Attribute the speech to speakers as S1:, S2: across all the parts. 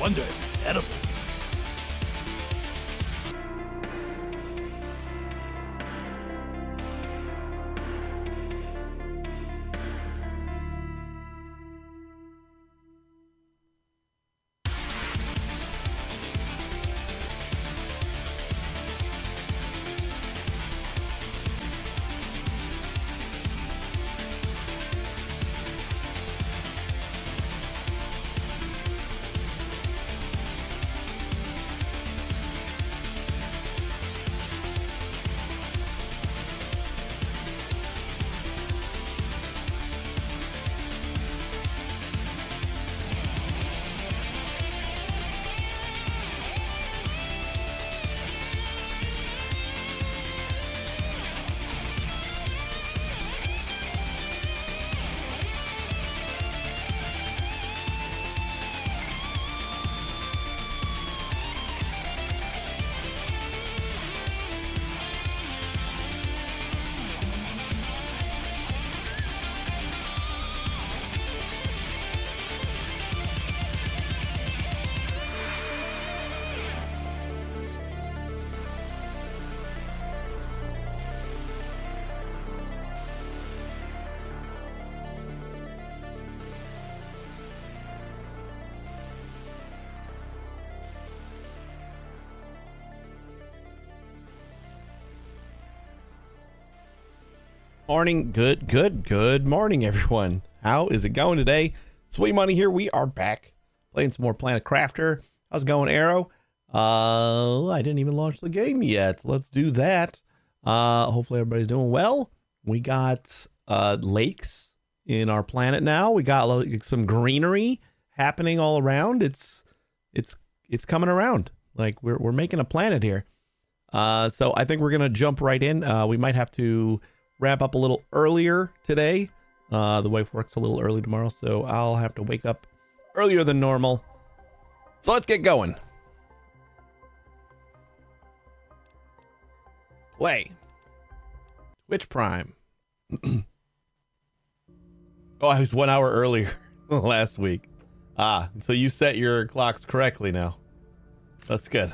S1: wonder if it's edible.
S2: Morning, good morning, everyone. How is it going today? Sweet Money here. We are back playing some more Planet Crafter. How's it going, Arrow? I didn't even launch the game yet. Let's do that. Hopefully everybody's doing well. We got lakes in our planet now. We got like, some greenery happening all around. It's coming around. Like we're making a planet here. So I think we're gonna jump right in. We might have to wrap up a little earlier today. The wife works a little early tomorrow, so I'll have to wake up earlier than normal. So let's get going. Play. Twitch Prime. Oh, I was 1 hour earlier last week. So you set your clocks correctly now. That's good.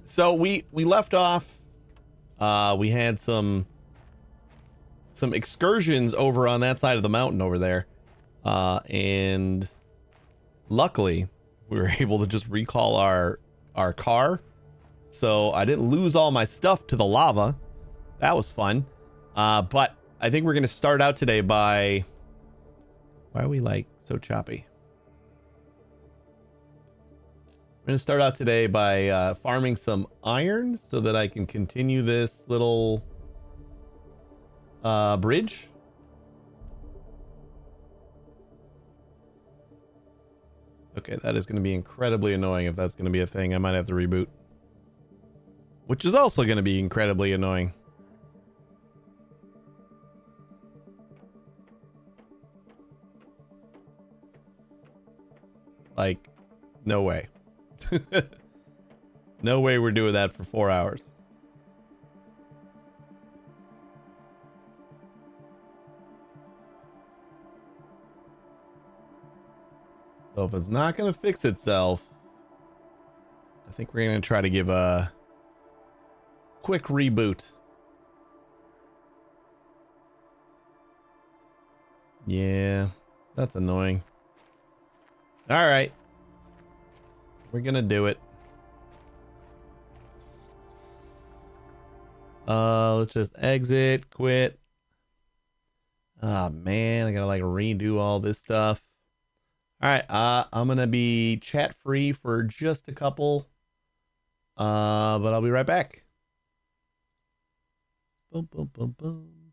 S2: So we left off, we had some excursions over on that side of the mountain over there. And luckily we were able to just recall our car. So I didn't lose all my stuff to the lava. That was fun. But I think we're going to start out today by, why are we like so choppy? We're going to start out today by farming some iron so that I can continue this little bridge. Okay, that is going to be incredibly annoying if that's going to be a thing. I might have to reboot. Which is also going to be incredibly annoying. Like, no way. No way we're doing that for 4 hours. So if it's not going to fix itself, I think we're going to try to give a quick reboot. Yeah, that's annoying. All right. We're going to do it. Let's just exit, quit. Oh man, I gotta like redo all this stuff. All right, I'm gonna be chat free for just a couple, but I'll be right back. Boom, boom, boom, boom.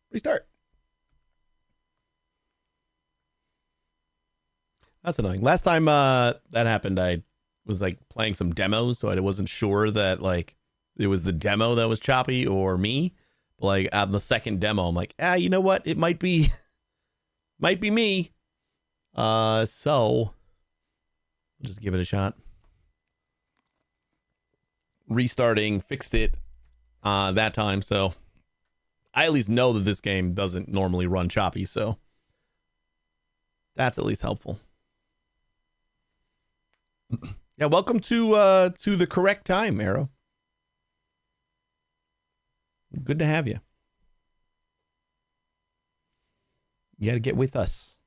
S2: Restart. That's annoying. Last time that happened, I was like playing some demos, so I wasn't sure that like it was the demo that was choppy or me. But like on the second demo, I'm like, you know what? It might be me. So we'll just give it a shot. Restarting fixed it. that time, so I at least know that this game doesn't normally run choppy, so that's at least helpful. Yeah, welcome to the correct time, Arrow. Good to have you. You got to get with us.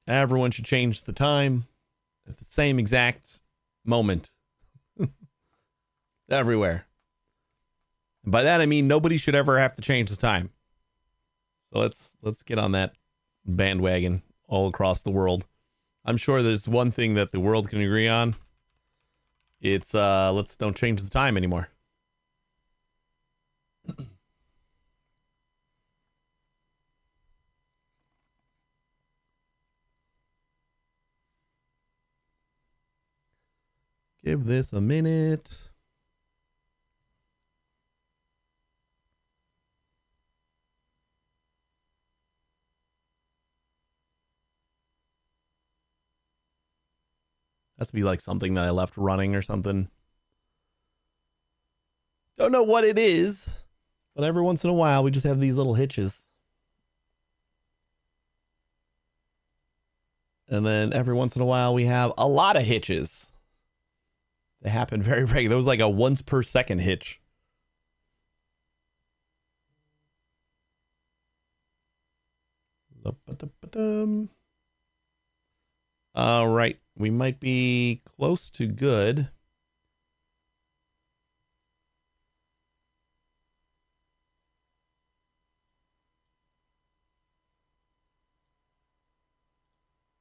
S2: Everyone should change the time at the same exact moment. Everywhere. And by that I mean nobody should ever have to change the time. So let's get on that bandwagon all across the world. I'm sure there's one thing that the world can agree on. It's let's don't change the time anymore. Give this a minute. Has to be like something that I left running or something. Don't know what it is, but every once in a while we just have these little hitches. And then every once in a while we have a lot of hitches. They happen very regularly. There was like a once per second hitch. All right. We might be close to good.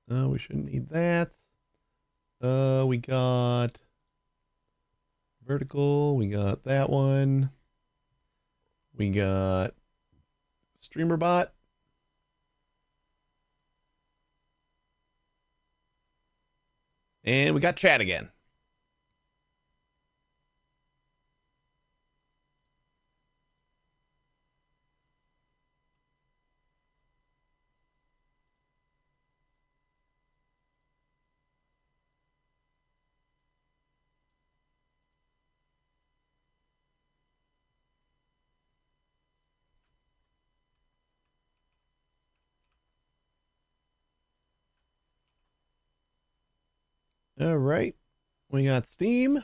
S2: We shouldn't need that. We got vertical. We got that one. We got StreamerBot. And we got chat again. All right. We got Steam.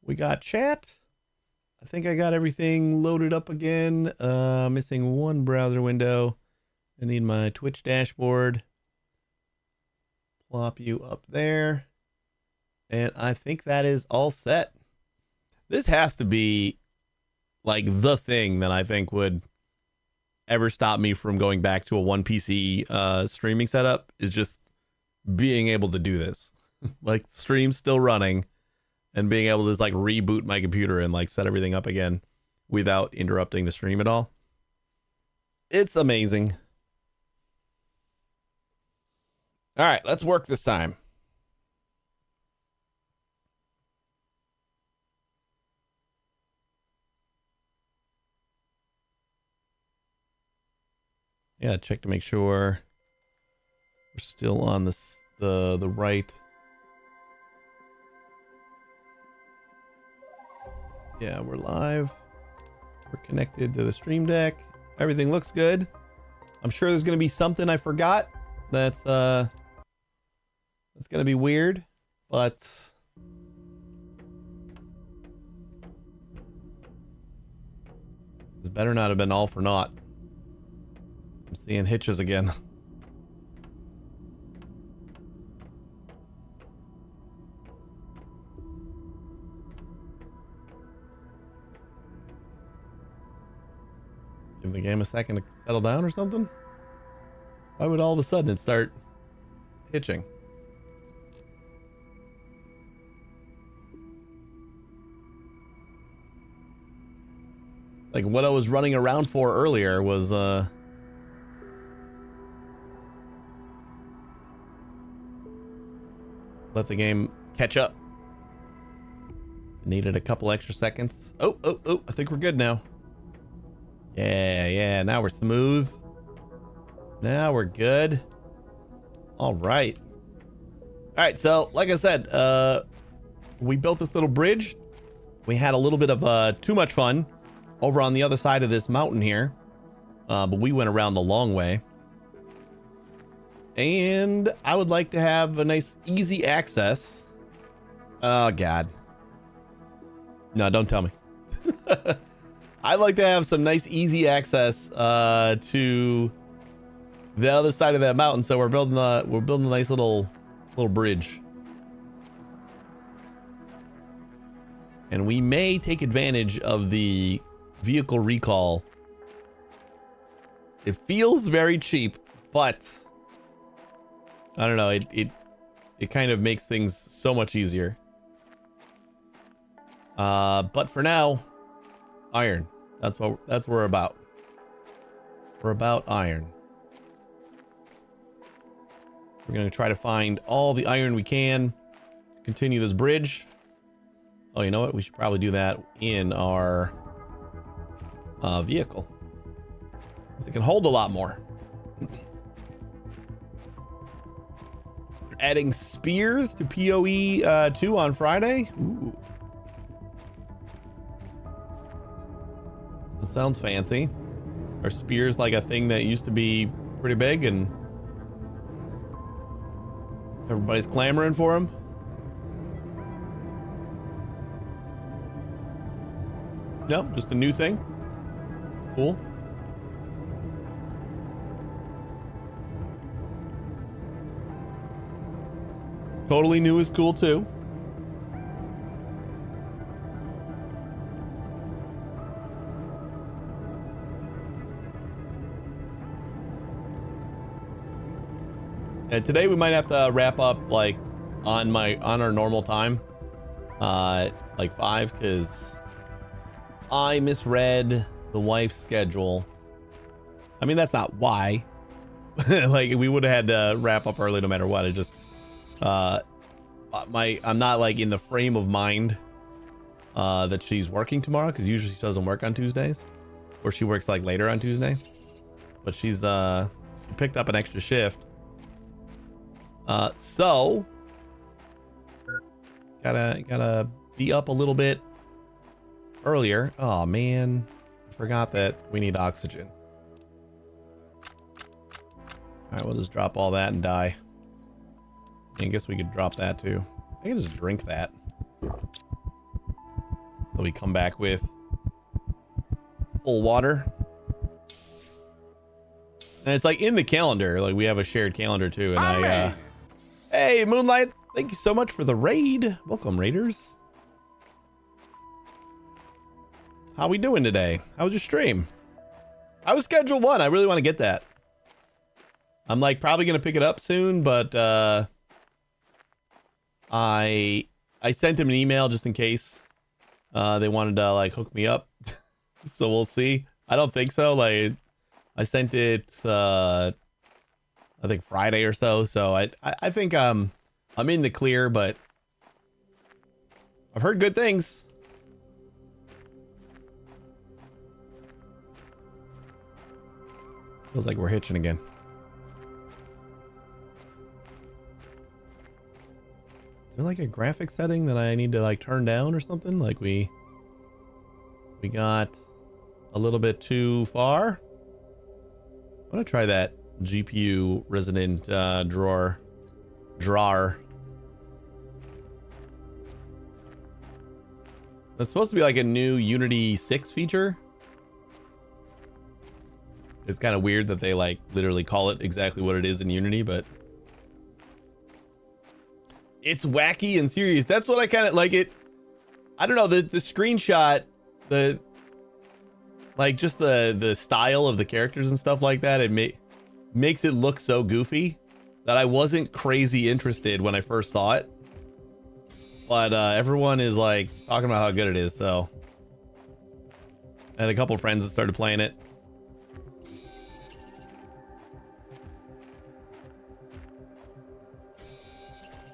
S2: We got chat. I think I got everything loaded up again. Missing one browser window. I need my Twitch dashboard. Plop you up there. And I think that is all set. This has to be like the thing that I think would ever stop me from going back to a one PC streaming setup, is just being able to do this. Like stream still running and being able to just like reboot my computer and like set everything up again without interrupting the stream at all. It's amazing. All right, let's work this time. Yeah, check to make sure we're still on this the right. Yeah, we're live. We're connected to the stream deck. Everything looks good. I'm sure there's going to be something I forgot that's going to be weird, but this better not have been all for naught. I'm seeing hitches again. Give the game a second to settle down or something? Why would all of a sudden it start hitching? Like what I was running around for earlier was let the game catch up. Needed a couple extra seconds. Oh, I think we're good now. Yeah, now we're smooth. Now we're good. All right. So like I said, we built this little bridge We had a little bit of too much fun over on the other side of this mountain here, but we went around the long way. And I would like to have a nice easy access. Oh God, no, don't tell me. I'd like to have some nice easy access to the other side of that mountain. So we're building a nice little bridge. And we may take advantage of the vehicle recall. It feels very cheap, but I don't know, it kind of makes things so much easier. But for now, iron. That's what we're about. We're about iron. We're going to try to find all the iron we can to continue this bridge. Oh, you know what? We should probably do that in our vehicle. So it can hold a lot more. Adding spears to PoE 2 on Friday. Ooh. That sounds fancy. Are spears like a thing that used to be pretty big and everybody's clamoring for them? No, just a new thing. Cool. Totally new is cool too. And today we might have to wrap up like on our normal time, like 5, because I misread the wife's schedule. I mean, that's not why. Like we would have had to wrap up early no matter what. It just I'm not like in the frame of mind that she's working tomorrow, because usually she doesn't work on Tuesdays, or she works like later on Tuesday. But she picked up an extra shift. So gotta be up a little bit earlier. Oh man, I forgot that we need oxygen. All right, we'll just drop all that and die. I guess we could drop that too. I can just drink that. So we come back with full water. And it's like in the calendar, like we have a shared calendar too. And hey, Moonlight, thank you so much for the raid. Welcome, raiders. How we doing today? How was your stream? I was scheduled 1. I really want to get that. I'm like probably gonna pick it up soon, but I sent him an email just in case they wanted to like hook me up. So we'll see. I don't think so. Like I sent it I think Friday or so. So I think I'm in the clear, but I've heard good things. Feels like we're hitching again. Is there like a graphic setting that I need to like turn down or something? Like we got a little bit too far. I want to try that GPU resident drawer. That's supposed to be like a new Unity 6 feature. It's kind of weird that they like literally call it exactly what it is in Unity, but it's wacky and serious. That's what I kind of like it. I don't know, the screenshot, the like just the style of the characters and stuff like that, it makes it look so goofy that I wasn't crazy interested when I first saw it. But everyone is like talking about how good it is, so I had a couple friends that started playing it.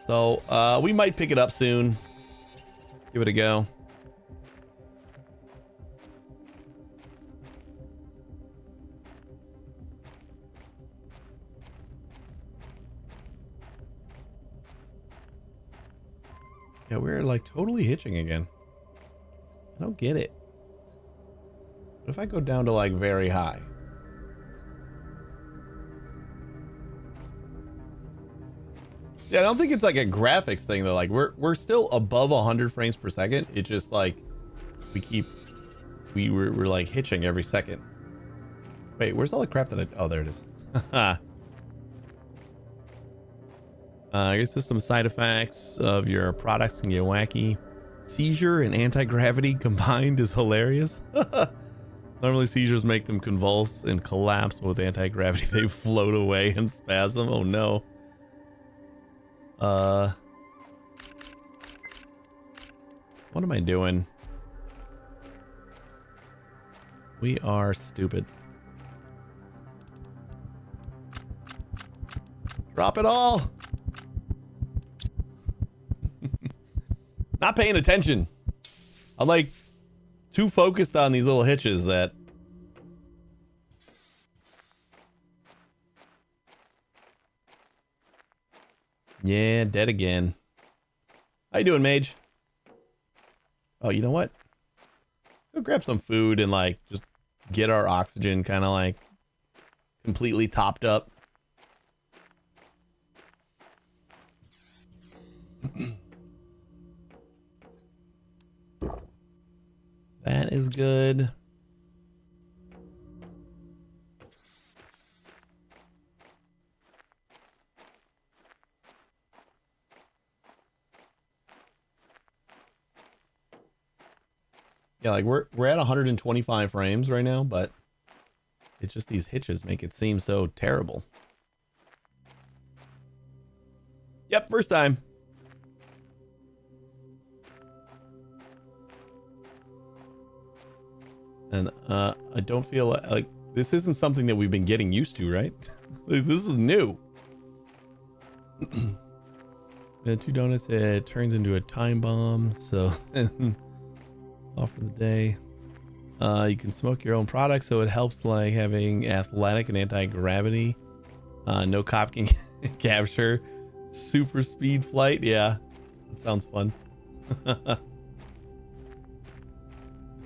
S2: So we might pick it up soon. Give it a go. Yeah, we're like totally hitching again. I don't get it. What if I go down to like very high? Yeah, I don't think it's like a graphics thing though. Like we're still above 100 frames per second. It's just like we're like hitching every second. Wait, where's all the crap that oh, there it is. I guess there's some side effects of your products can get wacky. Seizure and anti-gravity combined is hilarious. Normally seizures make them convulse and collapse, but with anti-gravity they float away and spasm. Oh no. What am I doing? We are stupid. Drop it all. Not paying attention. I'm like too focused on these little hitches that yeah, dead again. How you doing, Mage? Oh, you know what? Let's go grab some food and like just get our oxygen kind of like completely topped up. That is good. Yeah, like we're at 125 frames right now, but it's just these hitches make it seem so terrible. Yep, first time. And I don't feel like this isn't something that we've been getting used to, right? This is new. And 2 donuts, it turns into a time bomb, so off for the day. You can smoke your own product, so it helps like having athletic and anti-gravity. No cop can capture. Super speed flight, yeah. That sounds fun. Okay,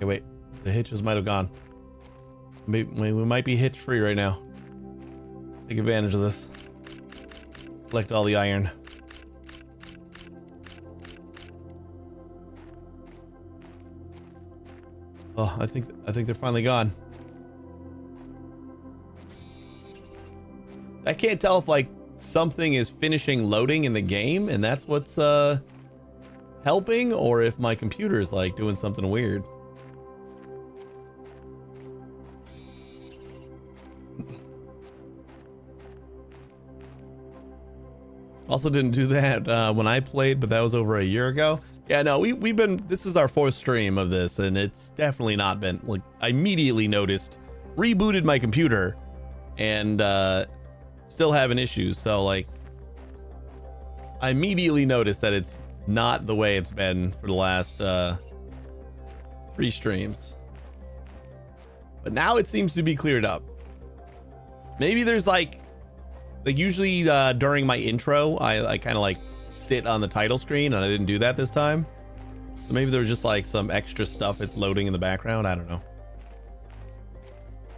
S2: wait. The hitches might have gone. We might be hitch free right now. Take advantage of this. Collect all the iron. Oh, I think they're finally gone. I can't tell if like something is finishing loading in the game and that's what's helping, or if my computer is like doing something weird. Also didn't do that when I played, but that was over a year ago. Yeah, no, we've been, this is our 4th stream of this, and it's definitely not been, like, I immediately noticed, rebooted my computer, and still having issues, so, like, I immediately noticed that it's not the way it's been for the last 3 streams. But now it seems to be cleared up. Maybe there's, like usually during my intro, I kind of like sit on the title screen, and I didn't do that this time. So maybe there was just like some extra stuff it's loading in the background. I don't know.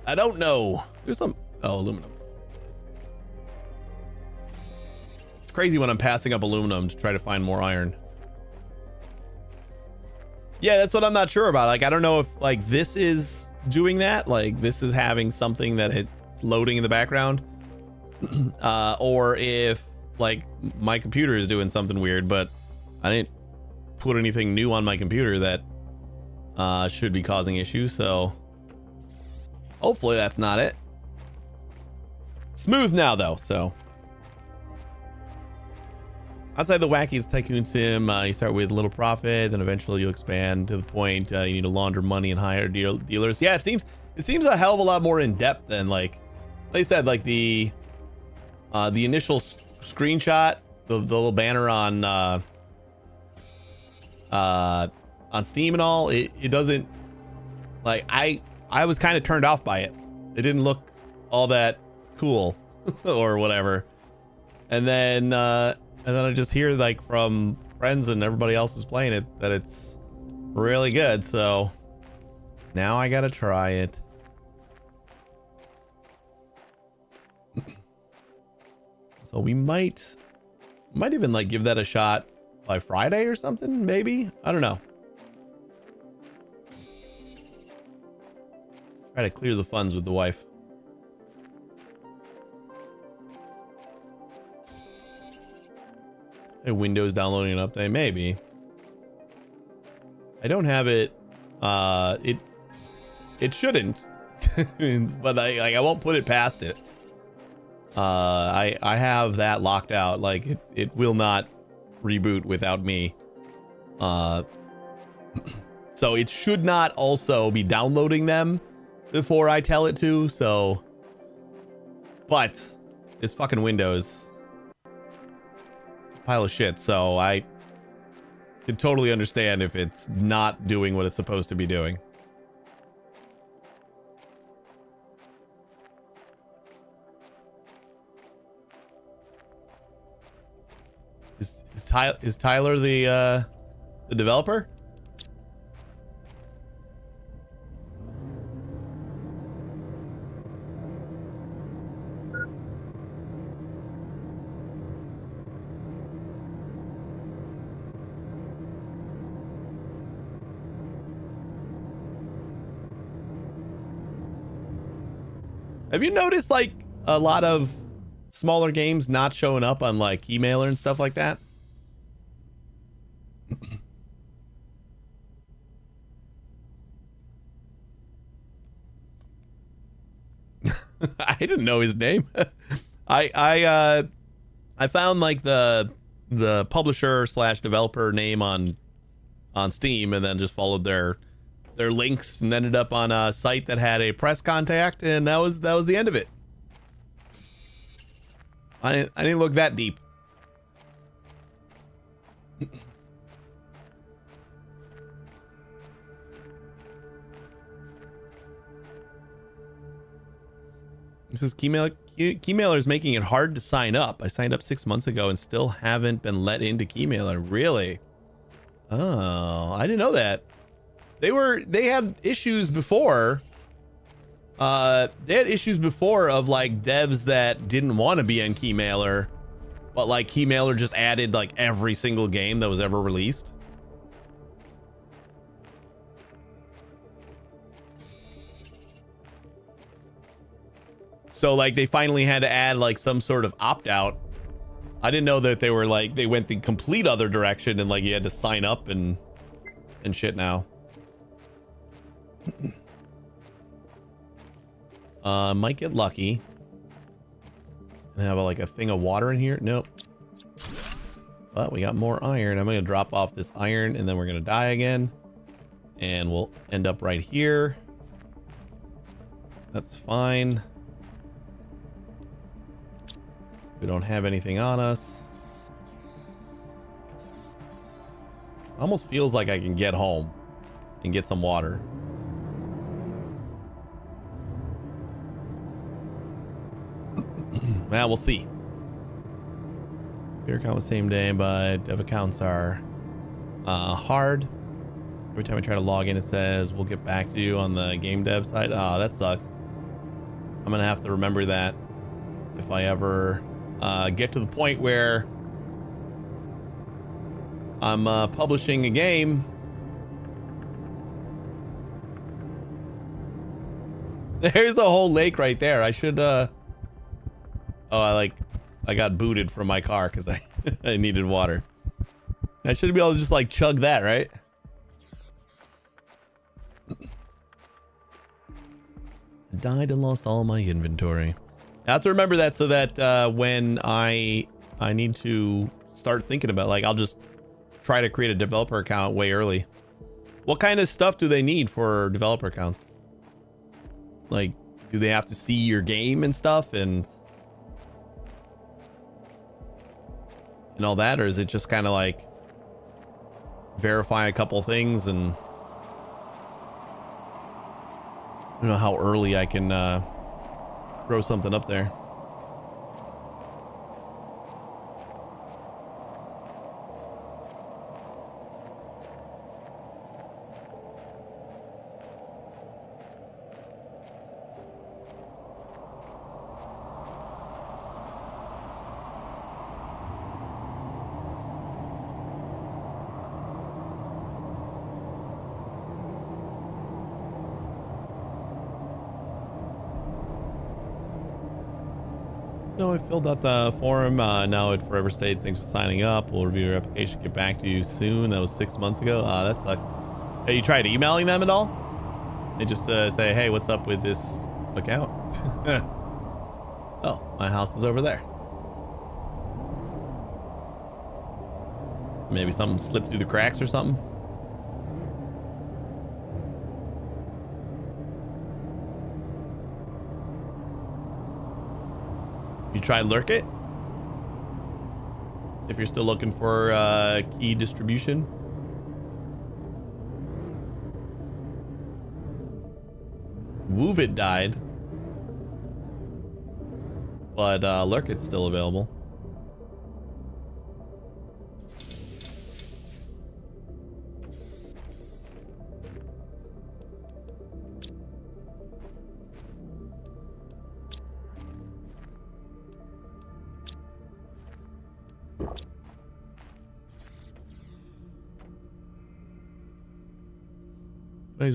S2: I don't know. There's some, oh, aluminum. It's crazy when I'm passing up aluminum to try to find more iron. Yeah, that's what I'm not sure about. Like, I don't know if like this is doing that. Like this is having something that it's loading in the background. Or if like my computer is doing something weird, but I didn't put anything new on my computer that should be causing issues, so hopefully that's not it. Smooth now though, so outside the wackiest tycoon sim, you start with little profit, then eventually you'll expand to the point you need to launder money and hire dealers. Yeah, it seems a hell of a lot more in depth than like I said, like the initial screenshot, the little banner on Steam and all. It doesn't, like, I was kind of turned off by it. It didn't look all that cool or whatever. And then I just hear like from friends and everybody else who's playing it that it's really good. So now I gotta try it. So we might even like give that a shot by Friday or something, maybe. I don't know. Try to clear the funds with the wife. Hey, Windows downloading an update, maybe. I don't have it. It shouldn't, but I won't put it past it. I have that locked out. Like it will not reboot without me. So it should not also be downloading them before I tell it to. So, but it's fucking Windows. It's a pile of shit. So I can totally understand if it's not doing what it's supposed to be doing. Is Tyler the developer? Have you noticed like a lot of smaller games not showing up on like emailer and stuff like that? I didn't know his name. I found like the publisher / developer name on Steam and then just followed their links and ended up on a site that had a press contact, and that was the end of it. I didn't look that deep. This is Keymailer is making it hard to sign up. I signed up 6 months ago and still haven't been let into Keymailer. Really? Oh, I didn't know that. They had issues before. They had issues before of like devs that didn't want to be on Keymailer, but like Keymailer just added like every single game that was ever released. So like they finally had to add like some sort of opt-out. I didn't know that they were like they went the complete other direction and like you had to sign up and shit now. Might get lucky and have like a thing of water in here. Nope. But we got more iron. I'm gonna drop off this iron and then we're gonna die again, and we'll end up right here. That's fine. We don't have anything on us. Almost feels like I can get home and get some water. Well, we'll see. Beer count was same day, but dev accounts are hard. Every time I try to log in, it says we'll get back to you on the game dev side. Oh, that sucks. I'm gonna have to remember that if I ever get to the point where I'm publishing a game. There's a whole lake right there. I should oh, I got booted from my car because I needed water. I should be able to just like chug that, right? Died and lost all my inventory. I have to remember that so that when I need to start thinking about, like, I'll just try to create a developer account way early. What kind of stuff do they need for developer accounts? Like, do they have to see your game and stuff and all that, or is it just kind of like verify a couple things? And I don't know how early I can throw something up there. No, I filled out the form. Now it forever states thanks for signing up. We'll review your application. Get back to you soon. That was 6 months ago. That sucks. Hey, you tried emailing them at all? They just say, hey, what's up with this account? Oh, my house is over there. Maybe something slipped through the cracks or something. You tried Lurk It? If you're still looking for key distribution. Woovit died. But Lurk It's still available.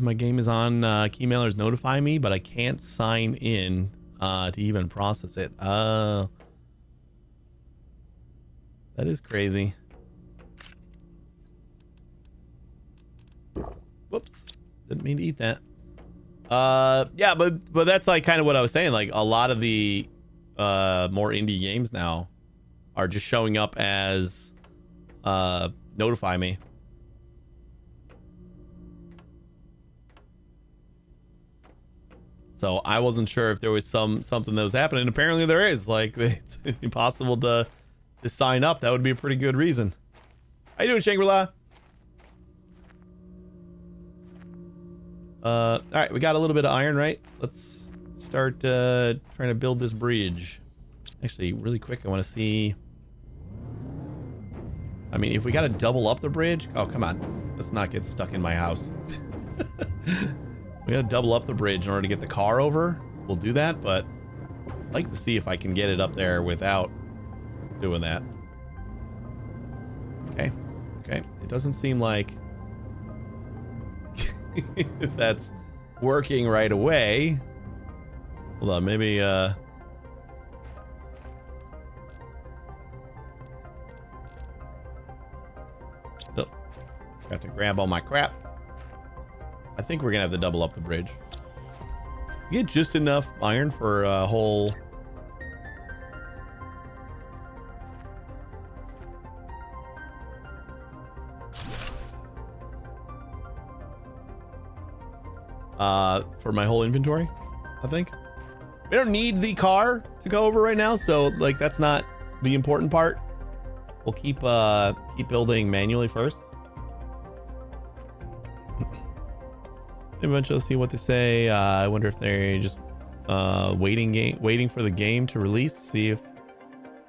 S2: My game is on. Keymailers notify me, but I can't sign in to even process it. That is crazy. Whoops, didn't mean to eat that. Yeah, but that's like kind of what I was saying. Like a lot of the more indie games now are just showing up as notify me. So I wasn't sure if there was something that was happening. Apparently there is. Like, it's impossible to sign up. That would be a pretty good reason. How you doing, Shangri-La? All right, we got a little bit of iron, right? Let's start trying to build this bridge. Actually, really quick, I want to see. I mean, if we got to double up the bridge. Oh, come on. Let's not get stuck in my house. We gotta double up the bridge in order to get the car over. We'll do that, but I'd like to see if I can get it up there without doing that. Okay. Okay. It doesn't seem like that's working right away. Hold on, maybe oh, got to grab all my crap. I think we're gonna have to double up the bridge. You get just enough iron for a whole. For my whole inventory, I think. We don't need the car to go over right now, so like that's not the important part. We'll keep building manually first. Eventually see what they say. I wonder if they're just waiting for the game to release, see if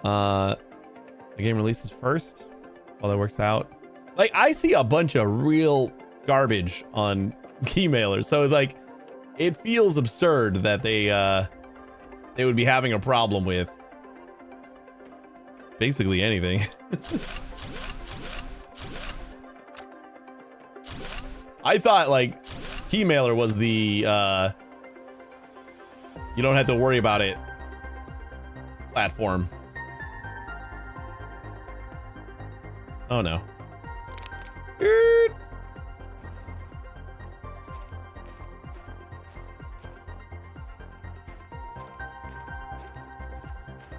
S2: the game releases first. While that works out, like I see a bunch of real garbage on Keymailers, so like it feels absurd that they would be having a problem with basically anything. I thought like Keymailer was the you don't have to worry about it platform. Oh no.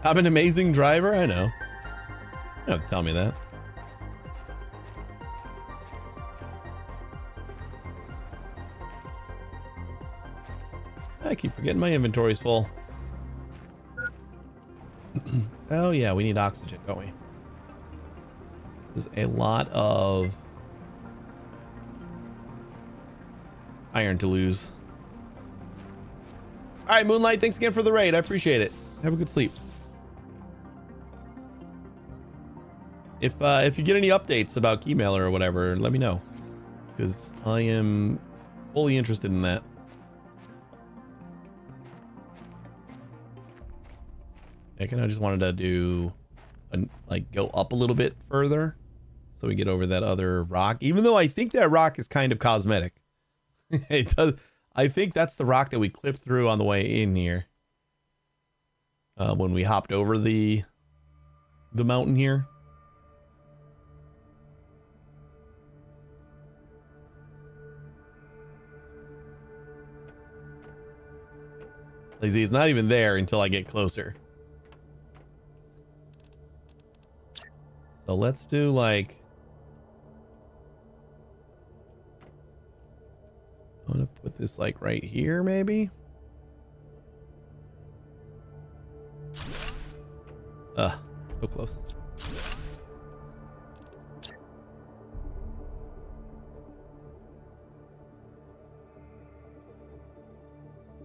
S2: I'm an amazing driver, I know. You don't have to tell me that. I keep forgetting my inventory's full. Oh yeah, we need oxygen, don't we? This is a lot of iron to lose. All right, Moonlight, thanks again for the raid. I appreciate it. Have a good sleep. If you get any updates about Keymailer or whatever, let me know, because I am fully interested in that. I kind of just wanted to do like go up a little bit further so we get over that other rock, even though I think that rock is kind of cosmetic. It does. I think that's the rock that we clipped through on the way in here. when we hopped over the mountain here. Like, see, it's not even there until I get closer. So let's do like, I'm gonna put this like right here, maybe. So close.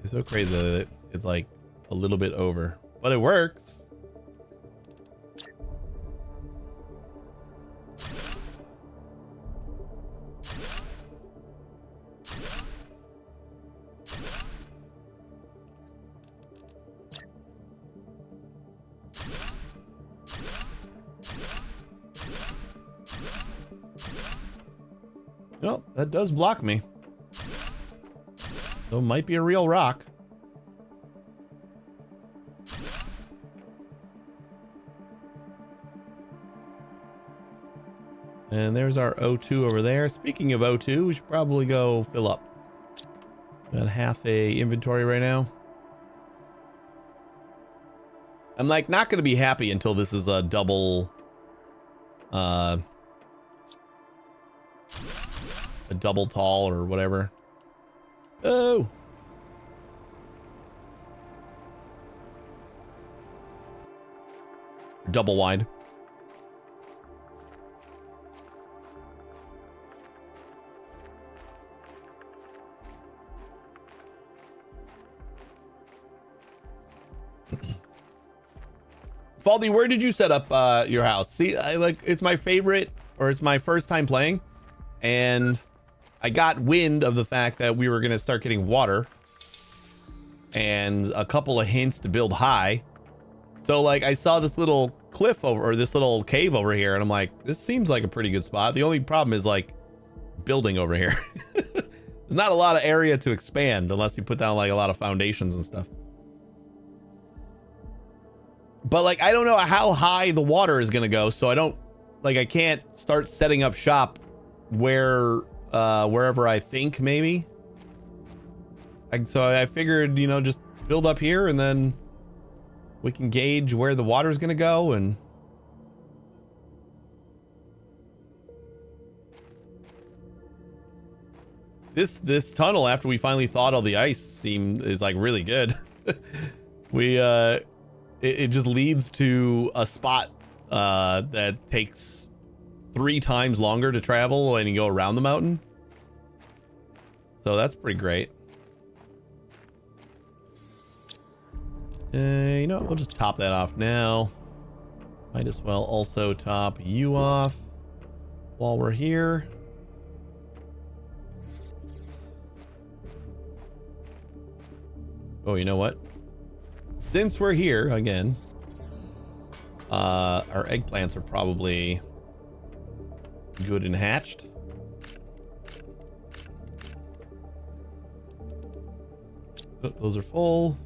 S2: It's so crazy that it's like a little bit over, but it works. Well, that does block me. So it might be a real rock. And there's our O2 over there. Speaking of O2, we should probably go fill up. Got half a inventory right now. I'm like not going to be happy until this is a double a double tall or whatever. Oh. Double wide. Faldy, where did you set up your house? See, it's my favorite, or it's my first time playing, and I got wind of the fact that we were gonna start getting water and a couple of hints to build high. So like I saw this little cliff over, or this little cave over here, and I'm like, this seems like a pretty good spot. The only problem is like building over here. There's not a lot of area to expand unless you put down like a lot of foundations and stuff. But like, I don't know how high the water is gonna go, so I can't start setting up shop wherever I think maybe. So I figured, you know, just build up here and then we can gauge where the water is gonna go. And this tunnel, after we finally thawed all the ice, is like really good. It just leads to a spot that takes 3 times longer to travel when you go around the mountain. So that's pretty great. You know what? We'll just top that off now. Might as well also top you off while we're here. Oh, you know what? Since we're here again, our eggplants are probably good and hatched. Oh, those are full.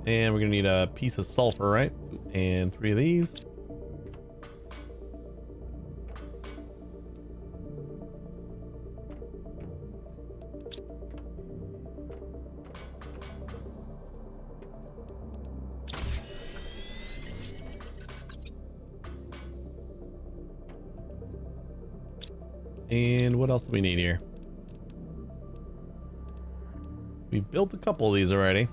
S2: And we're gonna need a piece of sulfur, right? And 3 of these. And what else do we need here? We've built a couple of these already.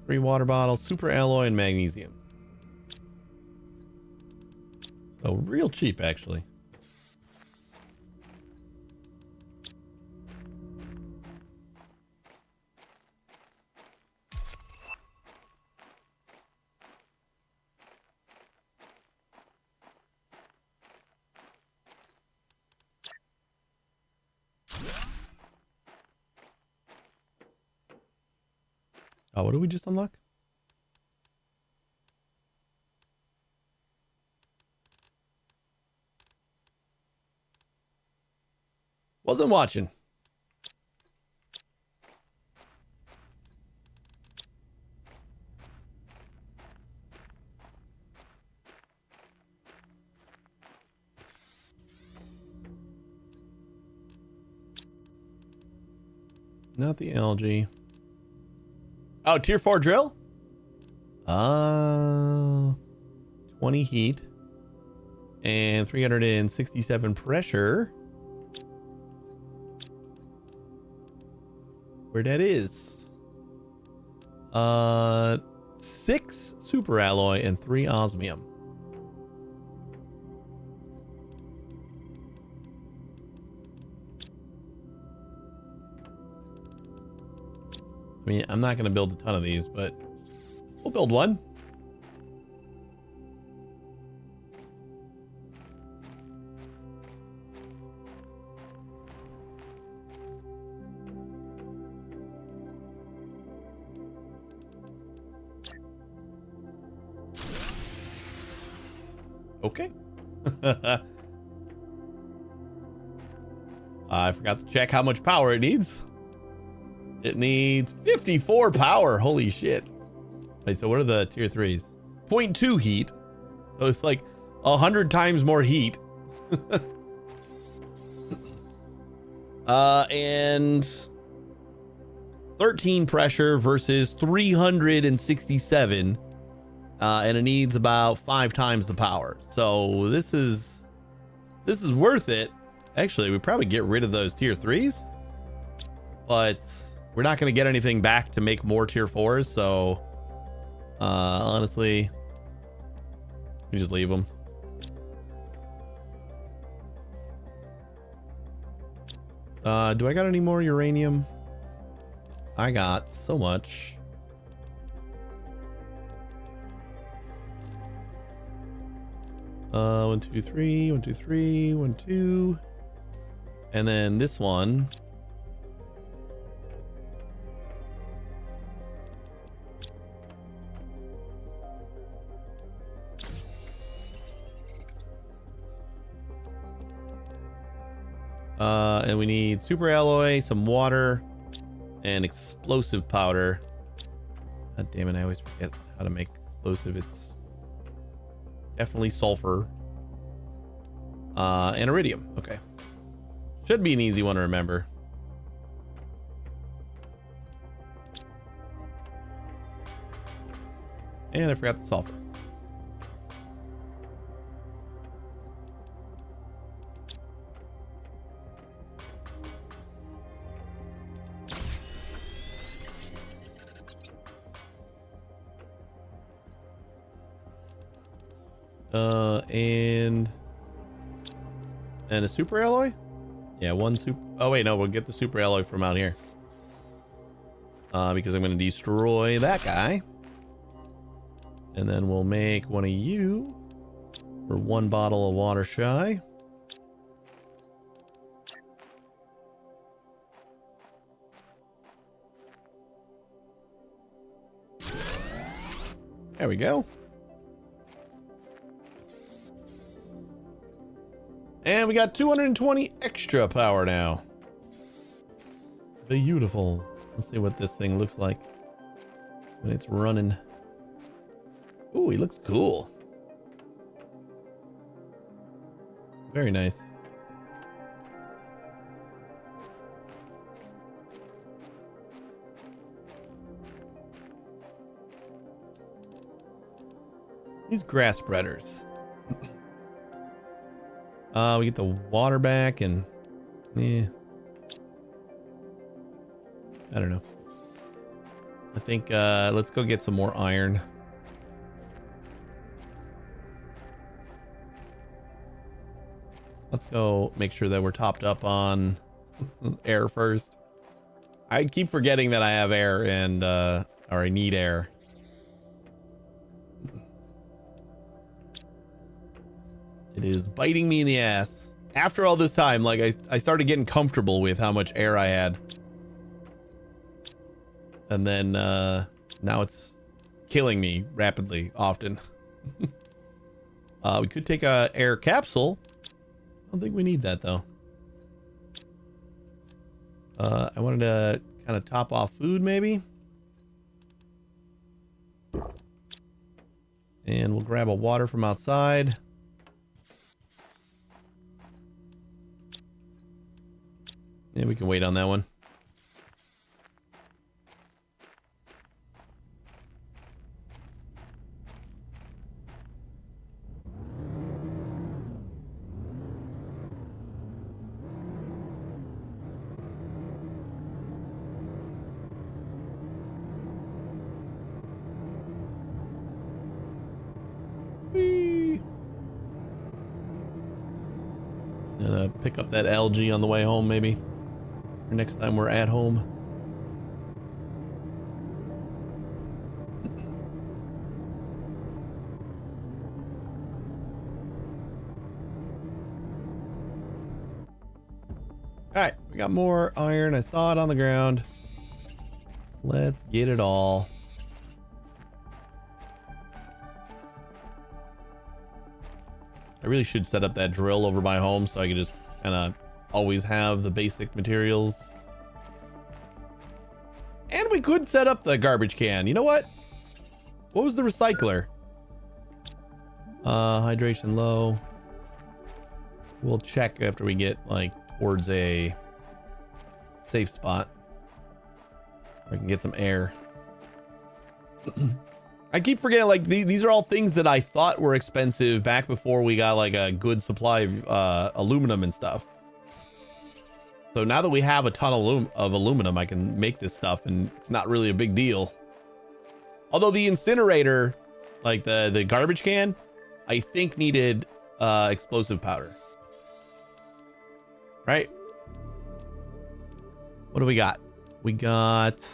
S2: 3 water bottles, super alloy, and magnesium. So real cheap, actually. Oh, what did we just unlock? Wasn't watching. Not the algae. Oh, tier 4 drill? 20 heat. And 367 pressure. Where that is? 6 super alloy and 3 osmium. I mean, I'm not going to build a ton of these, but we'll build one. Okay. I forgot to check how much power it needs. It needs 54 power. Holy shit. Wait, so what are the tier 3s? 0.2 heat. So it's like 100 times more heat. And 13 pressure versus 367. And it needs about 5 times the power. So this is worth it. Actually, we probably get rid of those tier 3s. But we're not going to get anything back to make more tier 4s, so honestly, we just leave them. Do I got any more uranium? I got so much. One, two, three, 1, 2, 3, 1, 2. And then this one. And we need super alloy, some water, and explosive powder. God damn it, I always forget how to make explosive. It's definitely sulfur. And iridium. Okay. Should be an easy one to remember. And I forgot the sulfur. And a super alloy? Yeah, one super. Oh wait, no, we'll get the super alloy from out here. Because I'm going to destroy that guy. And then we'll make one of you for 1 bottle of water shy. There we go. And we got 220 extra power now. Beautiful. Let's see what this thing looks like when it's running. Ooh, he looks cool. Very nice. These grass spreaders. We get the water back and yeah. I don't know. I think let's go get some more iron. Let's go make sure that we're topped up on air first. I keep forgetting that I have air and or I need air. It is biting me in the ass. After all this time, like I started getting comfortable with how much air I had. And then now it's killing me rapidly, often. We could take a air capsule. I don't think we need that though. I wanted to kind of top off food maybe. And we'll grab a water from outside. Yeah, we can wait on that one. Gonna pick up that algae on the way home maybe. Or next time we're at home. All right, we got more iron. I saw it on the ground. Let's get it all. I really should set up that drill over my home so I can just kind of always have the basic materials. And we could set up the garbage can. You know what? What was the recycler? Hydration low. We'll check after we get like towards a safe spot. I can get some air. I keep forgetting, like, these are all things that I thought were expensive back before we got like a good supply of aluminum and stuff. So now that we have a ton of aluminum, I can make this stuff and it's not really a big deal. Although the incinerator, like the garbage can, I think needed explosive powder. Right? What do we got? We got...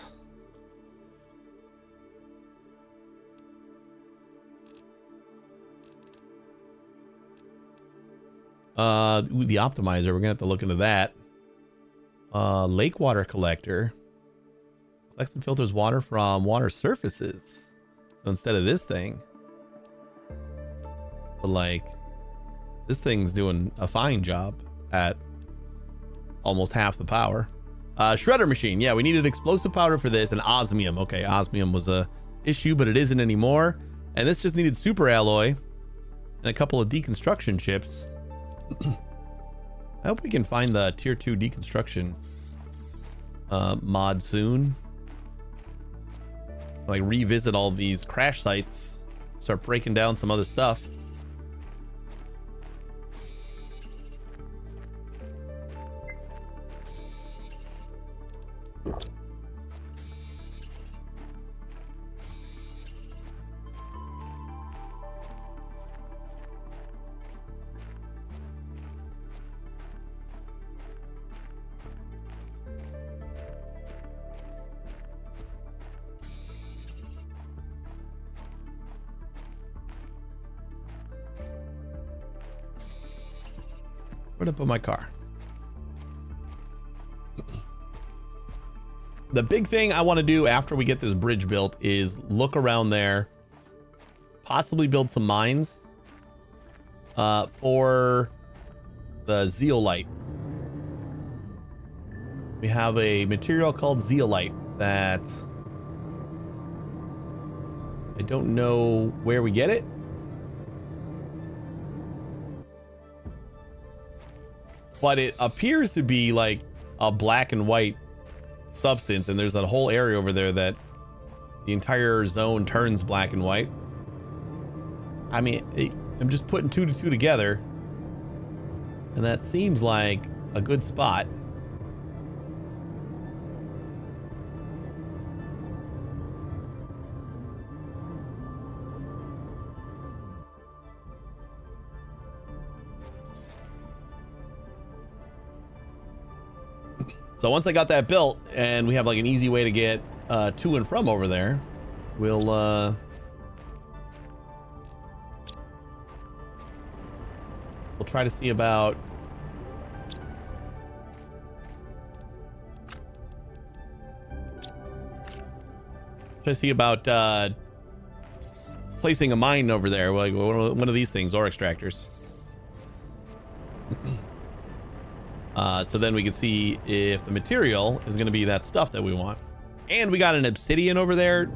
S2: the optimizer, we're gonna have to look into that. Lake water collector collects and filters water from water surfaces. So instead of this thing, but like this thing's doing a fine job at almost half the power. Shredder machine, yeah, we needed explosive powder for this and osmium. Okay, osmium was a issue, but it isn't anymore. And this just needed super alloy and a couple of deconstruction chips. I hope we can find the tier 2 deconstruction mod soon. Like revisit all these crash sites, start breaking down some other stuff. Where'd I put my car? The big thing I want to do after we get this bridge built is look around there, possibly build some mines for the zeolite. We have a material called zeolite that I don't know where we get it. But it appears to be like a black and white substance, and there's a whole area over there that the entire zone turns black and white. I mean, I'm just putting 2 to 2 together, and that seems like a good spot. So once I got that built and we have like an easy way to get to and from over there, we'll try to see about placing a mine over there, like one of these things, ore extractors. So then we can see if the material is going to be that stuff that we want. And we got an obsidian over there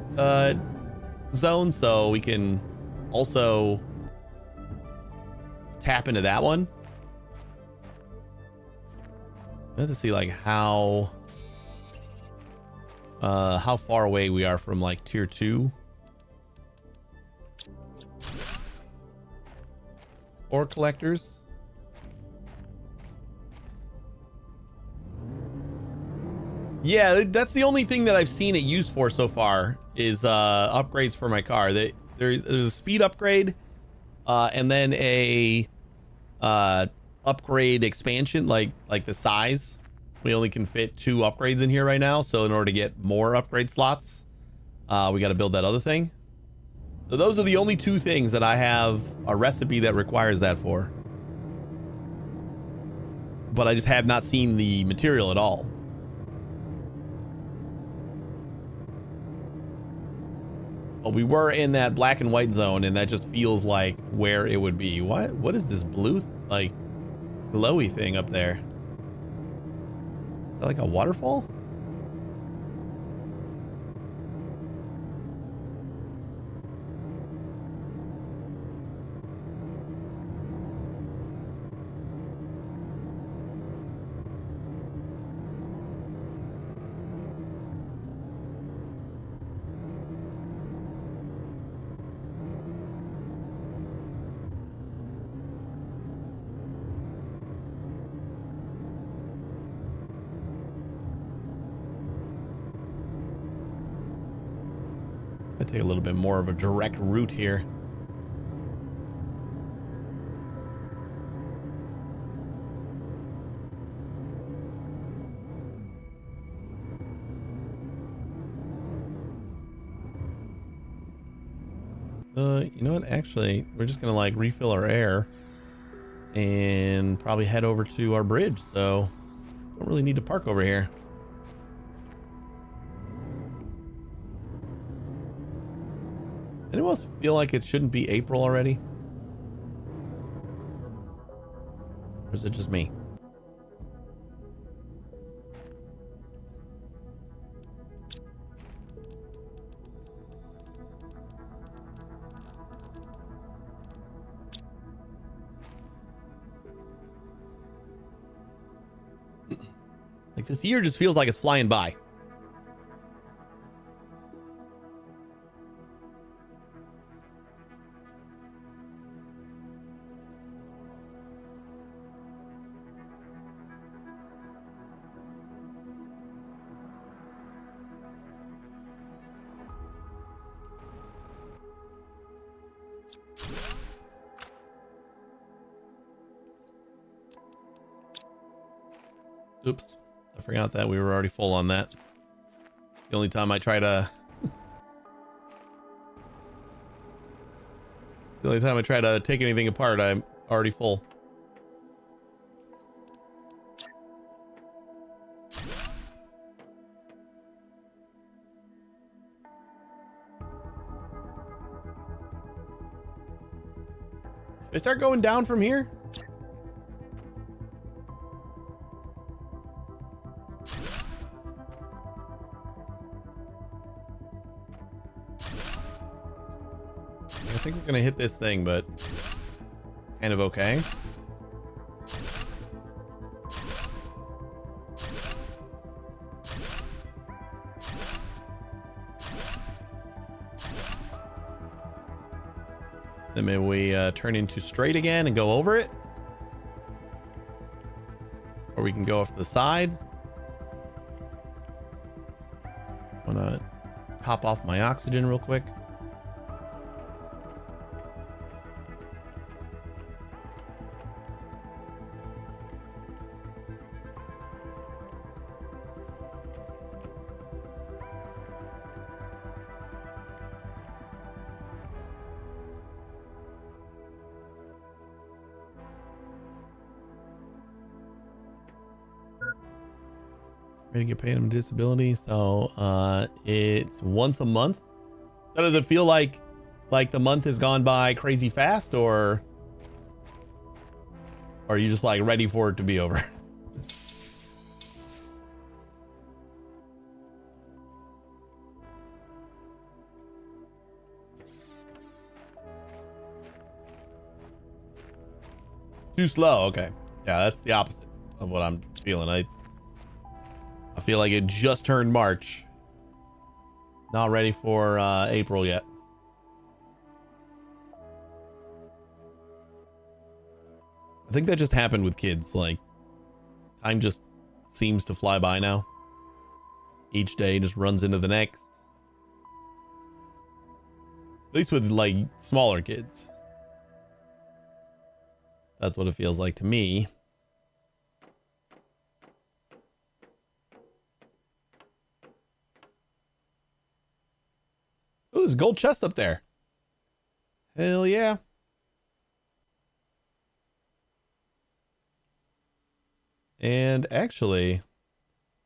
S2: zone, so we can also tap into that one. I have to see like how far away we are from like tier 2. Ore collectors. Yeah, that's the only thing that I've seen it used for so far is upgrades for my car. There's a speed upgrade and then a upgrade expansion, like the size. We only can fit 2 upgrades in here right now, so in order to get more upgrade slots, we got to build that other thing. So those are the only 2 things that I have a recipe that requires that for. But I just have not seen the material at all. But we were in that black and white zone, and that just feels like where it would be. What is this blue, like, glowy thing up there? Is that like a waterfall? I take a little bit more of a direct route here. You know what? Actually, we're just gonna like refill our air and probably head over to our bridge. So don't really need to park over here. Anyone else feel like it shouldn't be April already? Or is it just me? Like this year just feels like it's flying by. Oops, I forgot that we were already full on that. The only time I try to take anything apart, I'm already full. Should I start going down from here? I think we're gonna hit this thing, but kind of okay. Then maybe we turn into straight again and go over it. Or we can go off to the side. I'm gonna top off my oxygen real quick. To get paid on disability, so it's once a month. So does it feel like the month has gone by crazy fast, or are you just like ready for it to be over? Too slow. Okay. Yeah, that's the opposite of what I'm feeling. I feel like it just turned March. Not ready for April yet. I think that just happened with kids. Like, time just seems to fly by now. Each day just runs into the next. At least with like smaller kids. That's what it feels like to me. Oh, there's a gold chest up there. Hell yeah. And actually,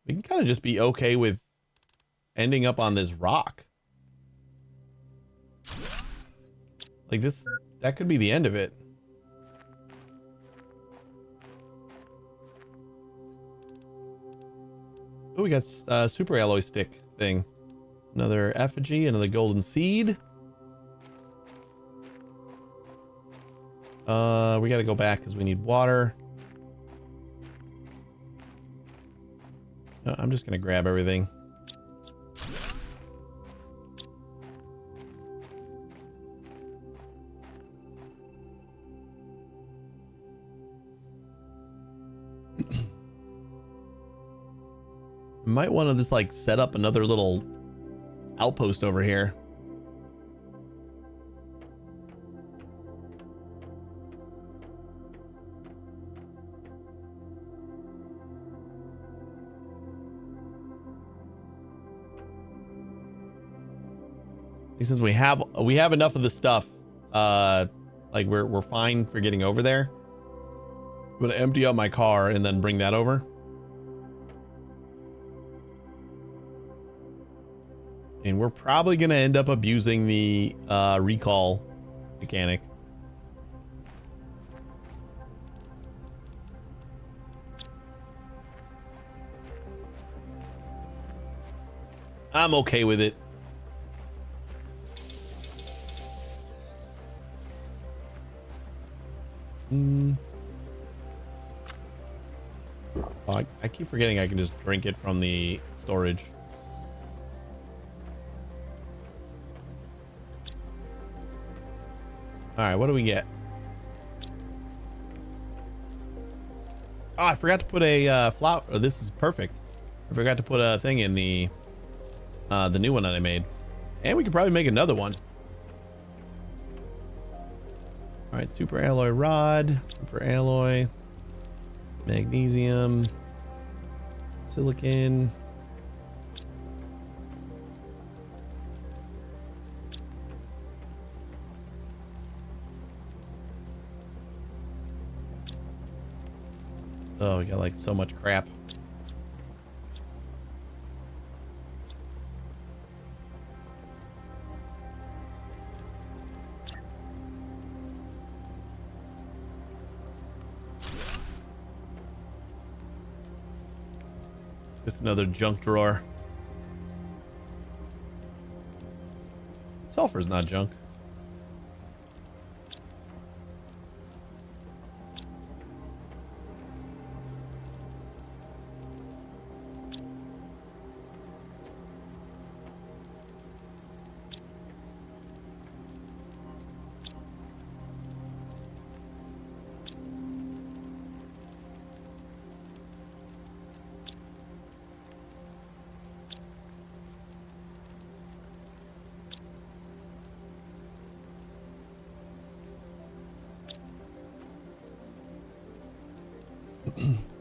S2: we can kind of just be okay with ending up on this rock. Like this, that could be the end of it. Oh, we got super alloy stick thing. Another effigy, another golden seed. We gotta go back because we need water. I'm just gonna grab everything. Might want to just like set up another little outpost over here. He says we have enough of the stuff. Like we're fine for getting over there. I'm gonna empty out my car and then bring that over. And we're probably going to end up abusing the recall mechanic. I'm okay with it. Oh, I keep forgetting I can just drink it from the storage. All right, what do we get? Oh, I forgot to put a flower. Oh, this is perfect. I forgot to put a thing in the new one that I made, and we could probably make another one. All right, super alloy rod, super alloy, magnesium, silicon. Oh, we got like so much crap. Just another junk drawer. Sulfur's not junk.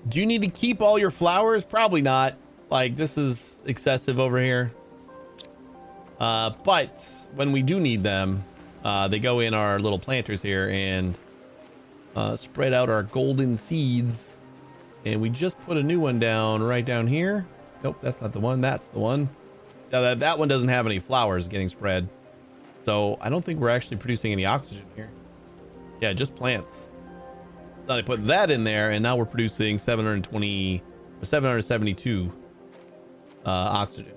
S2: Do you need to keep all your flowers? Probably not. Like, this is excessive over here. But when we do need them, they go in our little planters here and spread out our golden seeds. And we just put a new one down right down here. Nope, that's not the one. That's the one. Now that one doesn't have any flowers getting spread. So I don't think we're actually producing any oxygen here. Yeah, just plants. Then I put that in there, and now we're producing 720 or 772 oxygen.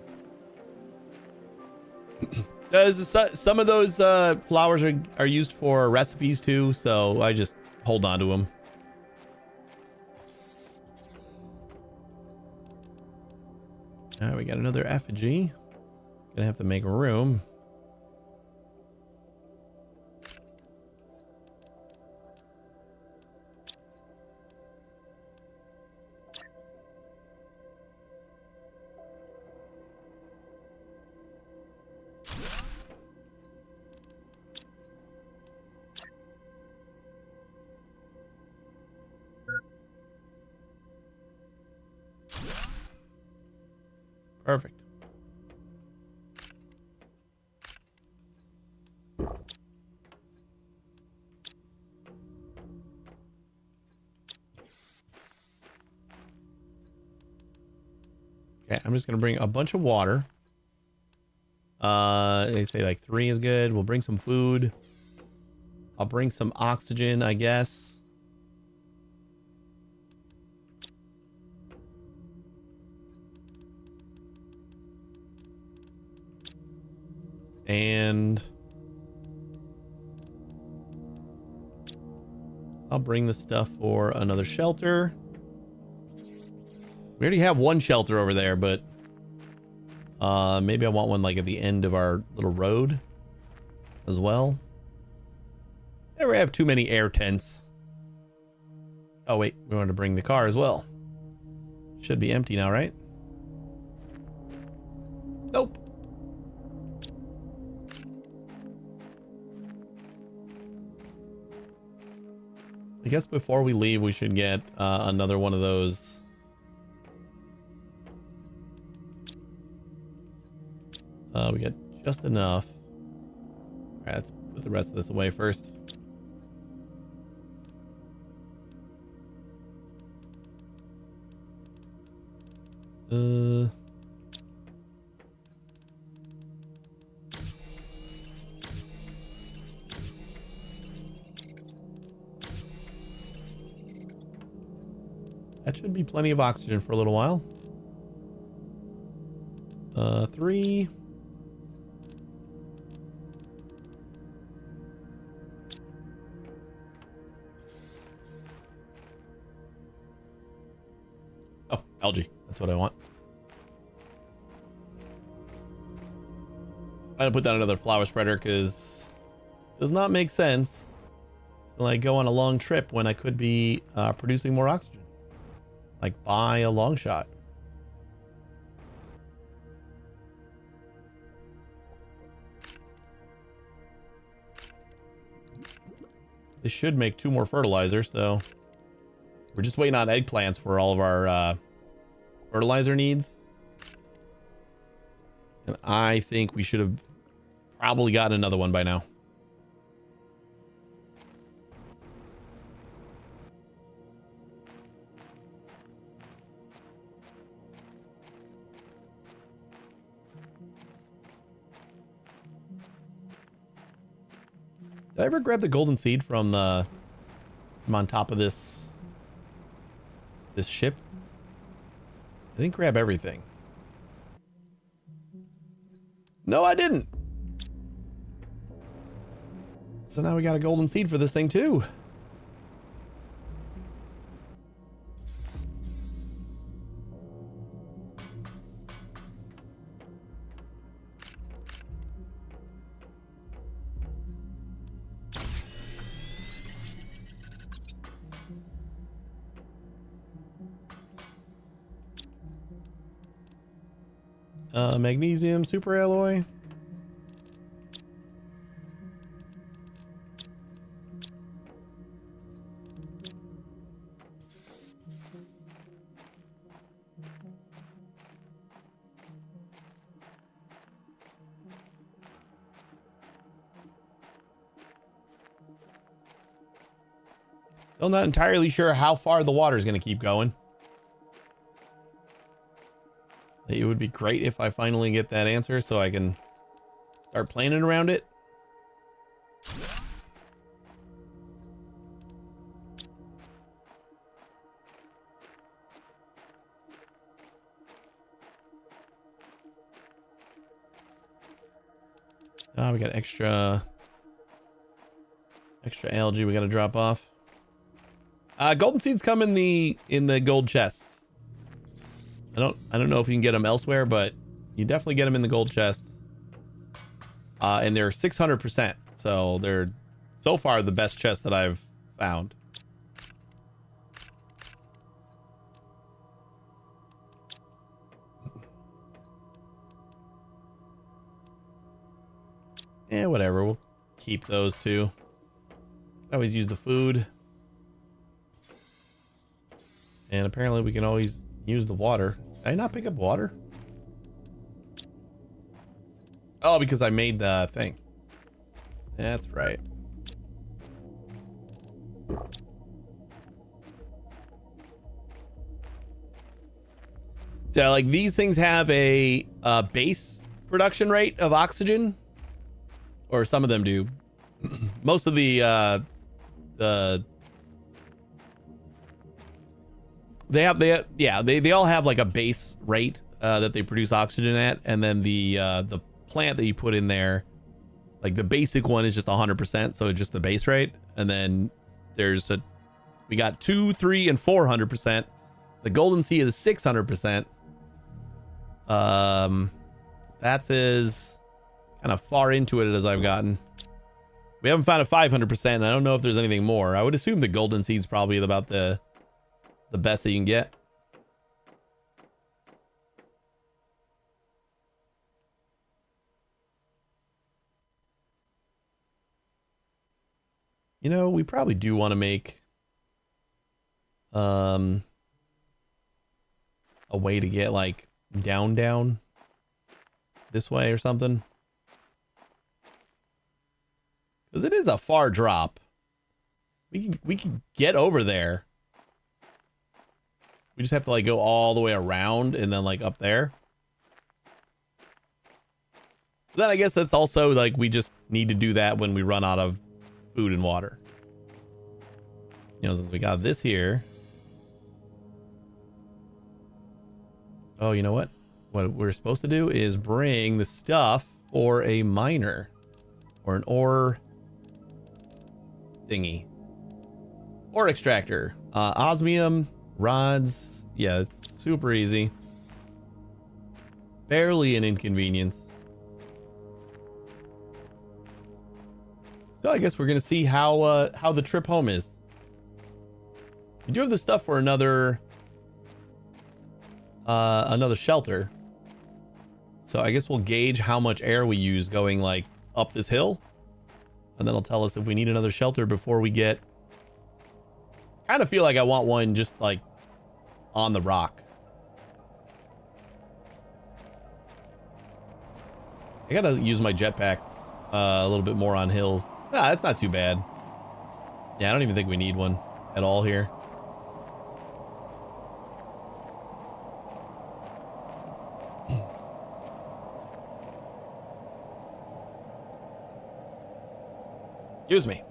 S2: Some of those flowers are used for recipes too, so I just hold on to them. All right, we got another effigy. Gonna have to make room. Perfect. Okay, I'm just gonna bring a bunch of water. They say like 3 is good. We'll bring some food. I'll bring some oxygen, I guess. And I'll bring the stuff for another shelter. We already have one shelter over there, but maybe I want one like at the end of our little road as well. Never have too many air tents. Oh wait, we wanted to bring the car as well. Should be empty now, right? Nope. I guess before we leave, we should get another one of those. We got just enough. All right, let's put the rest of this away first. That should be plenty of oxygen for a little while. 3. Oh, algae. That's what I want. I'm gonna put down another flower spreader because it does not make sense to like go on a long trip when I could be producing more oxygen. Like by a long shot. This should make 2 more fertilizers, so we're just waiting on eggplants for all of our fertilizer needs. And I think we should have probably gotten another one by now. Did I ever grab the golden seed from on top of this ship? I didn't grab everything. No, I didn't. So now we got a golden seed for this thing too. Magnesium super alloy. Still not entirely sure how far the water is going to keep going. It would be great if I finally get that answer so I can start planning around it. We got extra algae we got to drop off. Golden seeds come in the gold chests. I don't know if you can get them elsewhere, but you definitely get them in the gold chests. And they're 600%. So they're so far the best chest that I've found. Yeah, whatever. We'll keep those two. Always use the food. And apparently we can always use the water. Did I not pick up water? Oh, because I made the thing. That's right. So like these things have a base production rate of oxygen, or some of them do. Most of they all have like a base rate that they produce oxygen at, and then the plant that you put in there, like the basic one is just 100%, so it's just the base rate, and then we got 200, 300, and 400%. The golden sea is 600%. That's as kind of far into it as I've gotten. We haven't found a 500%. I don't know if there's anything more. I would assume the golden seed's probably about the best that you can get. You know, we probably do want to make a way to get like down this way or something. Because it is a far drop. We can get over there. We just have to like go all the way around and then like up there. But then I guess that's also like we just need to do that when we run out of food and water. You know, since we got this here. Oh, you know what? What we're supposed to do is bring the stuff for a miner or an ore thingy. Ore extractor. Osmium, rods. Yeah, it's super easy. Barely an inconvenience. So I guess we're gonna see how the trip home is. We do have the stuff for another shelter. So I guess we'll gauge how much air we use going like up this hill. And then it'll tell us if we need another shelter before we get... I kind of feel like I want one just like on the rock. I gotta use my jetpack a little bit more on hills. Nah, that's not too bad. Yeah, I don't even think we need one at all here. Excuse me.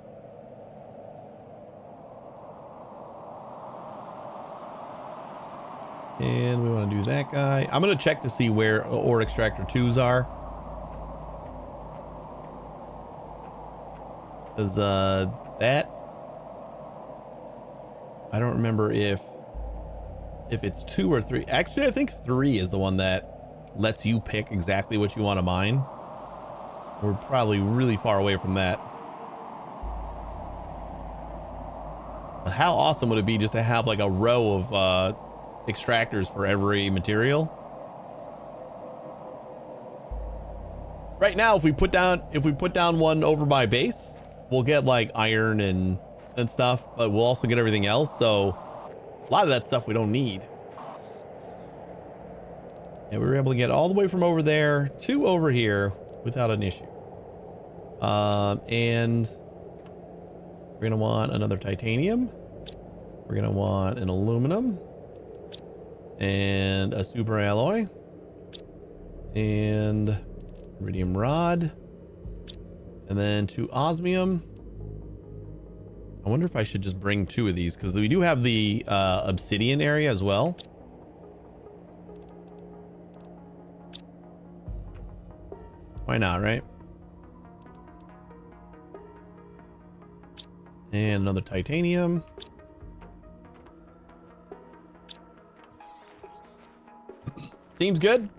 S2: And we want to do that guy. I'm going to check to see where ore extractor 2s are. Because that... I don't remember if it's 2 or 3. Actually, I think 3 is the one that lets you pick exactly what you want to mine. We're probably really far away from that. But how awesome would it be just to have like a row of extractors for every material? Right now, if we put down one over my base, we'll get like iron and stuff, but we'll also get everything else. So a lot of that stuff we don't need. And we were able to get all the way from over there to over here without an issue. And we're gonna want another titanium. We're gonna want an aluminum and a super alloy and iridium rod, and then 2 osmium. I wonder if I should just bring 2 of these, because we do have the obsidian area as well. Why not, right? And another titanium. Seems good.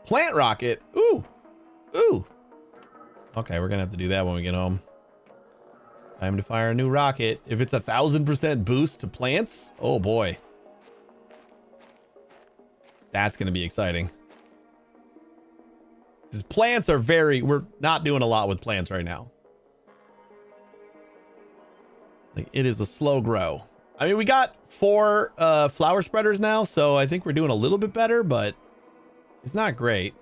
S2: Plant rocket. Ooh. Ooh. Okay, we're gonna have to do that when we get home. Time to fire a new rocket. If it's 1000% boost to plants, oh boy. That's gonna be exciting. Because plants are we're not doing a lot with plants right now. Like, it is a slow grow. I mean, we got 4 flower spreaders now, so I think we're doing a little bit better, but it's not great.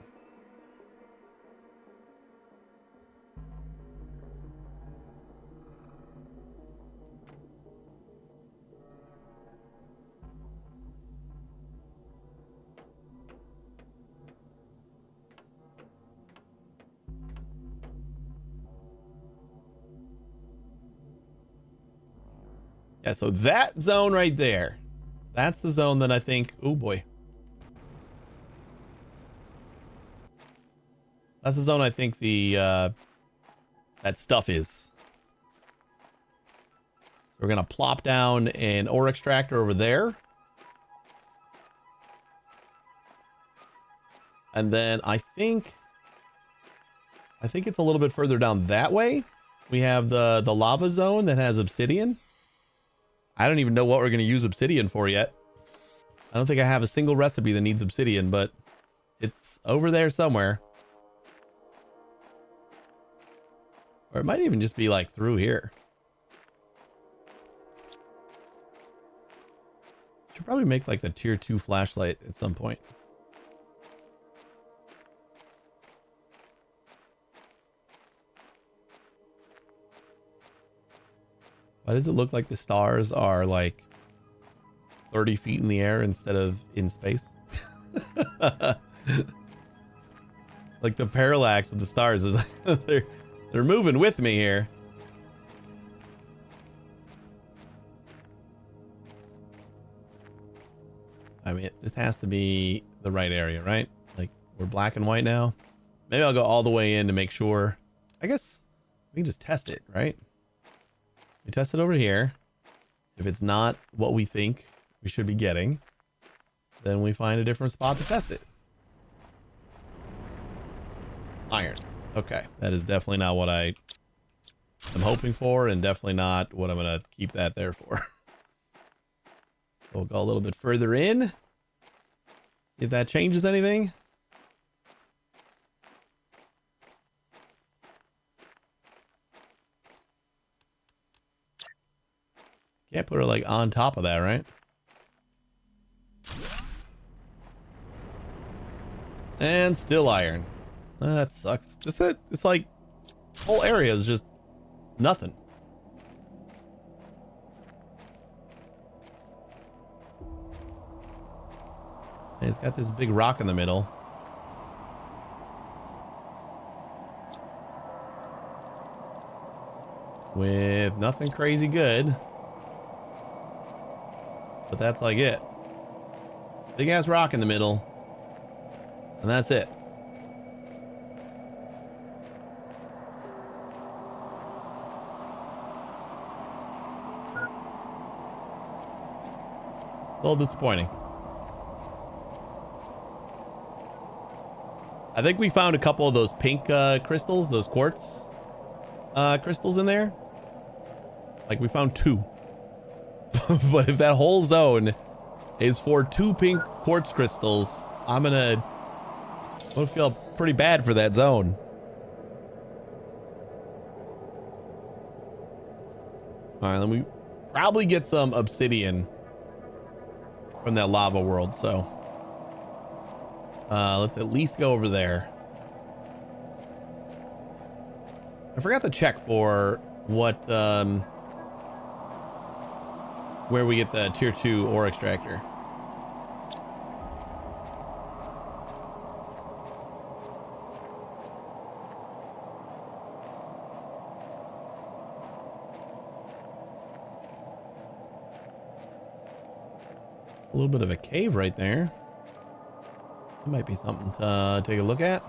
S2: Yeah, so that zone right there, that's the zone that I think, oh boy. That's the zone I think the, that stuff is. So we're going to plop down an ore extractor over there. And then I think it's a little bit further down that way. We have the lava zone that has obsidian. I don't even know what we're going to use obsidian for yet. I don't think I have a single recipe that needs obsidian, but it's over there somewhere. Or it might even just be like through here. Should probably make like the tier 2 flashlight at some point. Why does it look like the stars are like 30 feet in the air instead of in space? Like the parallax with the stars is they're moving with me here. I mean, this has to be the right area, right? Like, we're black and white now. Maybe I'll go all the way in to make sure. I guess we can just test it, right? We test it over here. If it's not what we think we should be getting, then we find a different spot to test it. Iron. Okay, that is definitely not what I am hoping for, and definitely not what I'm going to keep that there for. We'll go a little bit further in. See if that changes anything. Can't put her like on top of that, right? And still iron. That sucks. It's like whole area is just nothing. And it's got this big rock in the middle. With nothing crazy good. But that's like it. Big ass rock in the middle. And that's it. A little disappointing. I think we found a couple of those pink crystals, those quartz crystals in there. Like, we found 2. But if that whole zone is for 2 pink quartz crystals, I'm gonna feel pretty bad for that zone. All right, then we probably get some obsidian from that lava world, so let's at least go over there. I forgot to check for what where we get the tier 2 ore extractor. A little bit of a cave right there. That might be something to take a look at.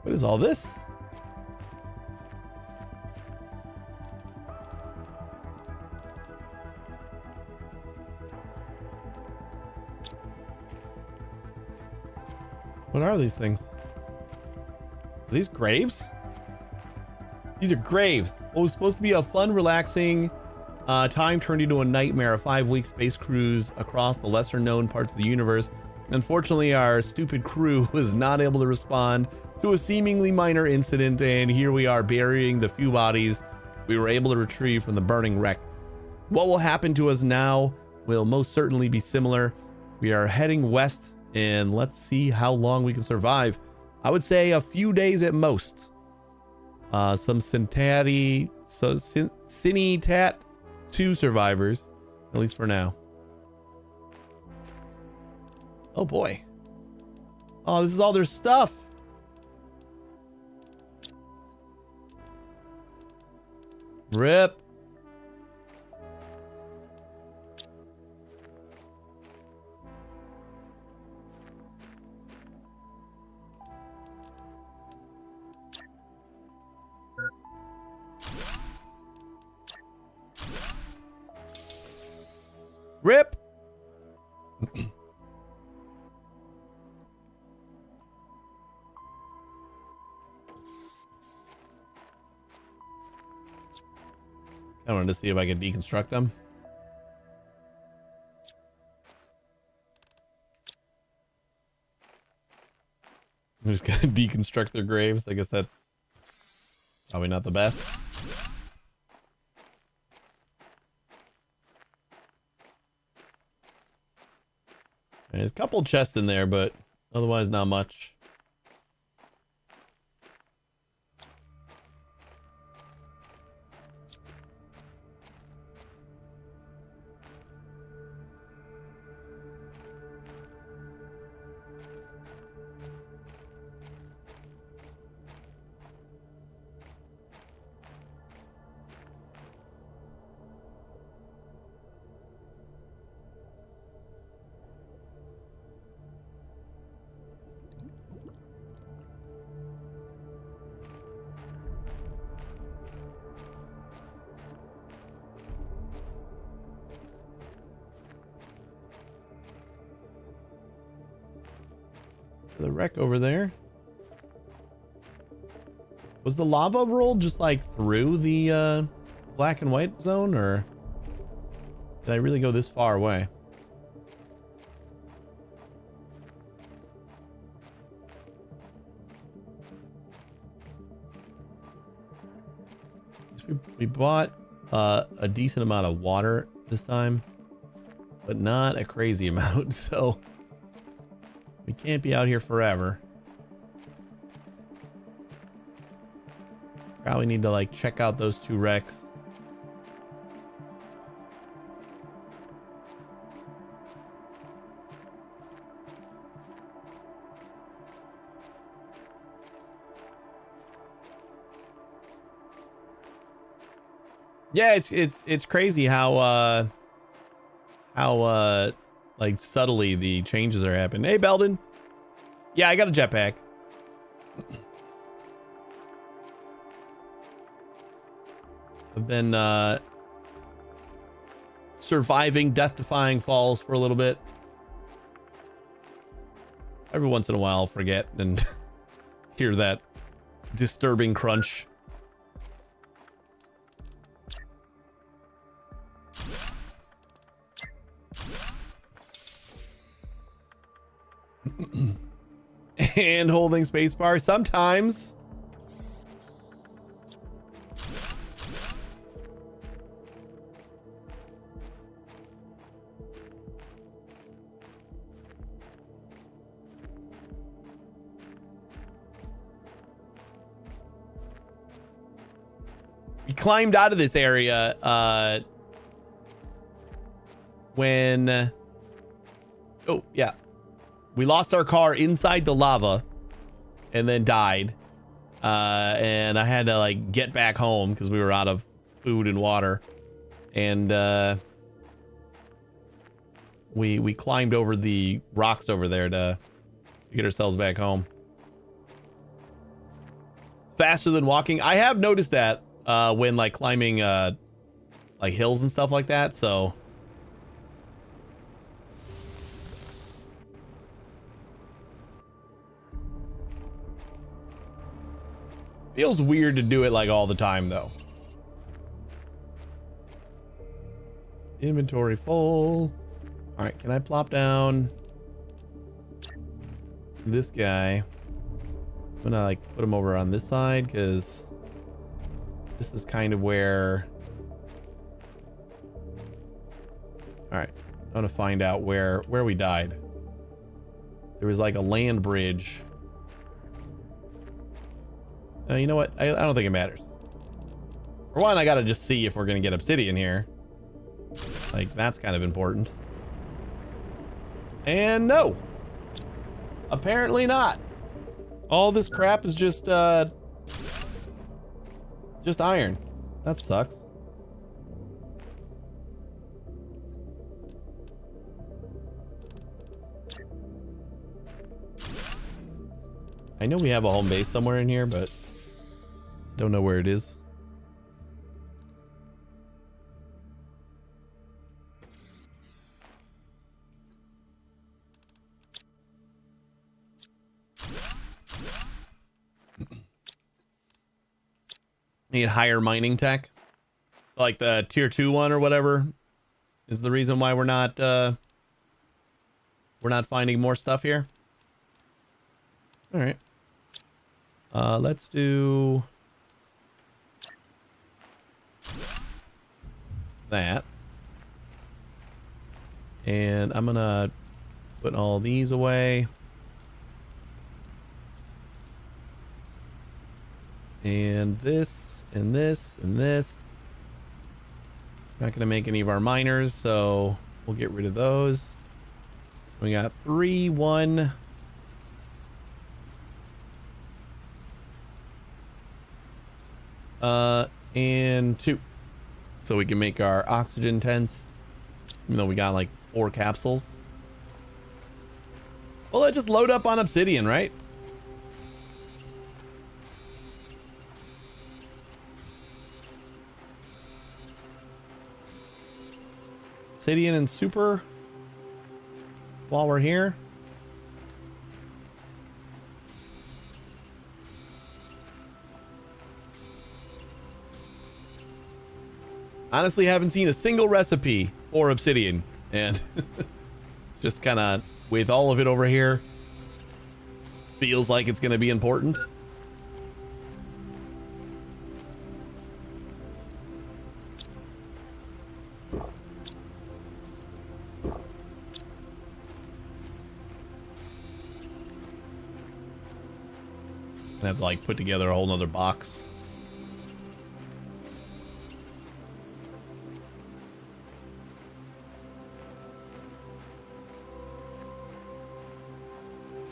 S2: What is all this? What are these things? Are these graves? These are graves. What was supposed to be a fun, relaxing time turned into a nightmare, a 5-week space cruise across the lesser known parts of the universe. Unfortunately, our stupid crew was not able to respond to a seemingly minor incident, and here we are burying the few bodies we were able to retrieve from the burning wreck. What will happen to us now will most certainly be similar. We are heading west, and let's see how long we can survive. I would say a few days at most. Some Cinitat 2 survivors, at least for now. Oh boy. Oh, this is all their stuff. Rip. Rip. I wanted to see if I could deconstruct them. I'm just gonna deconstruct their graves. I guess that's probably not the best. There's a couple chests in there, but otherwise not much. The wreck over there. Was the lava roll just like through the black and white zone, or did I really go this far away? We bought a decent amount of water this time, but not a crazy amount, so we can't be out here forever. Probably need to like check out those 2 wrecks. Yeah, it's crazy how like subtly the changes are happening. Hey, Belden. Yeah, I got a jetpack. I've been surviving death-defying falls for a little bit. Every once in a while I'll forget and hear that disturbing crunch. And holding spacebar sometimes. we climbed out of this area when oh yeah, we lost our car inside the lava and then died, and I had to like get back home because we were out of food and water, and we climbed over the rocks over there to get ourselves back home. Faster than walking. I have noticed that when like climbing like hills and stuff like that, so feels weird to do it like all the time though. Inventory full. All right, can I plop down this guy? I'm gonna like put him over on this side because this is kind of where. All right, I want to find out where we died. There was like a land bridge. You know what? I don't think it matters. For one, I gotta just see if we're gonna get obsidian here. Like that's kind of important. And no, apparently not. All this crap is just iron. That sucks. I know we have a home base somewhere in here, but don't know where it is. Need higher mining tech. So like the tier 2 one or whatever is the reason why we're not finding more stuff here. All right. Let's do that. And I'm gonna put all these away. And this, and this, and this. Not gonna make any of our miners, so we'll get rid of those. We got 3, 1. And 2. So we can make our oxygen tents. Even though we got like 4 capsules. Well, let just load up on obsidian, right? Obsidian and super while we're here. Honestly, haven't seen a single recipe for obsidian, and just kind of with all of it over here, feels like it's going to be important. I have to like put together a whole nother box.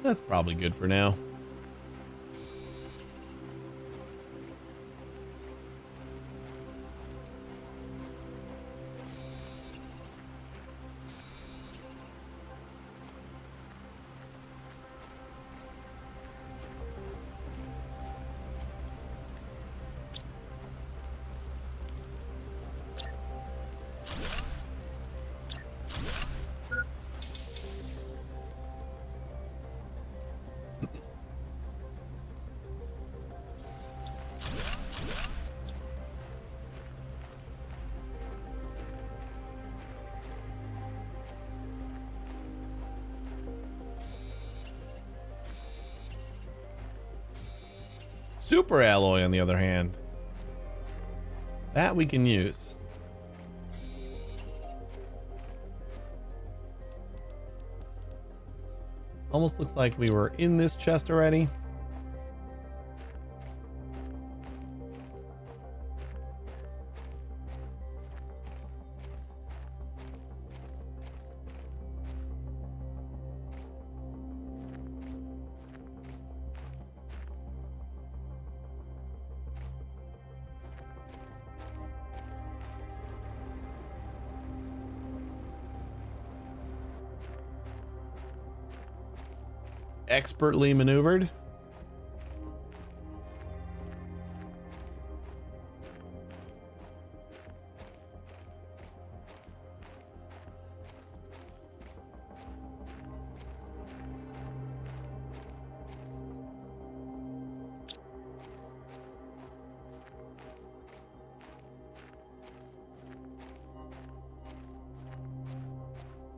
S2: That's probably good for now. Super alloy, on the other hand, that we can use. Almost looks like we were in this chest already. expertly maneuvered.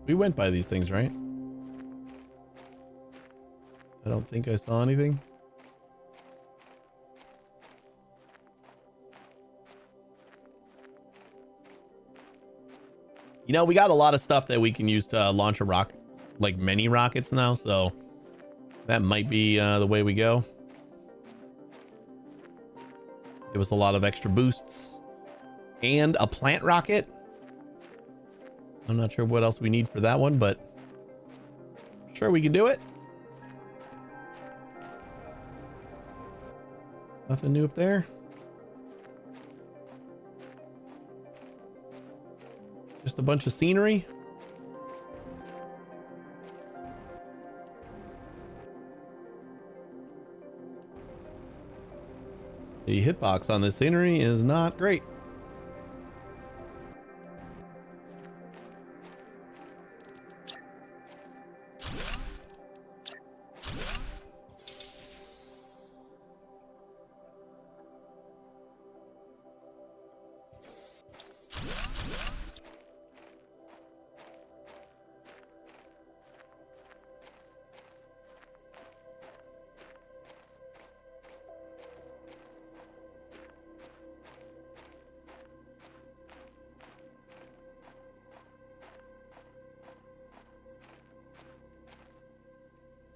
S2: We went by these things, right? I don't think I saw anything. You know, we got a lot of stuff that we can use to launch a rocket, like mini rockets now, so that might be the way we go. Give us a lot of extra boosts and a plant rocket. I'm not sure what else we need for that one, but sure we can do it. Nothing new up there. Just a bunch of scenery. The hitbox on this scenery is not great.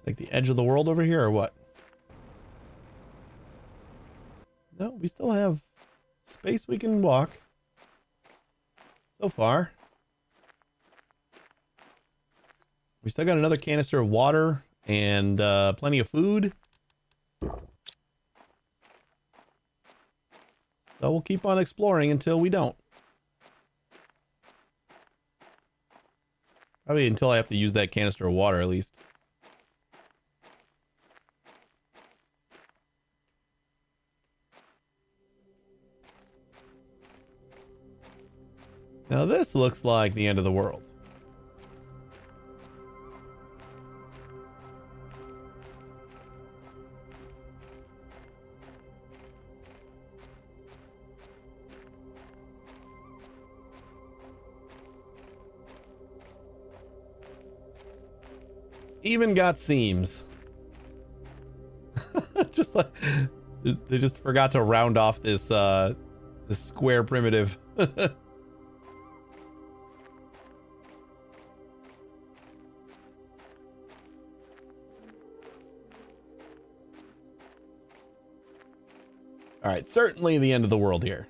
S2: Like the edge of the world over here or what? No, we still have space we can walk. So far. We still got another canister of water and plenty of food. So we'll keep on exploring until we don't. Probably until I have to use that canister of water at least. Now this looks like the end of the world. Even got seams. Just like they just forgot to round off this this square primitive. All right, certainly the end of the world here.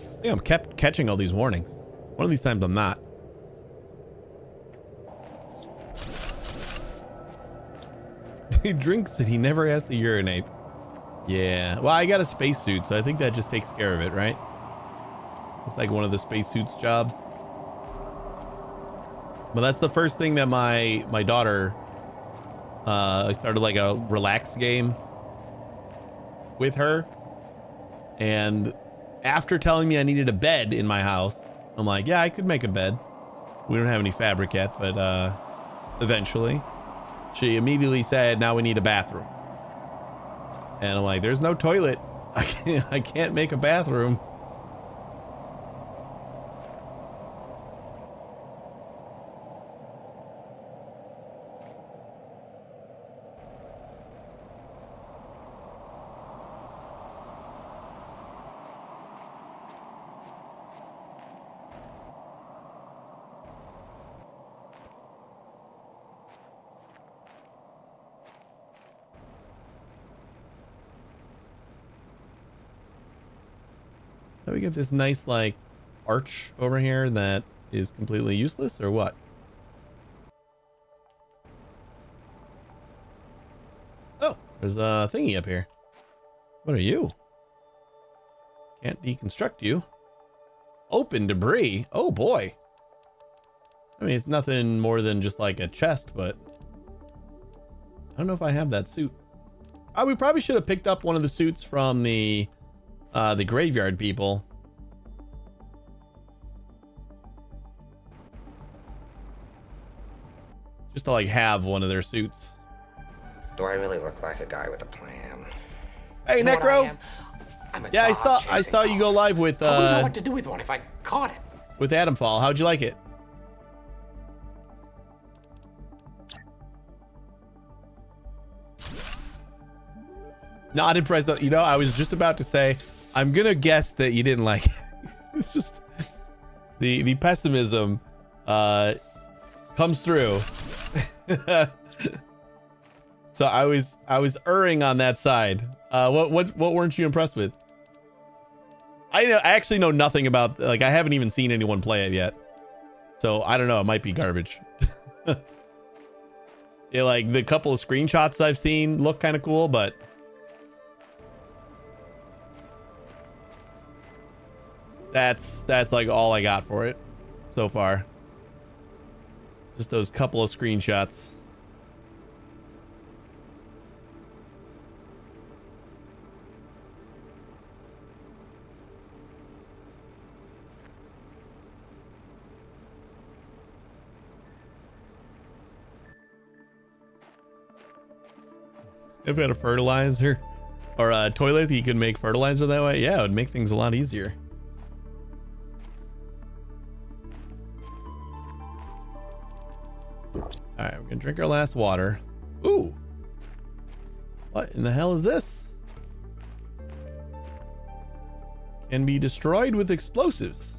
S2: I think I'm kept catching all these warnings. One of these times I'm not. He drinks it. He never has to urinate. Yeah. Well, I got a spacesuit, so I think that just takes care of it, right? It's like one of the spacesuit's jobs. But that's the first thing that my daughter, I started like a relax game with her. And after telling me I needed a bed in my house, I'm like, yeah, I could make a bed. We don't have any fabric yet, but eventually. She immediately said, now we need a bathroom. And I'm like, there's no toilet I can't make a bathroom. So we get this nice like arch over here that is completely useless or what? Oh, there's a thingy up here. What are you? Can't deconstruct you. Open debris. Oh boy. I mean, it's nothing more than just like a chest, but I don't know if I have that suit. We probably should have picked up one of the suits from the graveyard people. Just to like have one of their suits.
S1: Do I really look like a guy with a plan?
S2: Hey,
S1: You know what I
S2: Necro.
S1: am? I'm a
S2: Yeah, I
S1: dog
S2: saw
S1: chasing
S2: you go
S1: dogs.
S2: live with
S1: I wouldn't know what to do with one if I caught it.
S2: with Adamfall. How'd you like it? Not impressed. You know, I was just about to say, I'm gonna guess that you didn't like it. It's just the pessimism comes through. So I was erring on that side. What weren't you impressed with? I actually know nothing about, like, I haven't even seen anyone play it yet. So I don't know, it might be garbage. Yeah, like the couple of screenshots I've seen look kind of cool, but that's like all I got for it so far. Just those couple of screenshots. If we had a fertilizer or a toilet, you could make fertilizer that way. Yeah, it would make things a lot easier. All right, we're gonna drink our last water. Ooh, what in the hell is this? Can be destroyed with explosives.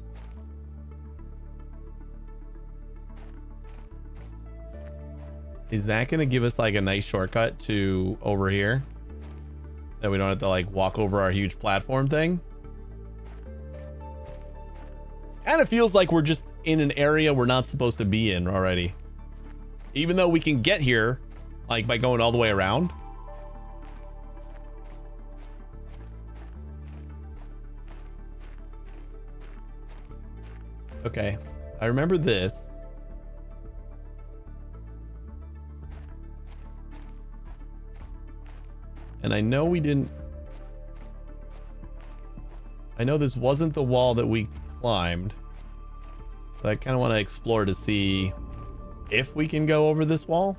S2: Is that gonna give us like a nice shortcut to over here? That we don't have to like walk over our huge platform thing? Kind of feels like we're just in an area we're not supposed to be in already. Even though we can get here like by going all the way around. Okay, I remember this. And I know we didn't... I know this wasn't the wall that we climbed. But I kind of want to explore to see if we can go over this wall.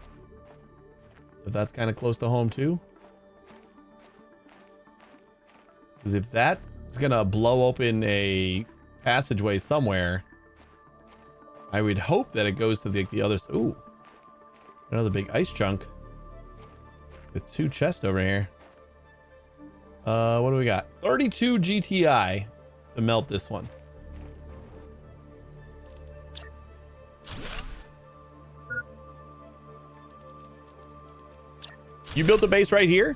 S2: If that's kind of close to home too. Because if that is going to blow open a passageway somewhere, I would hope that it goes to the other... Ooh. Another big ice chunk. With 2 chests over here. What do we got? 32 GTI to melt this one. You built a base right here?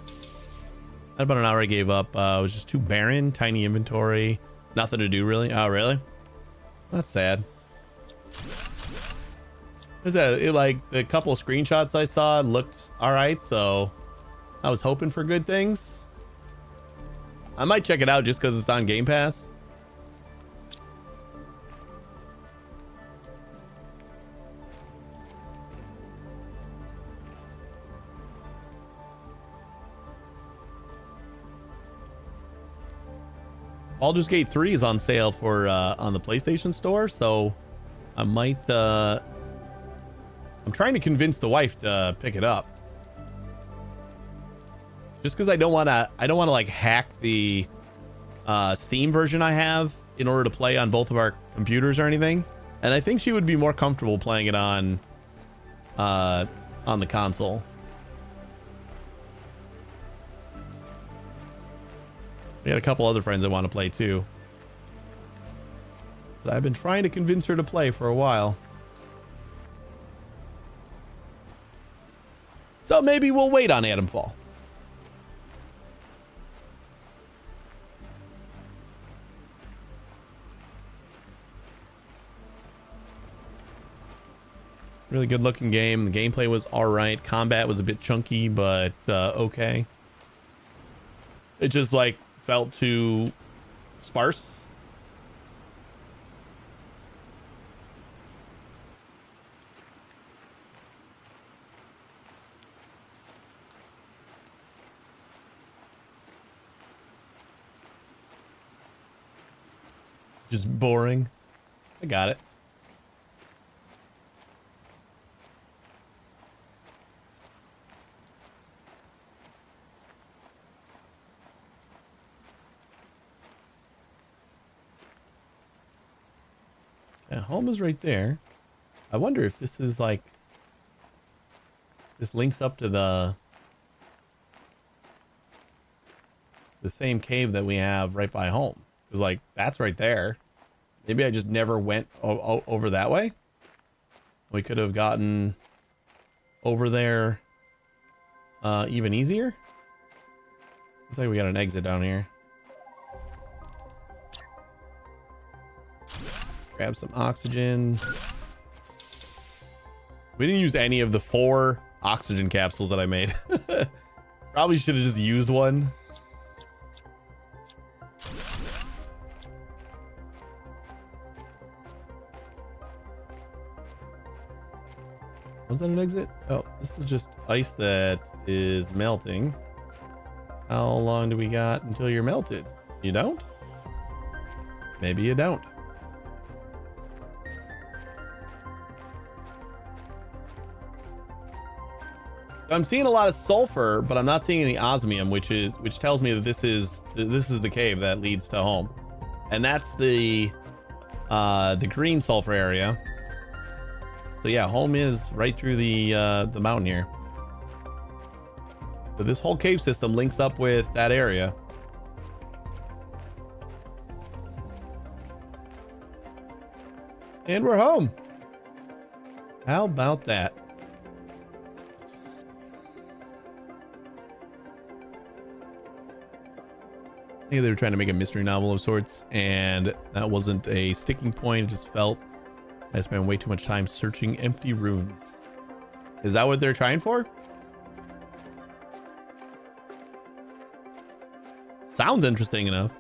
S2: About an hour I gave up. It was just too barren, tiny inventory, nothing to do really. Oh, really? That's sad. Is that it? Like the couple of screenshots I saw looked all right, so I was hoping for good things. I might check it out just because it's on Game Pass. Baldur's Gate 3 is on sale for on the PlayStation Store, so I might I'm trying to convince the wife to pick it up. just because I don't want to like hack the Steam version I have in order to play on both of our computers or anything. And I think she would be more comfortable playing it on the console. We got a couple other friends that want to play too. But I've been trying to convince her to play for a while. So maybe we'll wait on Adamfall. Really good looking game. The gameplay was all right. Combat was a bit chunky, but okay. It just like felt too sparse. Just boring. I got it. Yeah, home is right there. I wonder if this is like, this links up to the same cave that we have right by home. Because like, that's right there. Maybe I just never went over that way. We could have gotten over there even easier. Looks like we got an exit down here. Grab some oxygen. We didn't use any of the 4 oxygen capsules that I made. Probably should have just used one. Was that an exit? Oh, this is just ice that is melting. How long do we got until you're melted? You don't? Maybe you don't. So I'm seeing a lot of sulfur, but I'm not seeing any osmium, which tells me that this is the cave that leads to home, and that's the green sulfur area. So yeah, home is right through the mountain here. So this whole cave system links up with that area. And we're home. How about that? I think they were trying to make a mystery novel of sorts, and that wasn't a sticking point. It just felt I spent way too much time searching empty ruins. Is that what they're trying for? Sounds interesting enough.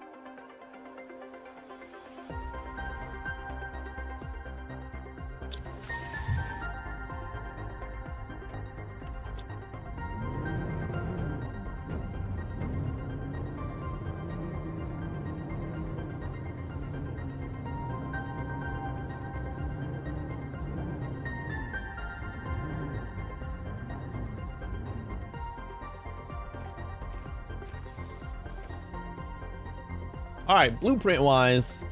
S2: All right, blueprint wise,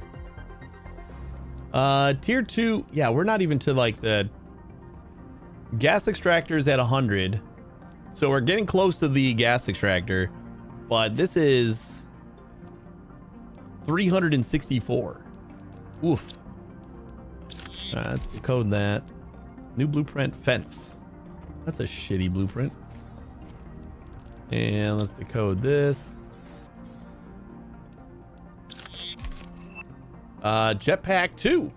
S2: tier 2, yeah, we're not even to like the gas extractors at 100, so we're getting close to the gas extractor, but this is 364. Oof. Let's decode that. New blueprint, fence. That's a shitty blueprint. And let's decode this. Jetpack 2.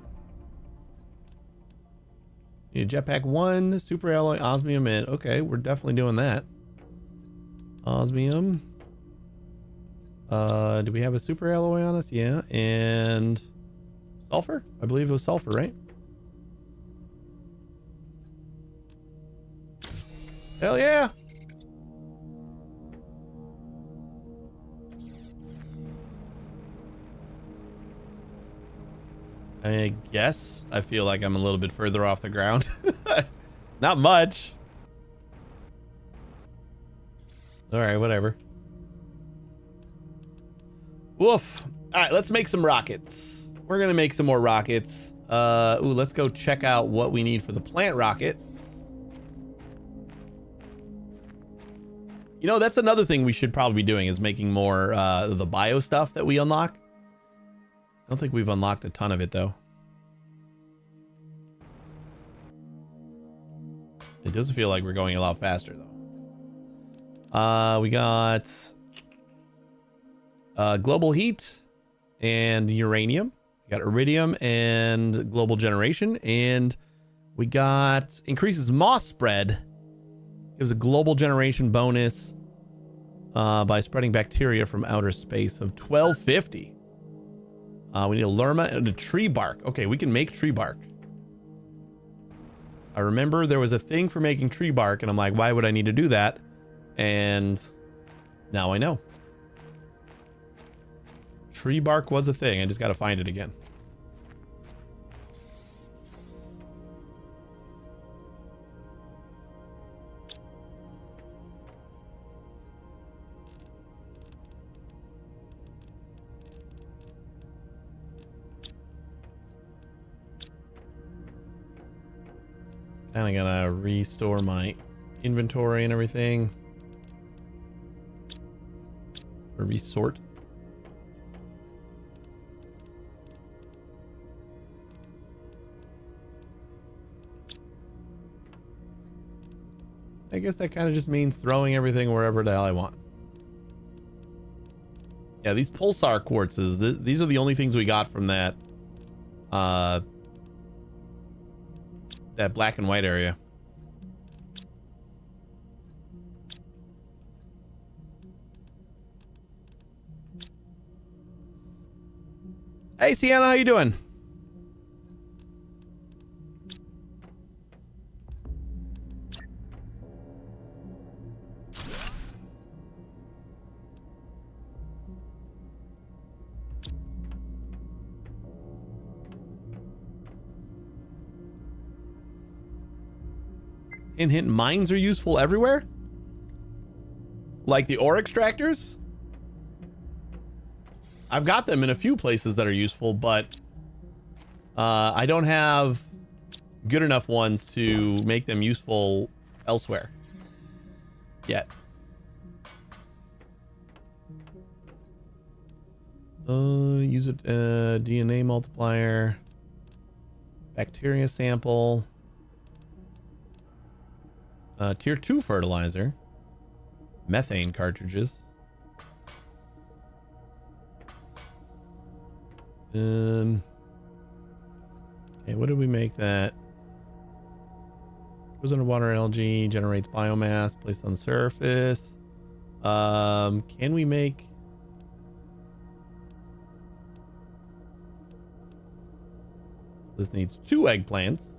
S2: Yeah, jetpack 1, super alloy, osmium, and okay, we're definitely doing that. Osmium. Do we have a super alloy on us? Yeah, and sulfur? I believe it was sulfur, right? Hell yeah! I guess I feel like I'm a little bit further off the ground. Not much. All right, whatever. Woof. All right, let's make some rockets. We're gonna make some more rockets. Let's go check out what we need for the plant rocket. You know, that's another thing we should probably be doing, is making more the bio stuff that we unlock. I don't think we've unlocked a ton of it though. It doesn't feel like we're going a lot faster though. We got global heat and uranium. We got iridium and global generation, and we got increases moss spread. Gives a global generation bonus by spreading bacteria from outer space of 1250. We need a lerma and a tree bark. Okay, we can make tree bark. I remember there was a thing for making tree bark, and I'm like, why would I need to do that? And now I know. Tree bark was a thing. I just got to find it again. Kind of gotta restore my inventory and everything. Or resort. I guess that kind of just means throwing everything wherever the hell I want. Yeah, these pulsar quartzes, these are the only things we got from that that black and white area. Hey Sienna, how you doing? Hint, mines are useful everywhere? Like the ore extractors? I've got them in a few places that are useful, but I don't have good enough ones to make them useful elsewhere yet. Use it, DNA multiplier, bacteria sample. Tier 2 fertilizer. Methane cartridges. Okay, what did we make that? Goes underwater algae, generates biomass, placed on the surface. Can we make... This needs 2 eggplants.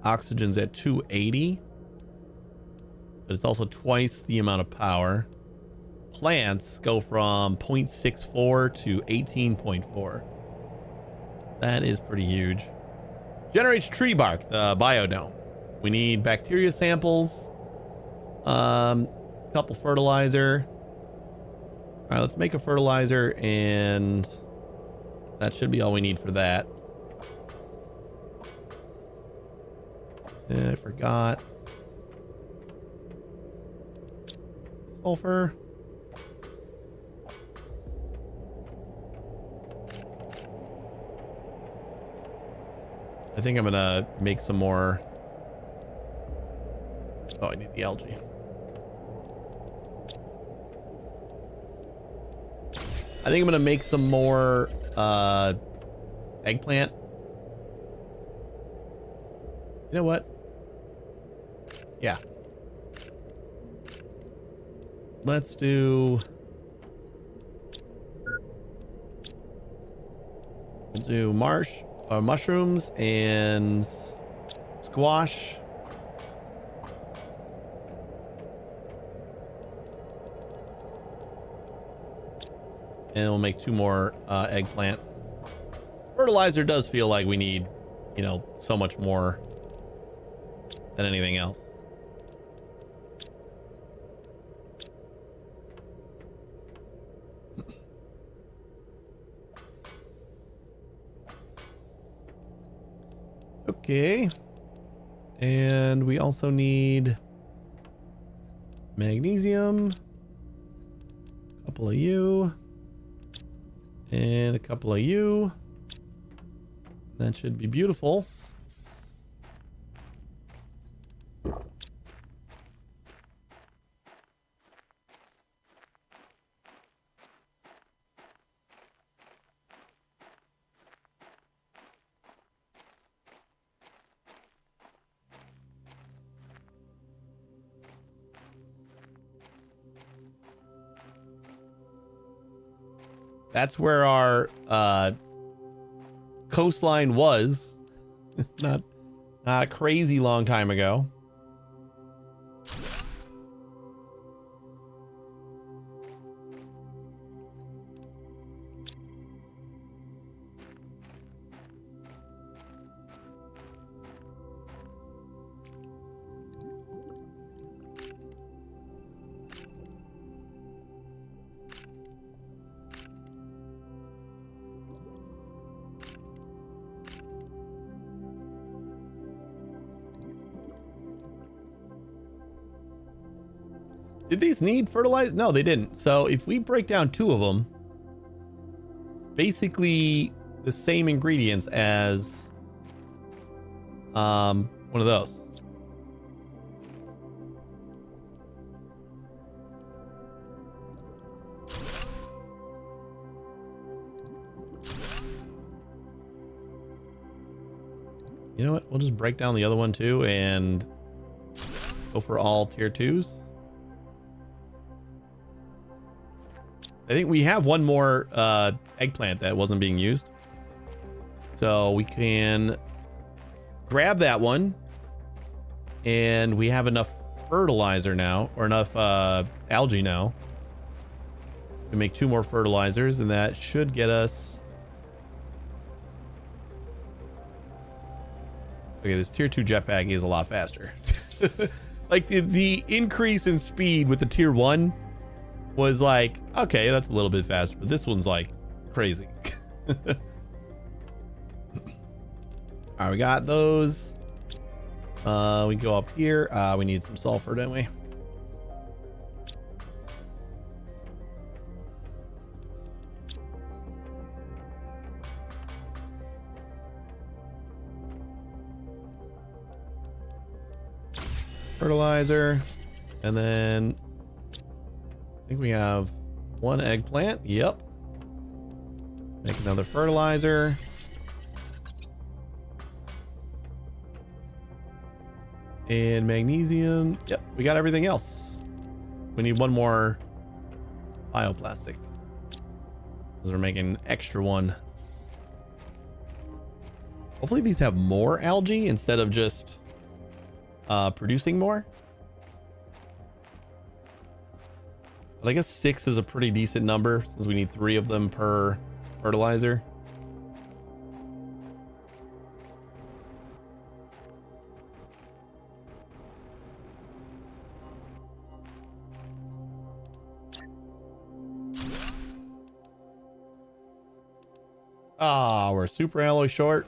S2: Oxygen's at 280, but it's also twice the amount of power. Plants go from 0.64 to 18.4. That is pretty huge. Generates tree bark, the biodome. We need bacteria samples, couple fertilizer. All right, let's make a fertilizer, and that should be all we need for that. I forgot. Sulfur. I think I'm gonna make some more. Oh, I need the algae. I think I'm gonna make some more eggplant. You know what? Yeah. Let's do... We'll do mushrooms and squash. And we'll make 2 more eggplant. Fertilizer does feel like we need, you know, so much more than anything else. Okay. And we also need magnesium. A couple of you. And a couple of you. That should be beautiful. That's where our coastline was. not a crazy long time ago. Did these need fertilizer? No, they didn't. So if we break down 2 of them, it's basically the same ingredients as one of those. You know what? We'll just break down the other one too and go for all tier 2s. I think we have one more eggplant that wasn't being used. So we can grab that one. And we have enough fertilizer now, or enough algae now, to make 2 more fertilizers. And that should get us... Okay, this tier 2 jetpack is a lot faster. Like the increase in speed with the tier 1 was like, okay, that's a little bit faster, but this one's like crazy. All right, we got those. We go up here. We need some sulfur, don't we? Fertilizer, and then I think we have 1 eggplant. Yep. Make another fertilizer. And magnesium. Yep, we got everything else. We need 1 more bioplastic, because we're making an extra one. Hopefully these have more algae instead of just producing more. But I guess 6 is a pretty decent number since we need 3 of them per fertilizer. Ah, we're super alloy short.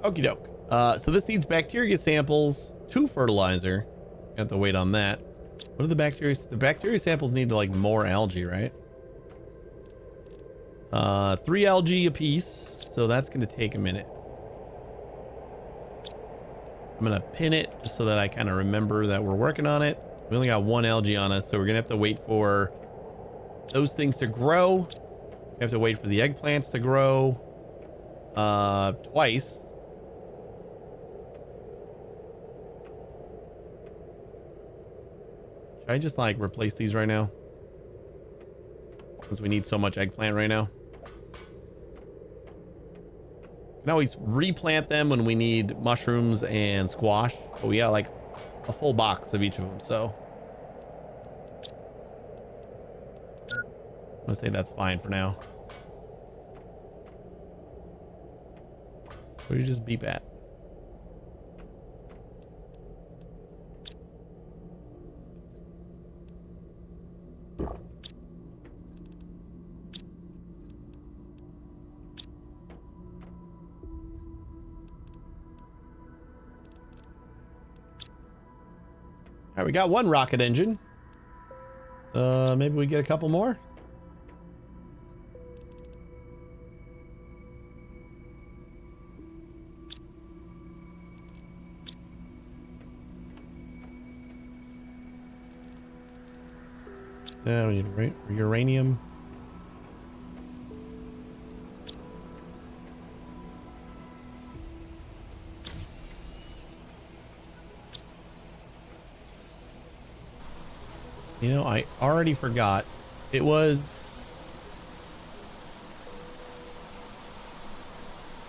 S2: Okie doke. So this needs bacteria samples, 2 fertilizer. Got to wait on that. What are the bacteria? The bacteria samples need like more algae, right? 3 algae a piece, so that's going to take a minute. I'm going to pin it just so that I kind of remember that we're working on it. We only got 1 algae on us, so we're going to have to wait for those things to grow. We have to wait for the eggplants to grow twice. Should I just like replace these right now? Because we need so much eggplant right now. We can always replant them when we need mushrooms and squash, but we got like a full box of each of them, so I'm gonna say that's fine for now. Where did you just beep at? All right, we got 1 rocket engine. Maybe we get a couple more. Yeah, we need uranium. You know, I already forgot. It was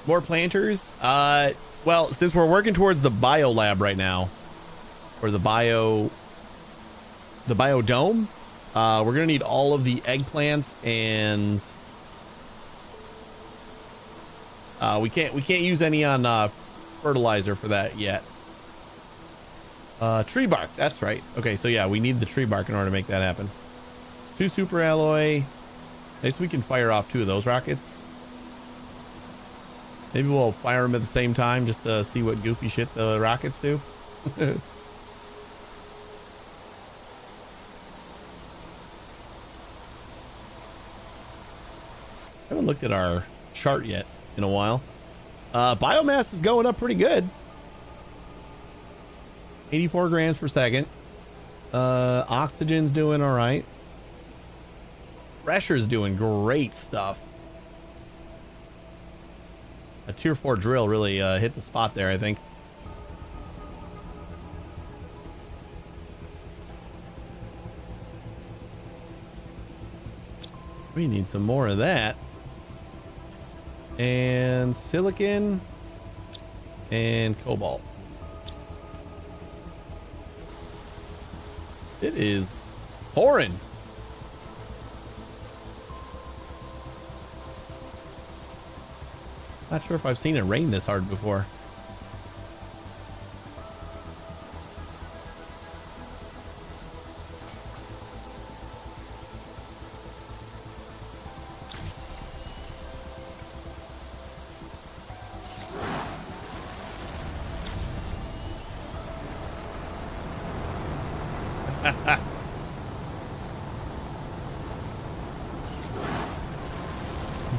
S2: more planters. Well, since we're working towards the bio lab right now, or the biodome, we're gonna need all of the eggplants, and we can't use any on fertilizer for that yet. Tree bark, that's right. Okay, so yeah, we need the tree bark in order to make that happen. 2 super alloy. I guess we can fire off 2 of those rockets. Maybe we'll fire them at the same time just to see what goofy shit the rockets do. I haven't looked at our chart yet in a while. Biomass is going up pretty good. 84 grams per second. Oxygen's doing all right. Pressure's doing great stuff. A tier 4 drill really hit the spot there, I think. We need some more of that. And silicon and cobalt. It is pouring. Not sure if I've seen it rain this hard before.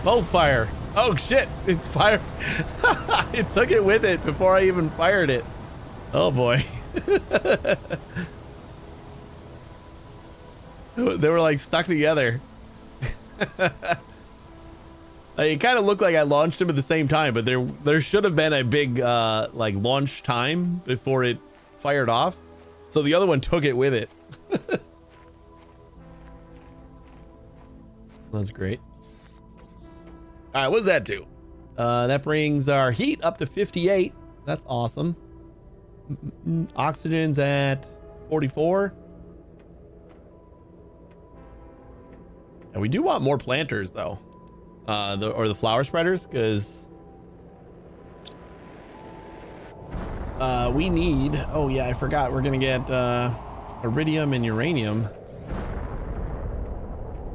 S2: Both fire. Oh shit, it's fire. It took it with it before I even fired it. Oh boy. They were like stuck together. It kind of looked like I launched them at the same time, but there should have been a big like launch time before it fired off. So the other one took it with it. That's great. All right, what does that do? That brings our heat up to 58. That's awesome. Oxygen's at 44. And we do want more planters though. Or the flower spreaders, because we need, oh yeah, I forgot, we're gonna get iridium and uranium.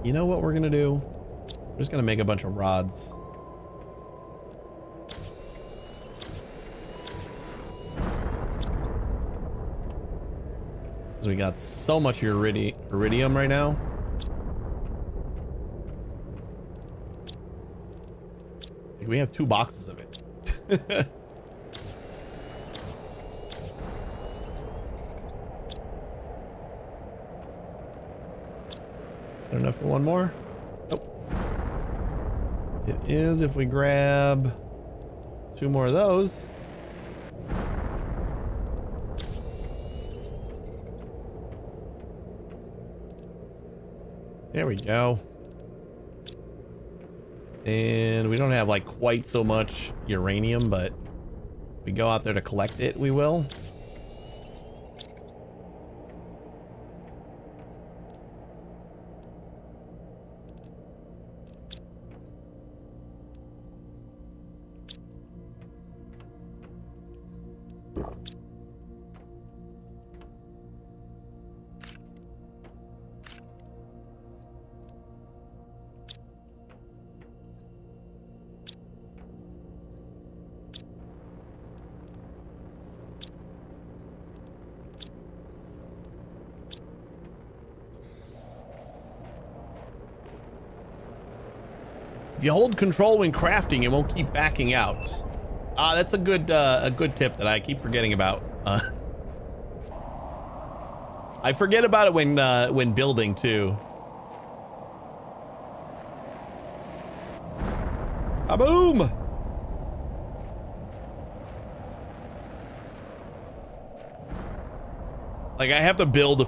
S2: You know what we're gonna do? We're just gonna make a bunch of rods. Because we got so much iridium right now. Like, we have 2 boxes of it. Enough for one more? Nope. It is if we grab 2 more of those. There we go. And we don't have like quite so much uranium, but if we go out there to collect it, we will. If you hold control when crafting, it won't keep backing out. That's a good tip that I keep forgetting about. I forget about it when building too. Kaboom! Like I have to build a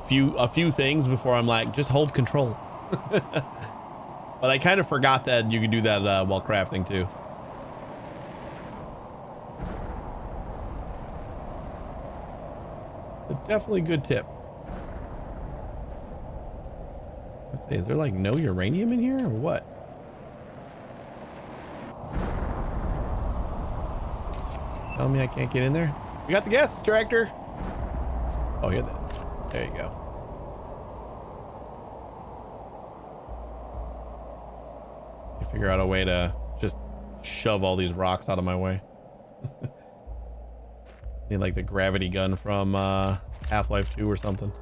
S2: few things before I'm like, just hold control. But I kind of forgot that you can do that while crafting too. So definitely good tip. Let's see, is there like no uranium in here or what? Tell me I can't get in there? We got the gas extractor. Oh, here that. There you go. Figure out a way to just shove all these rocks out of my way. Need like the gravity gun from Half-Life 2 or something.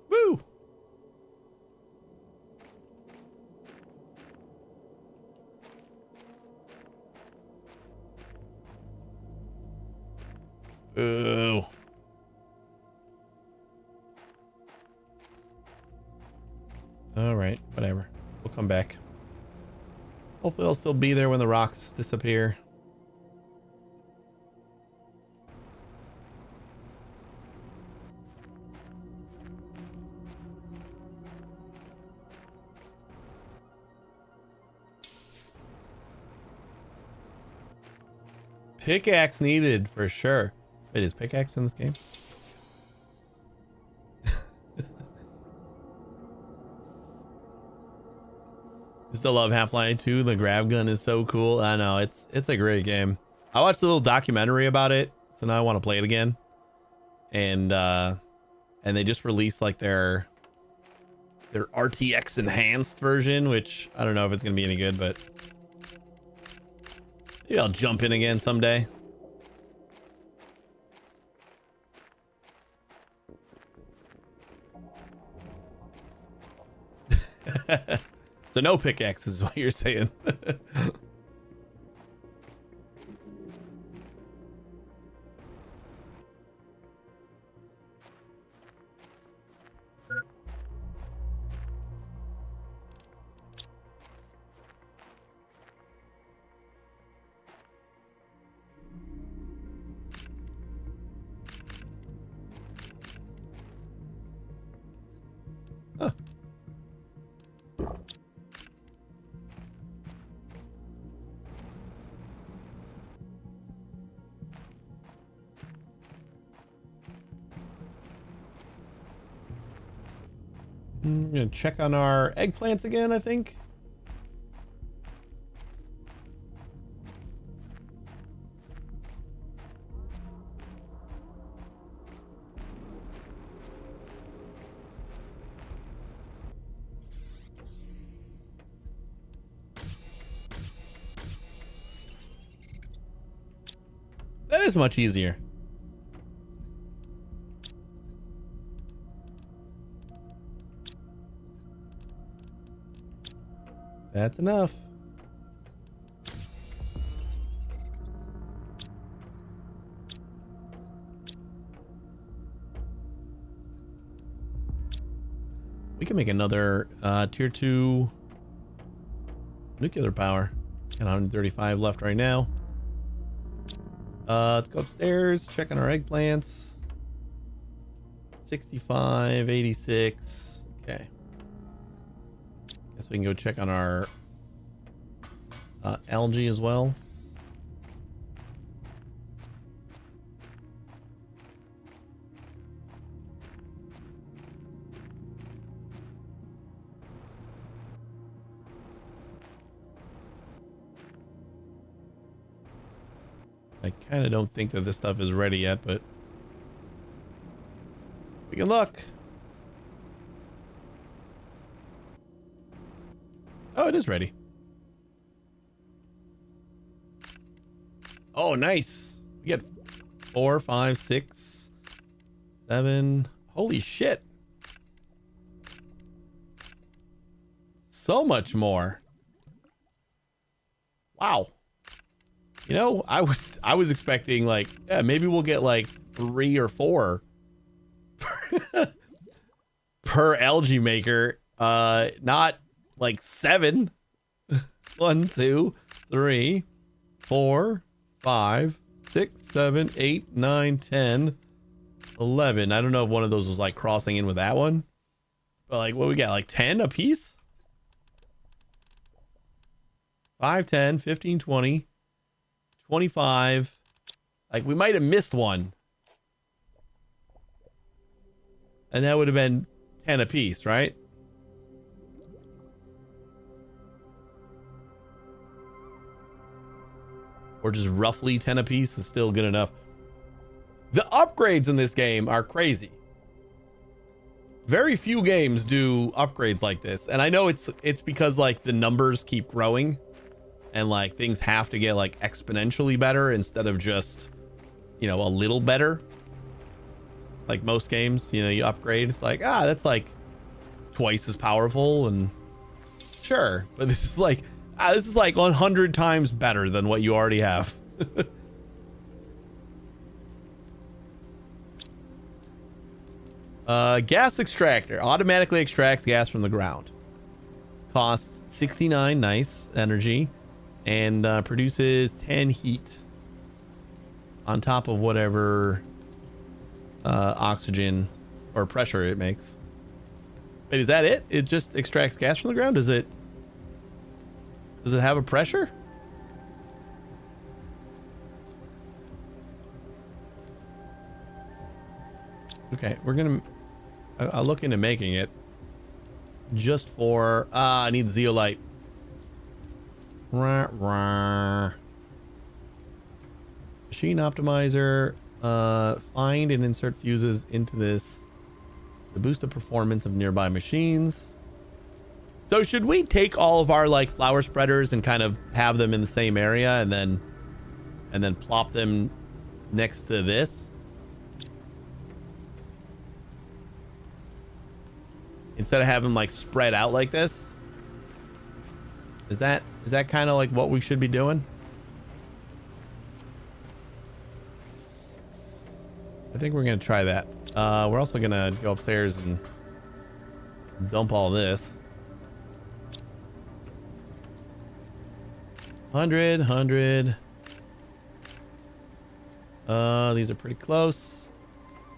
S2: Woo! Ooh. All right, whatever. We'll come back. Hopefully I'll still be there when the rocks disappear. Pickaxe needed for sure. Wait, is pickaxe in this game? Still love Half-Life 2. The grab gun is so cool. I know it's a great game. I watched a little documentary about it, so now I want to play it again. And they just released like their RTX enhanced version, which I don't know if it's gonna be any good, but maybe I'll jump in again someday. So no pickaxes is what you're saying. Huh. I'm gonna check on our eggplants again, I think. That is much easier. That's enough. We can make another tier 2 nuclear power. Got 135 left right now. Let's go upstairs, check on our eggplants. 65, 86. Okay. Guess we can go check on our algae as well. I kind of don't think that this stuff is ready yet, but we can look. Oh, it is ready. Oh, nice. We get 4, 5, 6, 7. Holy shit. So much more. Wow. You know, I was expecting like, yeah, maybe we'll get like 3 or 4 per algae maker. Not like 7. 1, 2, 3, 4, 5, 6, 7, 8, 9, 10, 11. I don't know if one of those was like crossing in with that one. But like, what we got? Like 10 a piece? 5, 10, 15, 20, 25. Like, we might have missed one. And that would have been 10 a piece, right? Or just roughly 10 a piece is still good enough. The upgrades in this game are crazy. Very few games do upgrades like this. And I know it's because like the numbers keep growing and like things have to get like exponentially better instead of just, you know, a little better. Like most games, you know, you upgrade, it's like, that's like twice as powerful, and sure, but this is like 100 times better than what you already have. Gas extractor automatically extracts gas from the ground. Costs 69 nice energy and produces 10 heat on top of whatever oxygen or pressure it makes. Wait, is that it? It just extracts gas from the ground? Does it have a pressure? Okay, I'll look into making it just for I need zeolite. Rah, rah. Machine optimizer. Find and insert fuses into this to boost the performance of nearby machines. So should we take all of our like flower spreaders and kind of have them in the same area and then plop them next to this? Instead of having them like spread out like this? Is that kind of like what we should be doing? I think we're gonna try that. We're also gonna go upstairs and dump all this. 100. These are pretty close.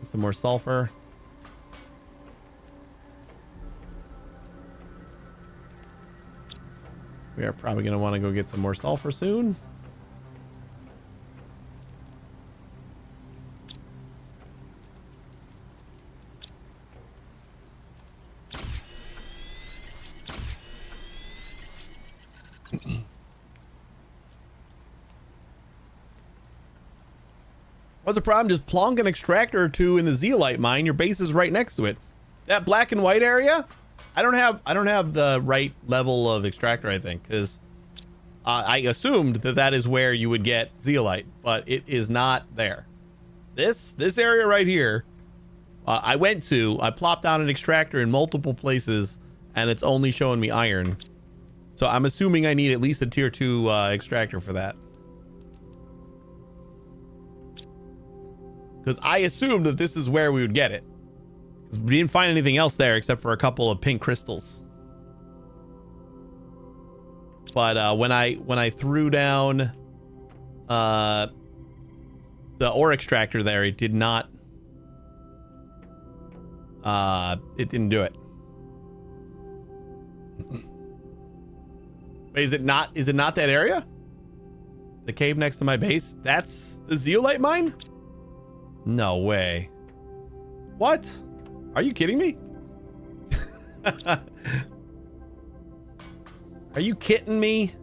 S2: Some more sulfur. We are probably gonna want to go get some more sulfur soon. What's the problem? Just plonk an extractor or two in the zeolite mine. Your base is right next to it. That black and white area, I don't have the right level of extractor, I think, because I assumed that is where you would get zeolite, but it is not there. This area right here, I plopped down an extractor in multiple places, and it's only showing me iron. So I'm assuming I need at least a tier 2 extractor for that. Because I assumed that this is where we would get it. Because we didn't find anything else there except for a couple of pink crystals. But when I threw down the ore extractor there, it did not. It didn't do it. Wait, is it not? Is it not that area? The cave next to my base? That's the zeolite mine? No way. What? Are you kidding me? Are you kidding me?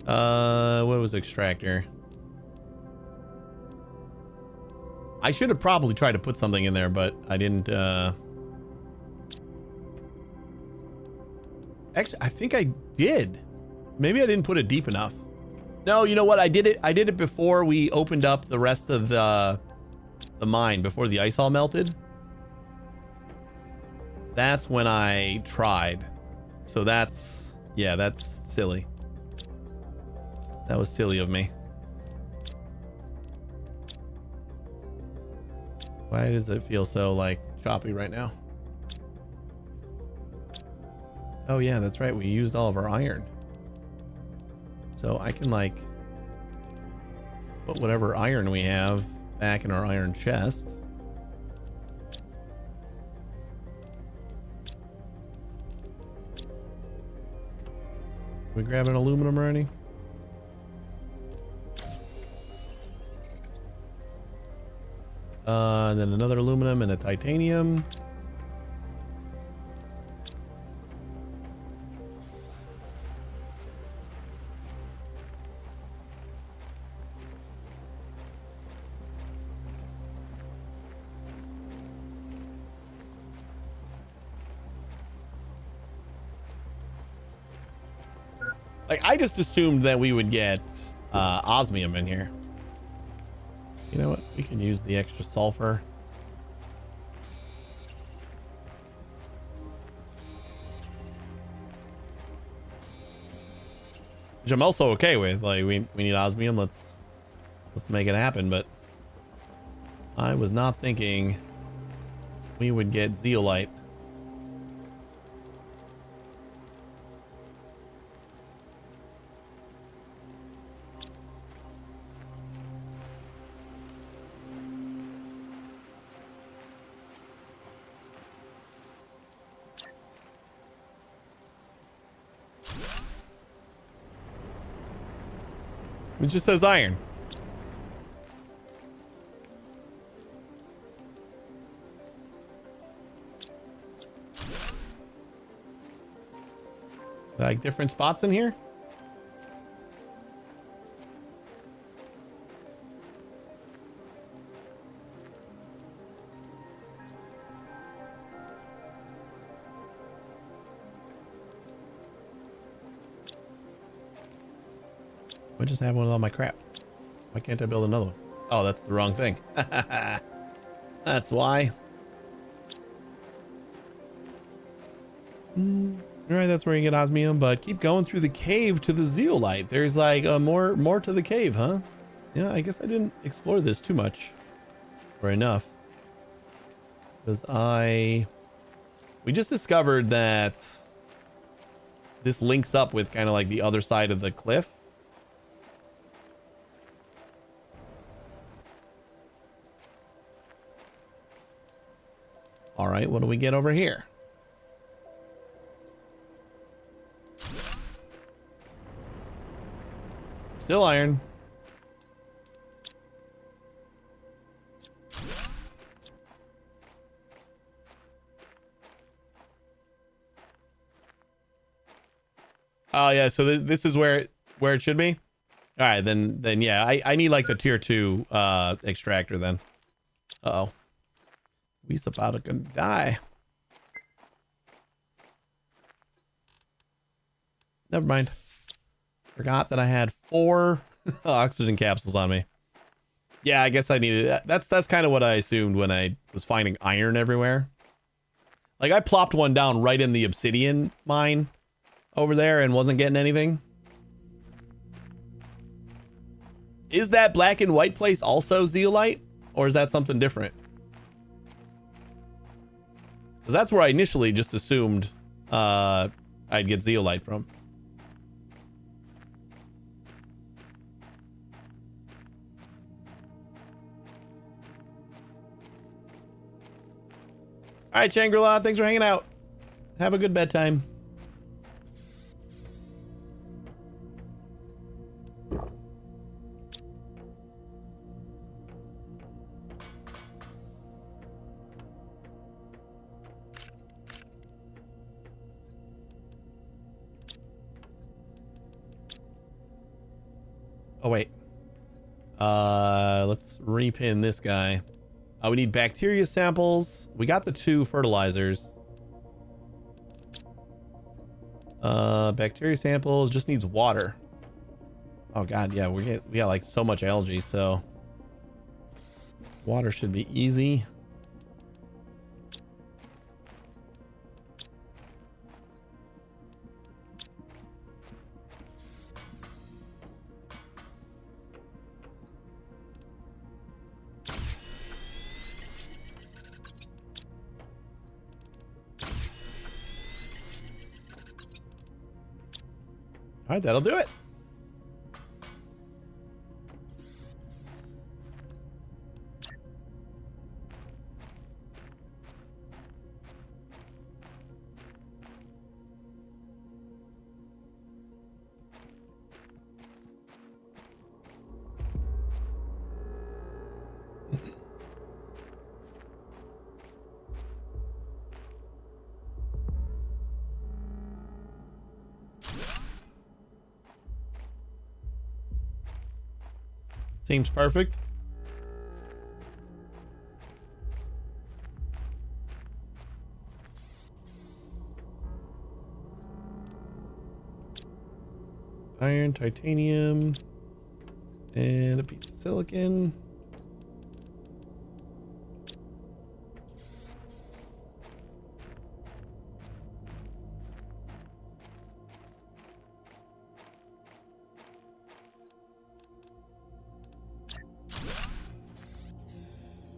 S2: What was extractor? I should have probably tried to put something in there, but I didn't. Actually, I think I did. Maybe I didn't put it deep enough. No, you know what? I did it before we opened up the rest of the mine, before the ice all melted. That's when I tried. So that's, yeah, that's silly. That was silly of me. Why does it feel so like choppy right now? Oh yeah, that's right. We used all of our iron. So I can like put whatever iron we have back in our iron chest. We grab an aluminum already? And then another aluminum and a titanium. Like, I just assumed that we would get osmium in here. You know what? We can use the extra sulfur. Which I'm also okay with. Like, we need osmium. Let's make it happen. But I was not thinking we would get zeolite. It just says iron. Like different spots in here? I just have one with all my crap. Why can't I build another one? Oh, that's the wrong thing. That's why. Alright, that's where you get osmium, but keep going through the cave to the zeolite. There's like more to the cave, huh? Yeah, I guess I didn't explore this too much. Or enough. Because we just discovered that this links up with kind of like the other side of the cliff. All right, what do we get over here? Still iron. Oh yeah, so this is where it should be. All right, then yeah, I need like the tier 2 extractor then. Uh-oh. We's about to gonna die. Never mind. Forgot that I had 4 Oxygen capsules on me. Yeah, I guess I needed that. That's kind of what I assumed when I was finding iron everywhere. Like, I plopped one down right in the obsidian mine over there and wasn't getting anything. Is that black and white place also zeolite? Or is that something different? Because that's where I initially just assumed I'd get zeolite from. All right, Shangri-La, thanks for hanging out. Have a good bedtime. Oh, wait. Let's repin this guy. We need bacteria samples. We got the 2 fertilizers. Bacteria samples just needs water. Oh god, yeah, we got like so much algae, so water should be easy. All right, that'll do it. Seems perfect. Iron, titanium, and a piece of silicon.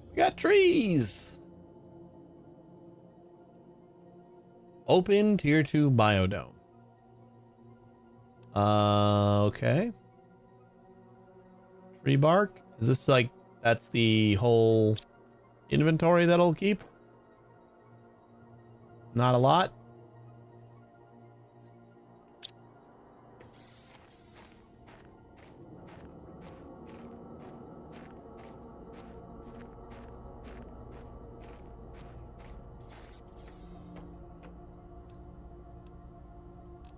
S2: We got trees. Open tier 2 biodome. Okay. Tree bark. Is this like, that's the whole inventory that'll keep? Not a lot.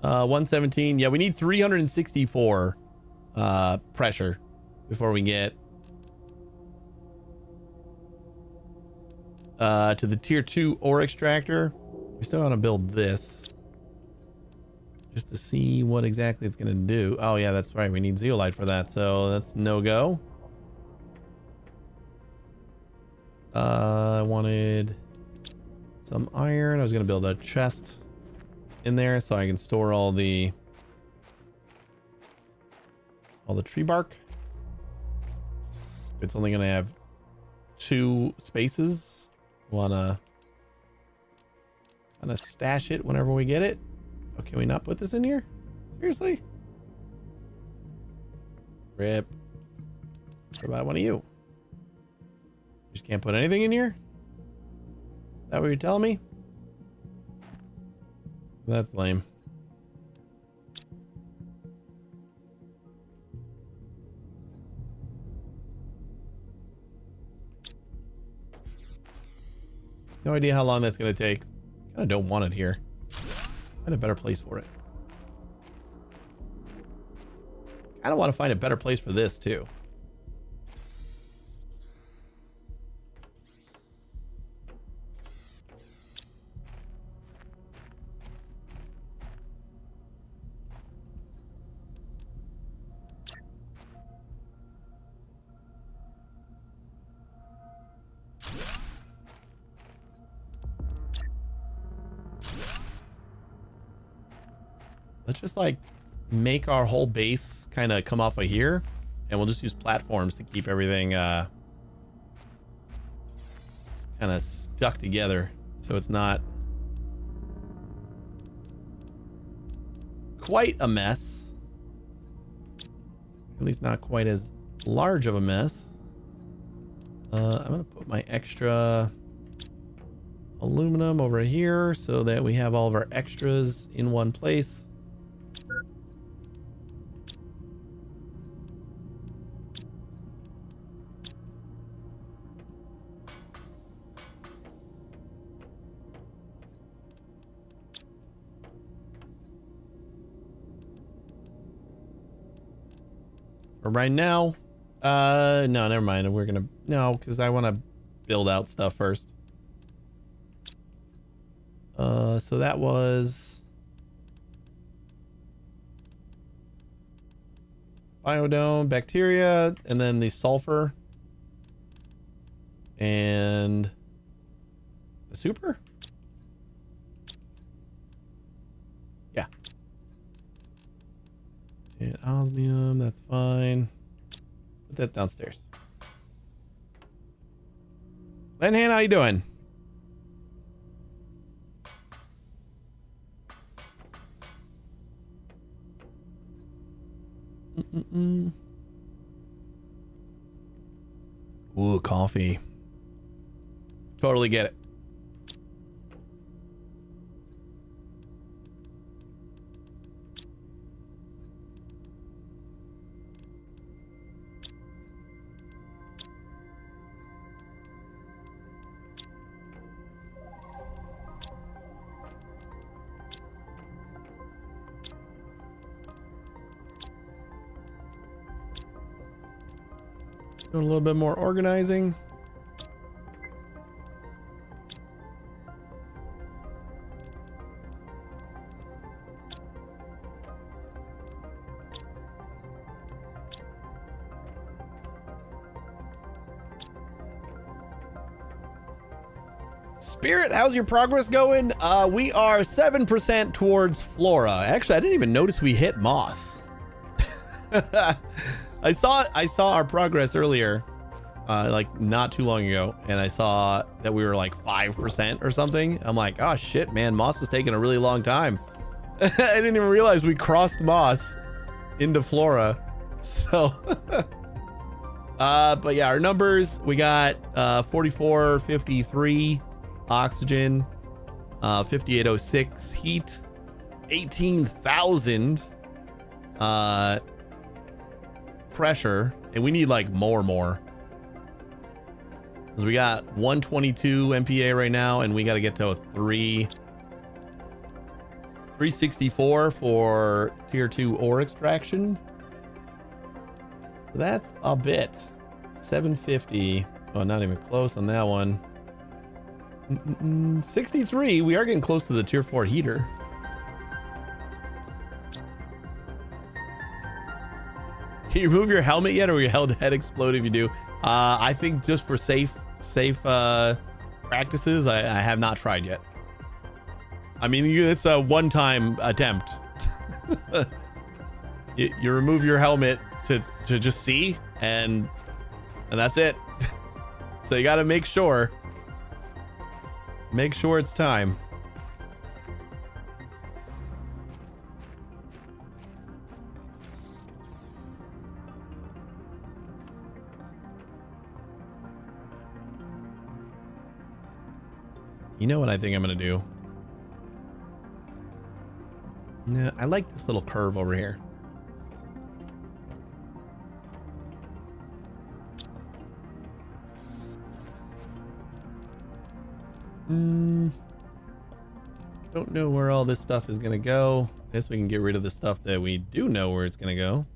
S2: Uh, 117. Yeah, we need 364 pressure before we get to the tier 2 ore extractor. We still want to build this just to see what exactly it's going to do. Oh yeah, that's right. We need zeolite for that, so that's no go. I wanted some iron. I was going to build a chest in there so I can store all the tree bark. It's only going to have 2 spaces. Wanna stash it whenever we get it. Oh, can we not put this in here? Seriously? Rip. What about one of you? You just can't put anything in here? Is that what you're telling me? That's lame. No idea how long that's going to take. Kind of don't want it here. Find a better place for it. I don't want to find a better place for this too. Let's just like make our whole base kind of come off of here, and we'll just use platforms to keep everything kind of stuck together so it's not quite a mess. At least not quite as large of a mess. I'm gonna put my extra aluminum over here so that we have all of our extras in one place. For right now, no, never mind. We're gonna, no, because I want to build out stuff first. So that was biodome, bacteria, and then the sulfur and the super. Yeah. And osmium, that's fine. Put that downstairs. Lenhan, how you doing? Ooh, coffee. Totally get it. Doing a little bit more organizing. Spirit, how's your progress going? We are 7% towards flora. Actually, I didn't even notice we hit moss. I saw our progress earlier, like not too long ago, and I saw that we were like 5% or something. I'm like, oh shit, man, moss is taking a really long time. I didn't even realize we crossed moss into flora. So, but yeah, our numbers, we got 4453 oxygen, 5806 heat, 18,000 pressure, and we need like more because we got 122 MPa right now, and we got to get to a 364 for tier 2 ore extraction. So that's a bit. 750. Oh, not even close on that one. 63. We are getting close to the tier 4 heater. Can you remove your helmet yet, or will your head explode if you do? I think just for safe practices, I have not tried yet. I mean, it's a one-time attempt. you remove your helmet to just see, and that's it. So you got to make sure it's time. You know what I think I'm gonna do? Yeah, I like this little curve over here. Don't know where all this stuff is gonna go. Guess we can get rid of the stuff that we do know where it's gonna go.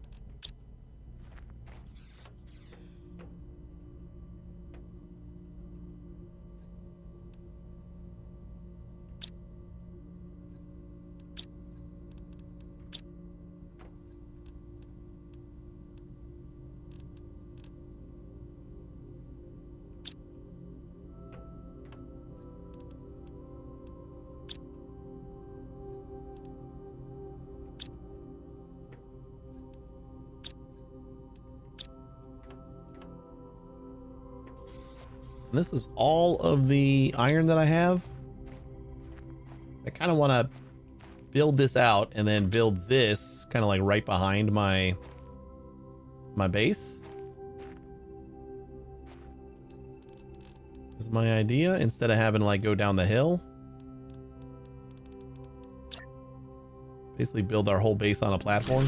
S2: And this is all of the iron that I have. I kind of want to build this out and then build this kind of like right behind my base. Is my idea, instead of having to like go down the hill. Basically build our whole base on a platform.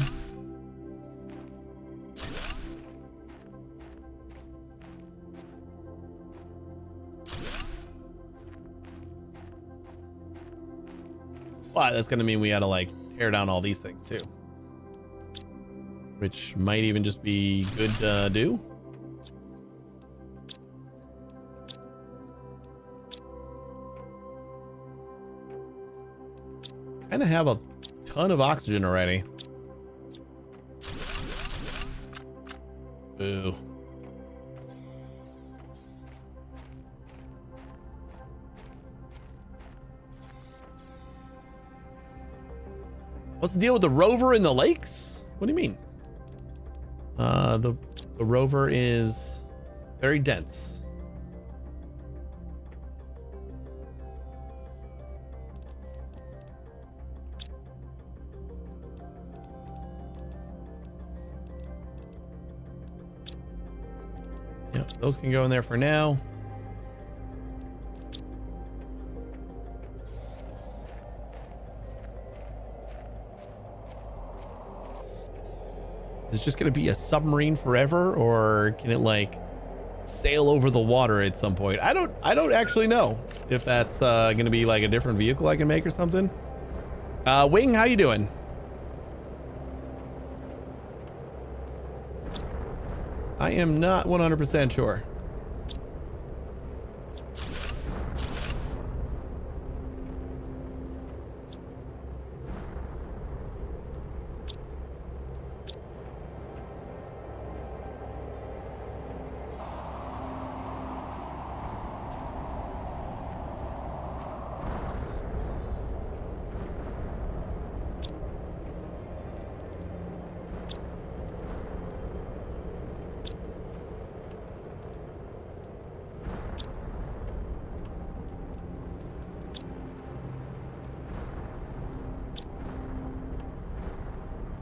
S2: But that's going to mean we got to like tear down all these things too. Which might even just be good to do. Kind of have a ton of oxygen already. Boo. What's the deal with the rover in the lakes? What do you mean? The rover is very dense. Yep, those can go in there for now. Is it just going to be a submarine forever, or can it like sail over the water at some point? I don't actually know if that's going to be like a different vehicle I can make or something. Wing, how you doing? I am not 100% sure.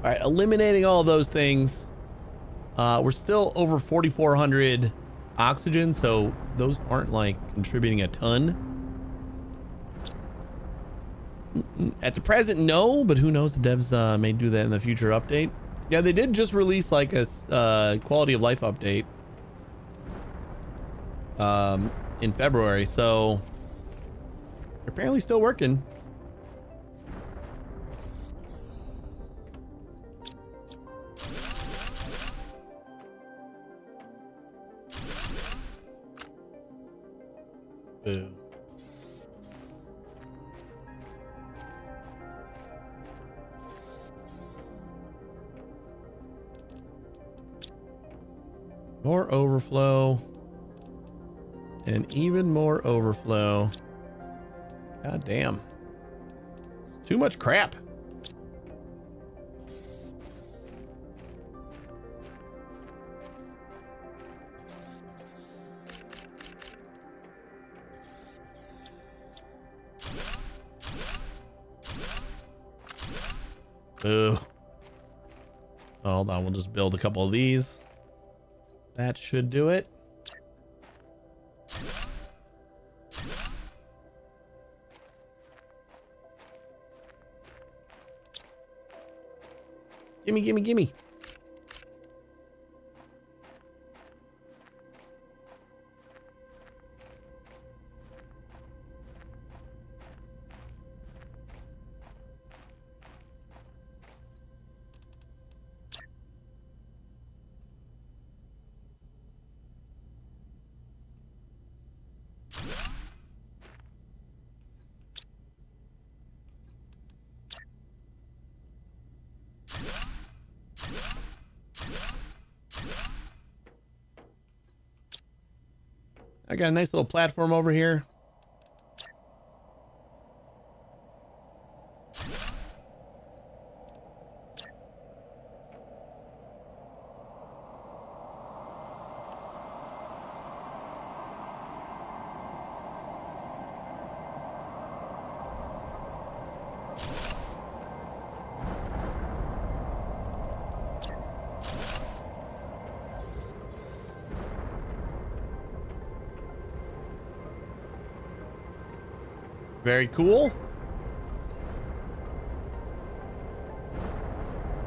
S2: All right, eliminating all those things. We're still over 4,400 oxygen, so those aren't like contributing a ton. At the present, no, but who knows? The devs may do that in the future update. Yeah, they did just release like a quality of life update in February, so they're apparently still working. Boo. More overflow. And even more overflow. God damn. Too much crap. Ooh. Hold on, we'll just build a couple of these. That should do it. Gimme, gimme, gimme. I got a nice little platform over here. Very cool.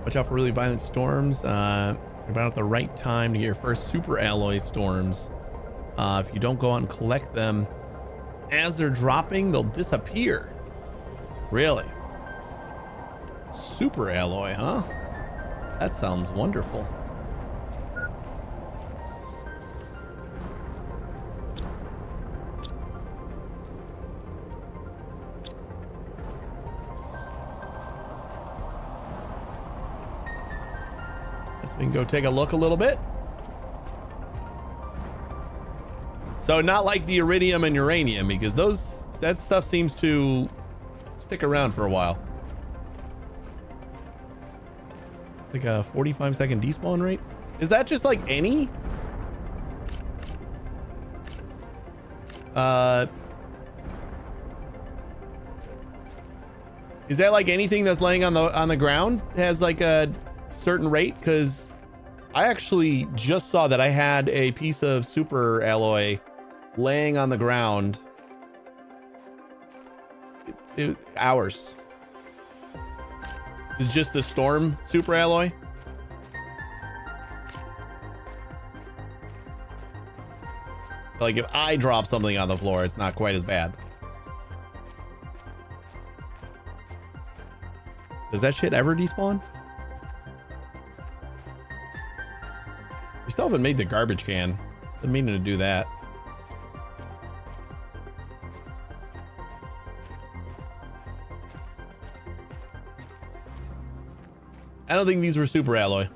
S2: Watch out for really violent storms. About at the right time to get your first super alloy storms. If you don't go out and collect them as they're dropping, they'll disappear. Really? Super alloy, huh? That sounds wonderful. Guess we can go take a look a little bit. So not like the iridium and uranium, because that stuff seems to stick around for a while. Like a 45-second despawn rate. Is that just like any? Is that like anything that's laying on the ground has like a certain rate? Because I actually just saw that I had a piece of super alloy laying on the ground. Hours. It's just the storm super alloy. Like if I drop something on the floor, it's not quite as bad. Does that shit ever despawn? We still haven't made the garbage can. Been meaning to do that. I don't think these were super alloy.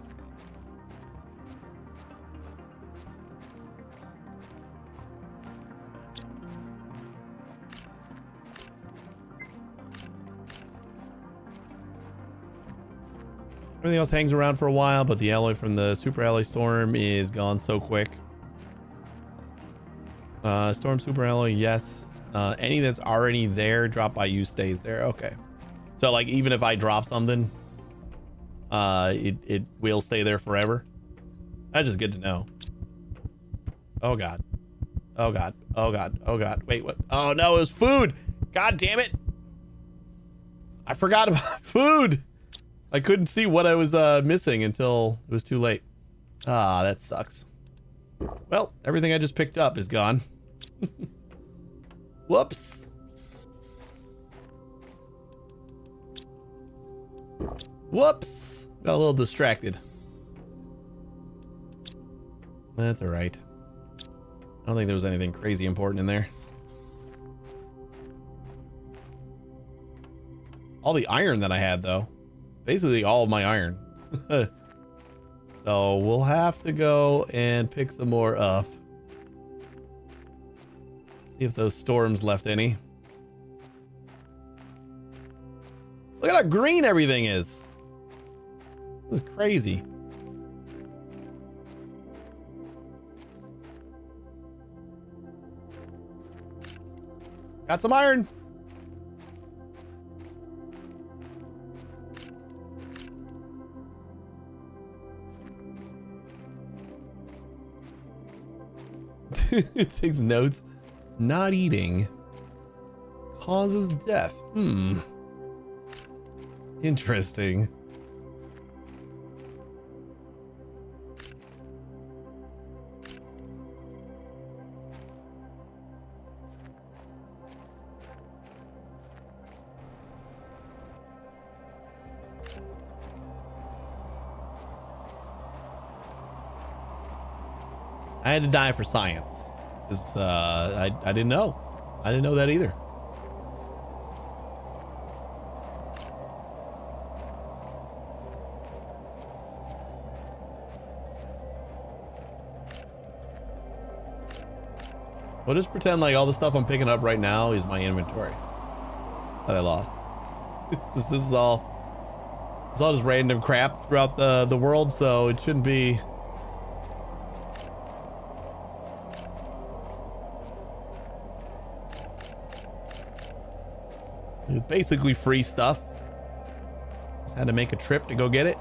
S2: Everything else hangs around for a while, but the alloy from the super alloy storm is gone so quick. Storm super alloy, yes. Any that's already there, drop by you stays there. Okay. So like even if I drop something, it will stay there forever. That's just good to know. Oh god. Oh god. Oh god. Oh god. Wait, what? Oh no, it was food. God damn it. I forgot about food. I couldn't see what I was missing until it was too late. Ah, that sucks. Well, everything I just picked up is gone. Whoops. Whoops. Got a little distracted. That's all right. I don't think there was anything crazy important in there. All the iron that I had, though. Basically all of my iron. So we'll have to go and pick some more up. See if those storms left any. Look at how green everything is. This is crazy. Got some iron. It takes notes. Not eating causes death. Interesting. I had to die for science because I didn't know. I didn't know that either. Well, just pretend like all the stuff I'm picking up right now is my inventory that I lost. This is all. It's all just random crap throughout the world, so it shouldn't be. It's basically free stuff. Just had to make a trip to go get it.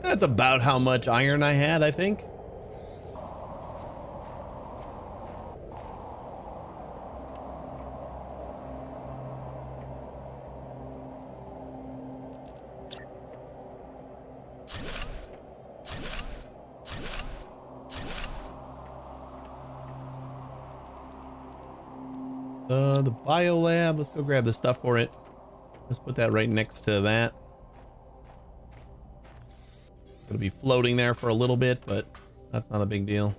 S2: That's about how much iron I had, I think. The biolab, let's go grab the stuff for it. Let's put that right next to that. Gonna be floating there for a little bit, but that's not a big deal.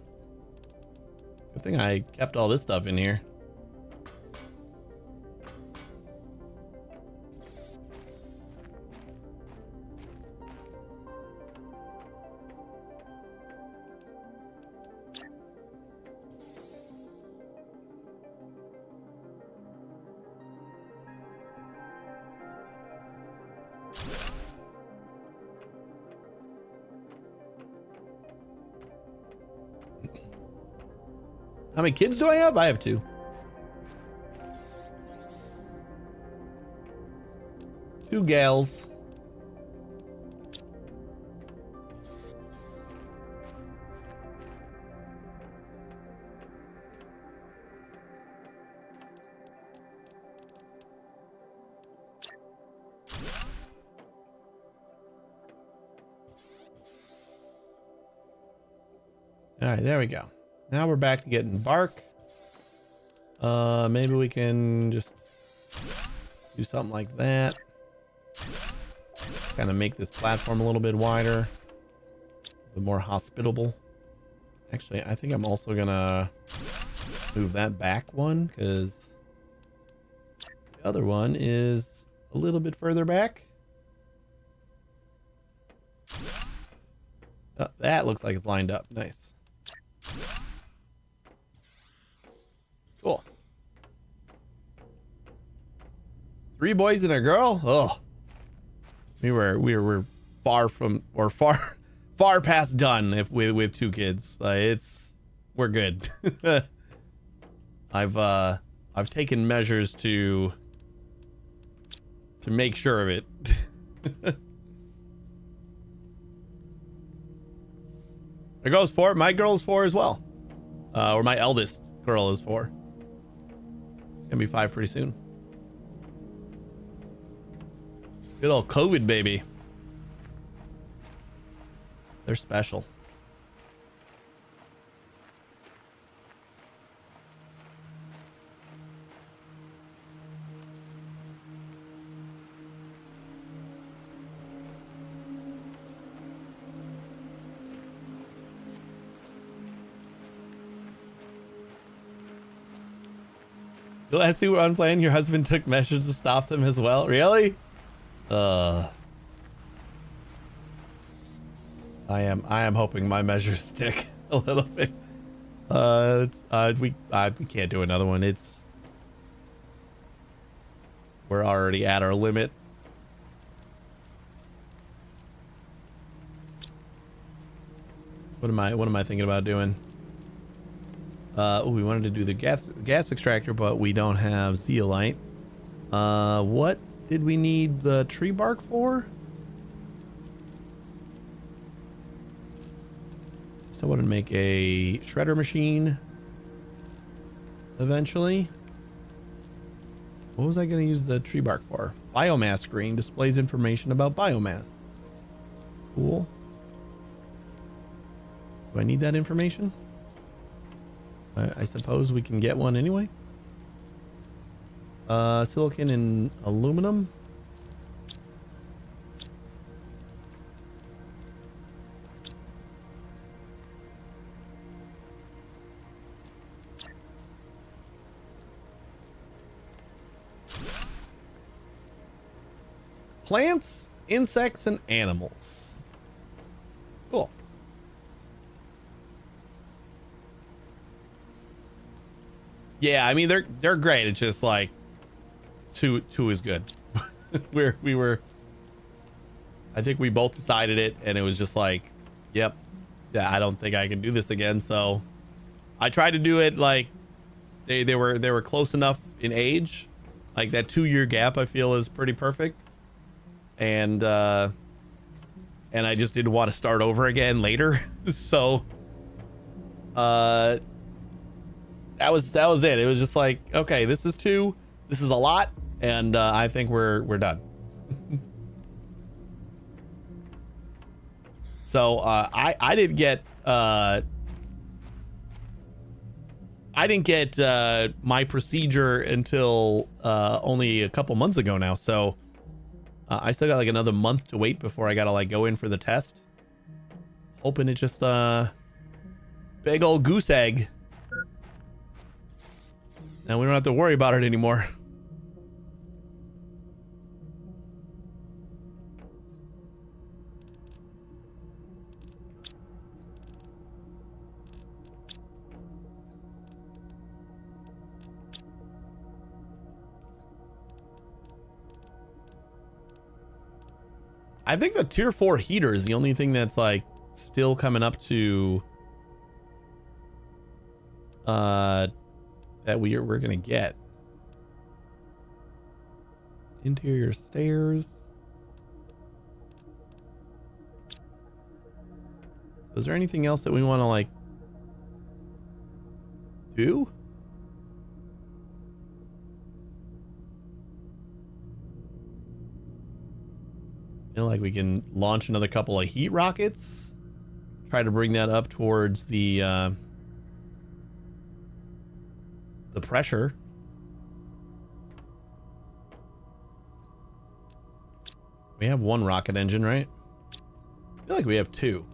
S2: Good thing I kept all this stuff in here. How many kids do I have? I have 2. Two gals. All right, there we go. Now we're back to getting bark. Maybe we can just do something like that. Kind of make this platform a little bit wider, a bit more hospitable. Actually, I think I'm also gonna move that back one because the other one is a little bit further back. Oh, that looks like it's lined up. Nice. Cool. 3 boys and a girl. Oh, we were far from, or far past done if with 2 kids. We're good. I've taken measures to make sure of it. There goes 4. My girl is 4 as well, or my eldest girl is 4. Gonna be 5 pretty soon. Good old COVID baby. They're special. The last 2 were unplanned. Your husband took measures to stop them as well. Really? I am hoping my measures stick a little bit. We can't do another one. We're already at our limit. What am I thinking about doing? We wanted to do the gas extractor, but we don't have zeolite. What did we need the tree bark for? So I want to make a shredder machine eventually. What was I going to use the tree bark for? Biomass screen displays information about biomass. Cool. Do I need that information? I suppose we can get one anyway. Silicon and aluminum. Plants, insects, and animals. Cool. Yeah, I mean they're great. It's just like two is good. we were I think we both decided it and it was just like, yep, yeah, I don't think I can do this again. So I tried to do it like they were close enough in age. Like that 2-year gap I feel is pretty perfect. And and I just didn't want to start over again later. So that was it. It was just like, okay, this is 2. This is a lot, and I think we're done. So I didn't get my procedure until only a couple months ago now. So I still got like another month to wait before I gotta like go in for the test. Hoping it's just big old goose egg. Now we don't have to worry about it anymore. I think the tier 4 heater is the only thing that's like still coming up to that we're gonna get. Interior stairs. Is there anything else that we want to like do? Like we can launch another couple of heat rockets, try to bring that up towards the pressure. We have 1 rocket engine, right? I feel like we have 2.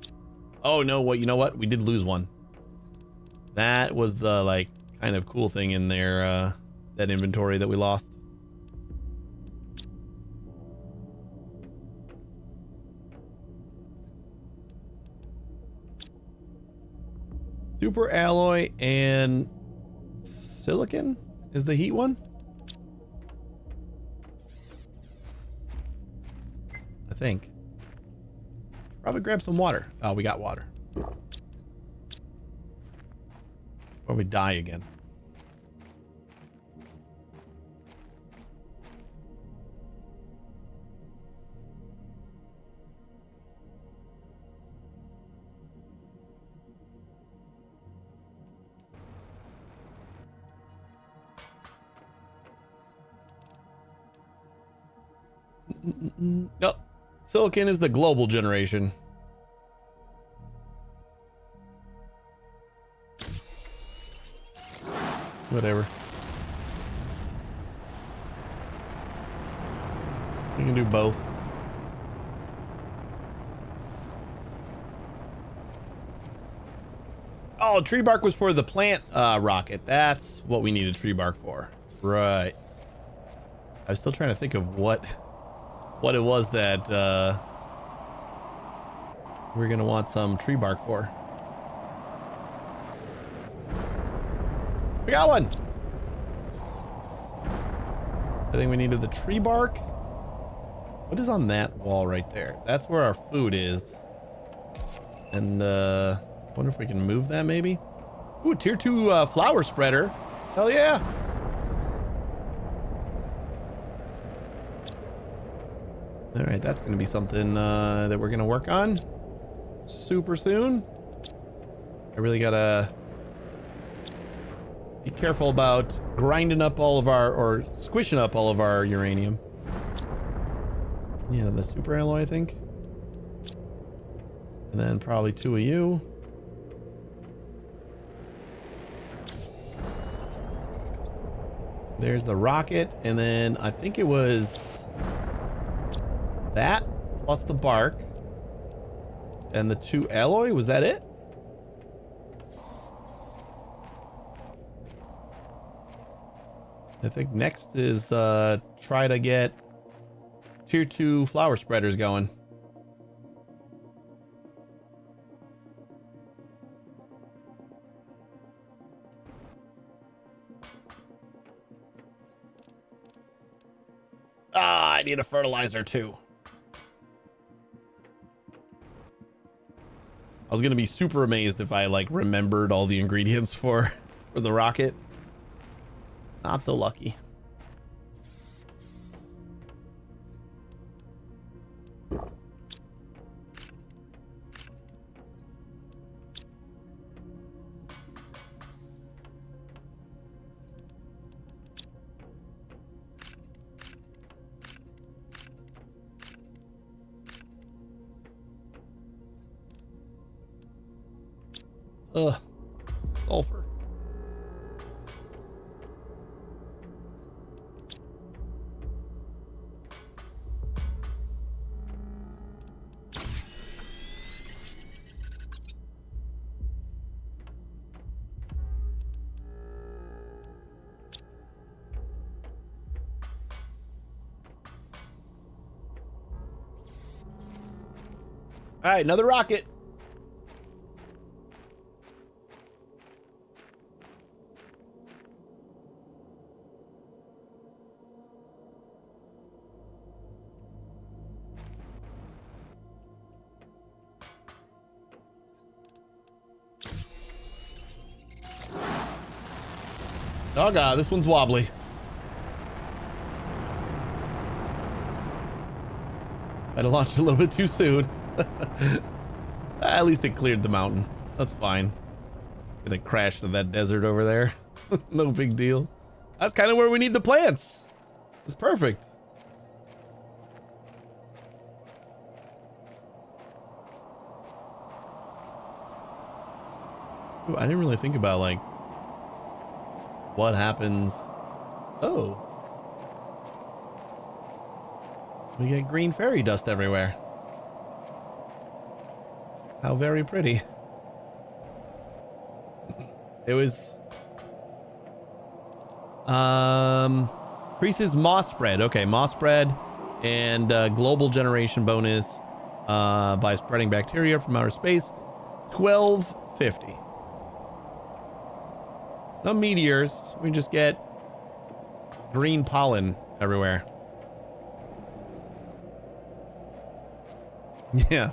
S2: Oh no, what, you know what? We did lose 1. That was the like kind of cool thing in there, that inventory that we lost. Super alloy and silicon is the heat one. I think. Probably grab some water. Oh, we got water. Or we die again. No, silicon is the global generation. Whatever. We can do both. Oh, tree bark was for the plant rocket. That's what we needed tree bark for. Right. I was still trying to think of what it was that we're gonna want some tree bark for. We got one. I think we needed the tree bark. What is on that wall right there? That's where our food is. And wonder if we can move that maybe. Ooh, tier 2 flower spreader. Hell yeah. All right, that's going to be something that we're going to work on super soon. I really got to be careful about grinding up all of our, or squishing up all of our uranium. Yeah, the super alloy, I think. And then probably 2 of you. There's the rocket, and then I think it was that plus the bark and the 2 alloy. Was that it? I think next is try to get tier 2 flower spreaders going. Ah, I need a fertilizer too. I was gonna be super amazed if I like remembered all the ingredients for the rocket. Not so lucky. Ugh. Sulfur. All right, another rocket. Oh god, this one's wobbly. Might have launched a little bit too soon. At least it cleared the mountain. That's fine. It's gonna crash into that desert over there. No big deal. That's kind of where we need the plants. It's perfect. Ooh, I didn't really think about like what happens. Oh, we get green fairy dust everywhere. How very pretty. It was increases moss spread. Okay, moss spread and global generation bonus by spreading bacteria from outer space. 1250. No meteors. We just get green pollen everywhere. Yeah.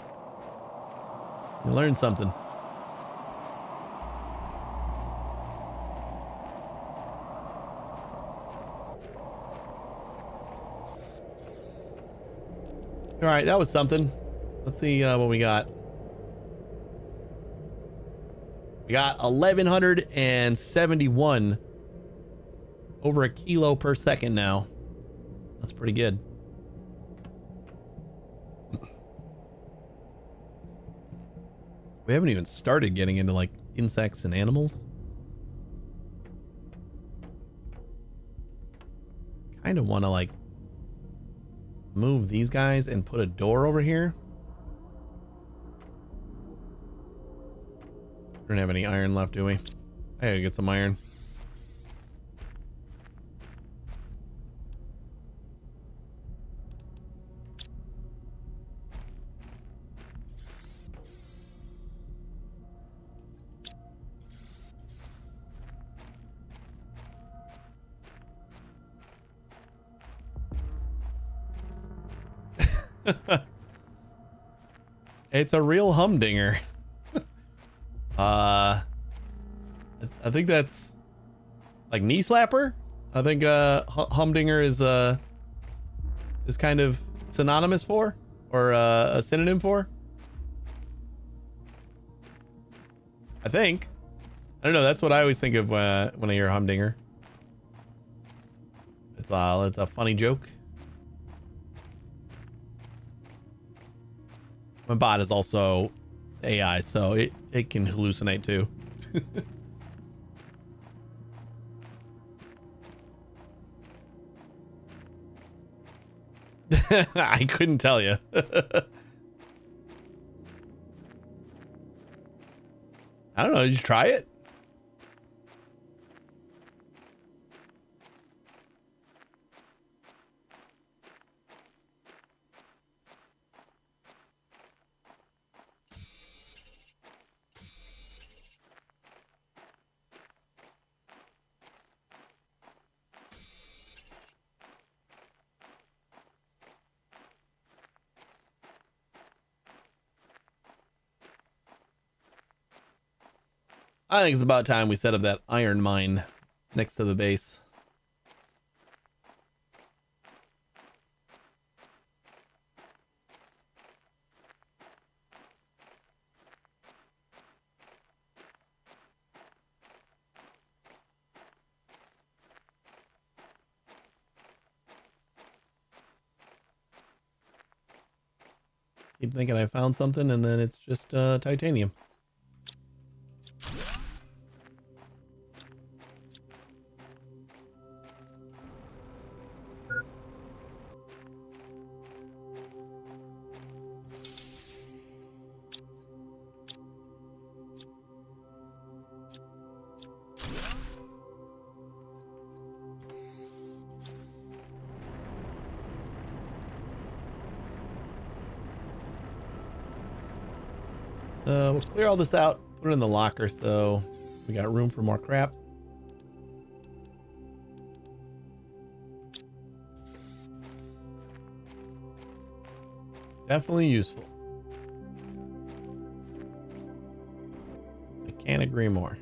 S2: You learned something. All right, that was something. Let's see what we got. We got 1171 over a kilo per second now. That's pretty good. We haven't even started getting into like insects and animals. Kind of want to like move these guys and put a door over here. Don't have any iron left, do we? I gotta get some iron. It's a real humdinger. I think that's like knee slapper. I think humdinger is kind of synonymous for, or a synonym for. I think. I don't know. That's what I always think of when I hear humdinger. It's a funny joke. My bot is also AI, so it can hallucinate too. I couldn't tell you. I don't know. Did you try it? I think it's about time we set up that iron mine next to the base. Keep thinking I found something and then it's just titanium. We'll clear all this out, put it in the locker so we got room for more crap. Definitely useful. I can't agree more.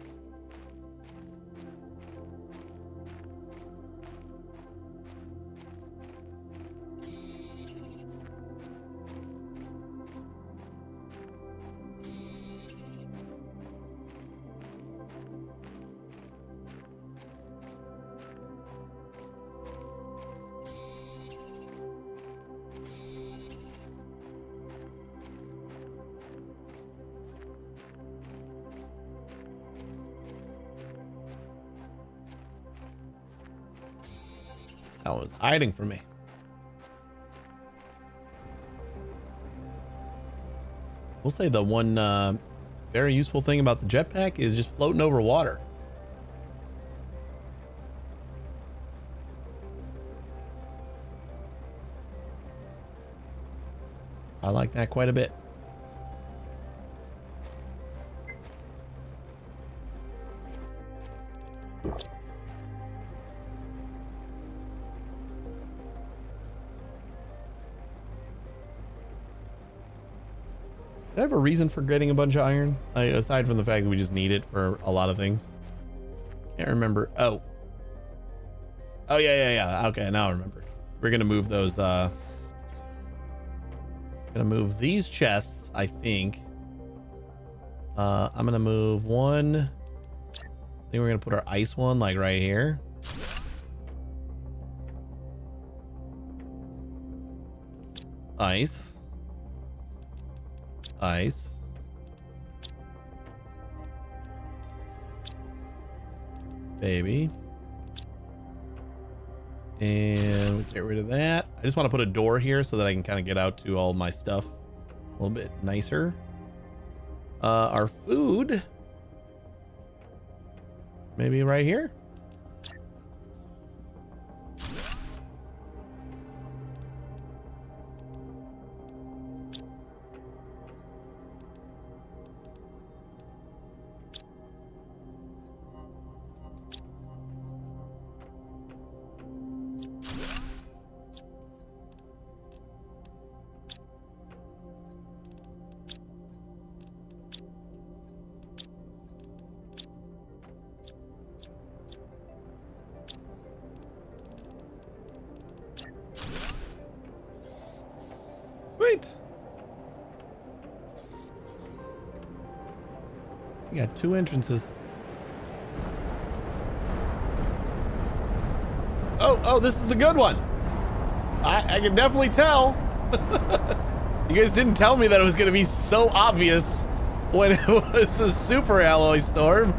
S2: That was hiding from me. We'll say the one very useful thing about the jetpack is just floating over water. I like that quite a bit. Do I have a reason for getting a bunch of iron? Aside from the fact that we just need it for a lot of things. Can't remember. Oh. Oh, yeah. Okay, now I remember. We're going to move those, gonna move these chests, I think. I'm gonna move one. I think we're gonna put our ice one like right here. Ice. Ice. Baby. And we get rid of that. I just want to put a door here so that I can kind of get out to all my stuff a little bit nicer. Our food. Maybe right here. Sweet. You got two entrances. Oh, this is the good one. I can definitely tell. You guys didn't tell me that it was going to be so obvious when it was a super alloy storm.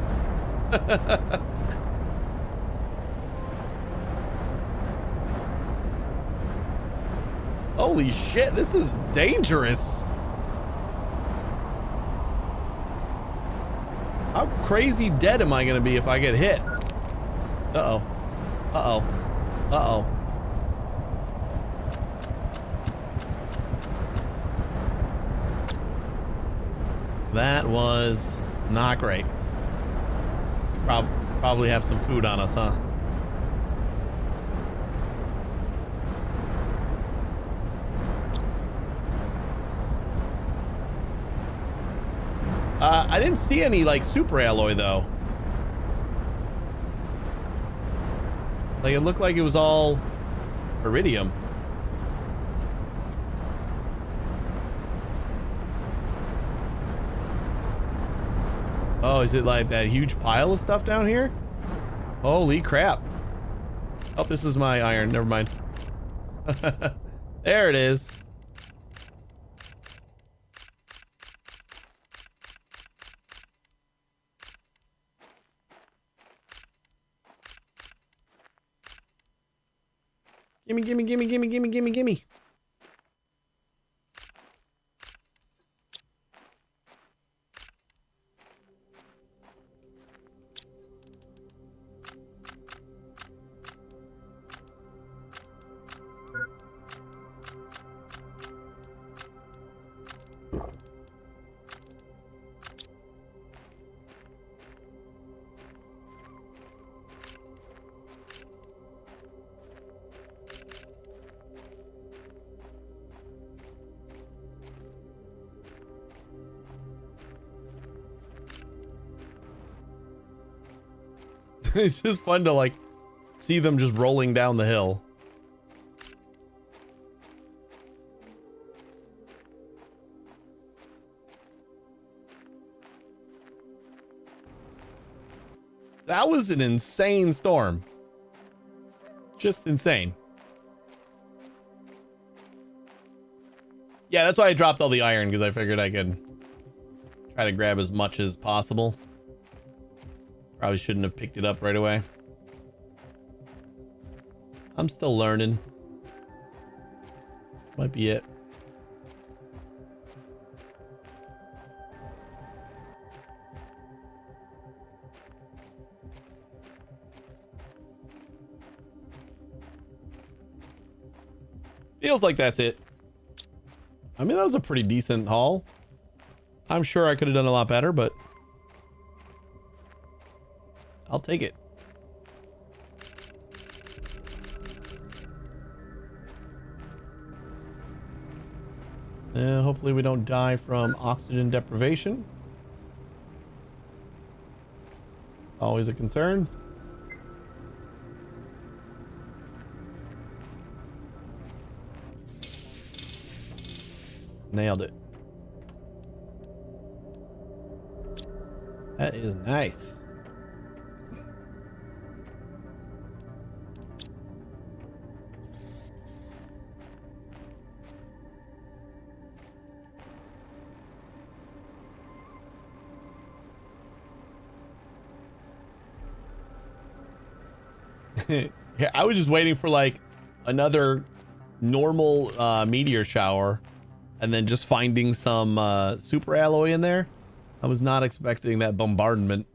S2: Holy shit, this is dangerous. How crazy dead am I gonna be if I get hit? Uh-oh. Uh-oh. Uh-oh. That was not great. Probably have some food on us, huh? I didn't see any like super alloy though. Like it looked like it was all iridium. Oh, is it like that huge pile of stuff down here? Holy crap. Oh, this is my iron. Never mind. There it is. Gimme, gimme, gimme, gimme, gimme, gimme, gimme. It's just fun to like see them just rolling down the hill. That was an insane storm. Just insane. Yeah, that's why I dropped all the iron, because I figured I could try to grab as much as possible. Probably shouldn't have picked it up right away. I'm still learning. Might be it. Feels like that's it. I mean, that was a pretty decent haul. I'm sure I could have done a lot better, but I'll take it. Hopefully we don't die from oxygen deprivation. Always a concern. Nailed it. That is nice. Yeah, I was just waiting for like another normal meteor shower and then just finding some super alloy in there. I was not expecting that bombardment.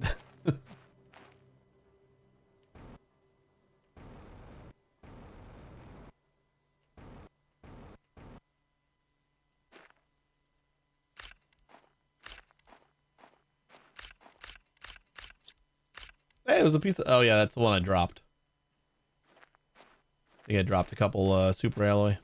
S2: Hey, it was a piece of... Oh yeah, that's the one I dropped. I think I dropped a couple super alloy.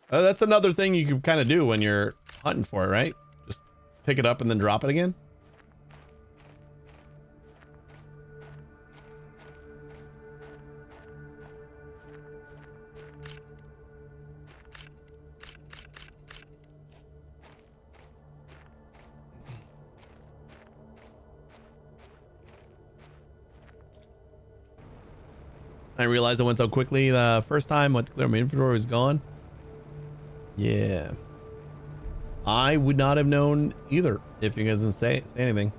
S2: That's another thing you can kind of do when you're hunting for it, right? Just pick it up and then drop it again. I realized I went so quickly the first time. Went to clear my inventory, was gone. Yeah. I would not have known either if you guys didn't say anything.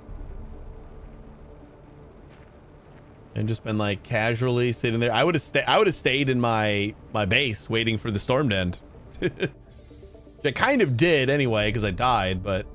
S2: And just been like casually sitting there. I would have stayed in my base waiting for the storm to end. I kind of did anyway because I died, but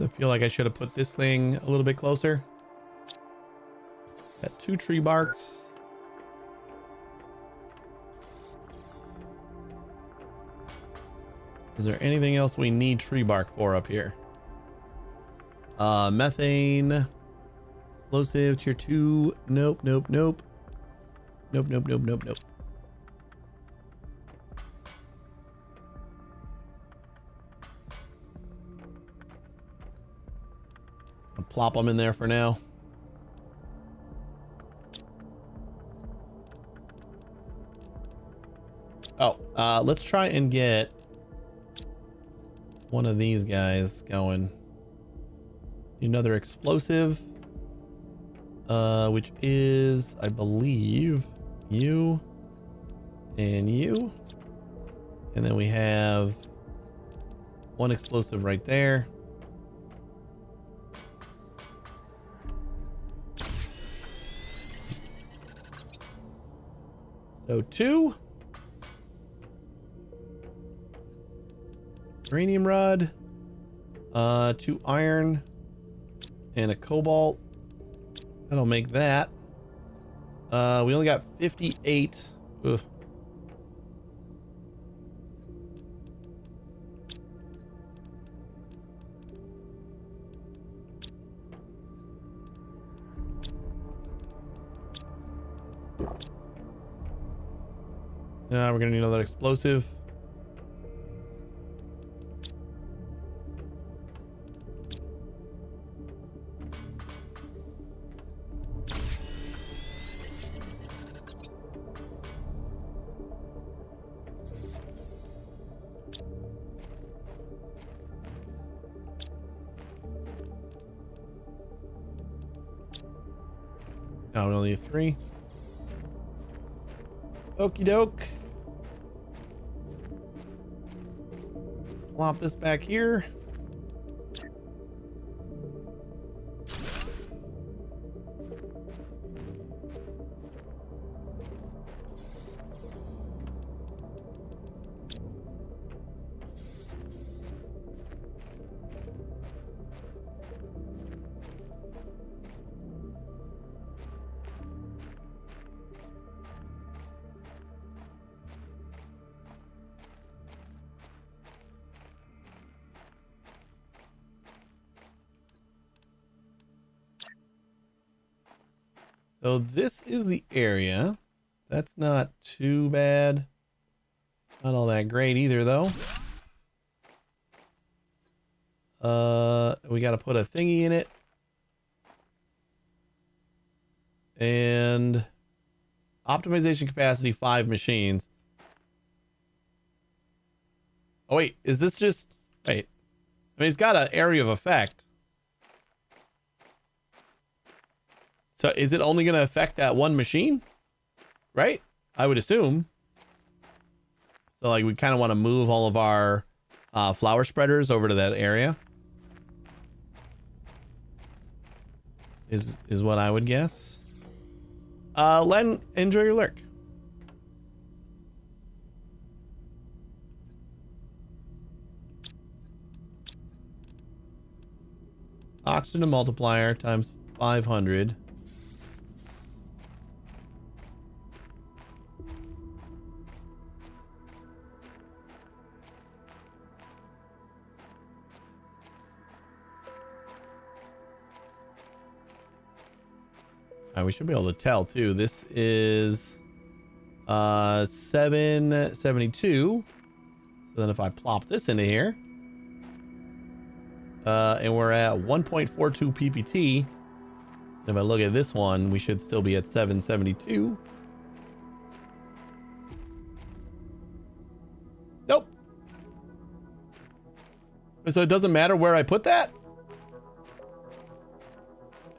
S2: I feel like I should have put this thing a little bit closer. Got 2 tree barks. Is there anything else we need tree bark for up here? Methane. Explosive tier 2. Nope, nope, nope. Nope, nope, nope, nope, nope. I'll plop them in there for now. Oh, let's try and get one of these guys going. Another explosive, which is, I believe, you and you. And then we have one explosive right there. So 2. Uranium rod. 2 iron. And a cobalt. That'll make that. We only got 58. Ugh. We're gonna need another explosive. Now we only need 3. Okie doke. Plop this back here. So this is the area. That's not too bad. Not all that great either, though. We got to put a thingy in it. And optimization capacity 5 machines. Oh, wait. Is this just... Wait. I mean, it's got an area of effect. So is it only going to affect that one machine? Right? I would assume. So like we kind of want to move all of our flower spreaders over to that area. Is what I would guess. Len, enjoy your lurk. Oxygen multiplier times 500. We should be able to tell too. This is 772. So then if I plop this into here, and we're at 1.42 PPT. If I look at this one, we should still be at 772. Nope. So it doesn't matter where I put that?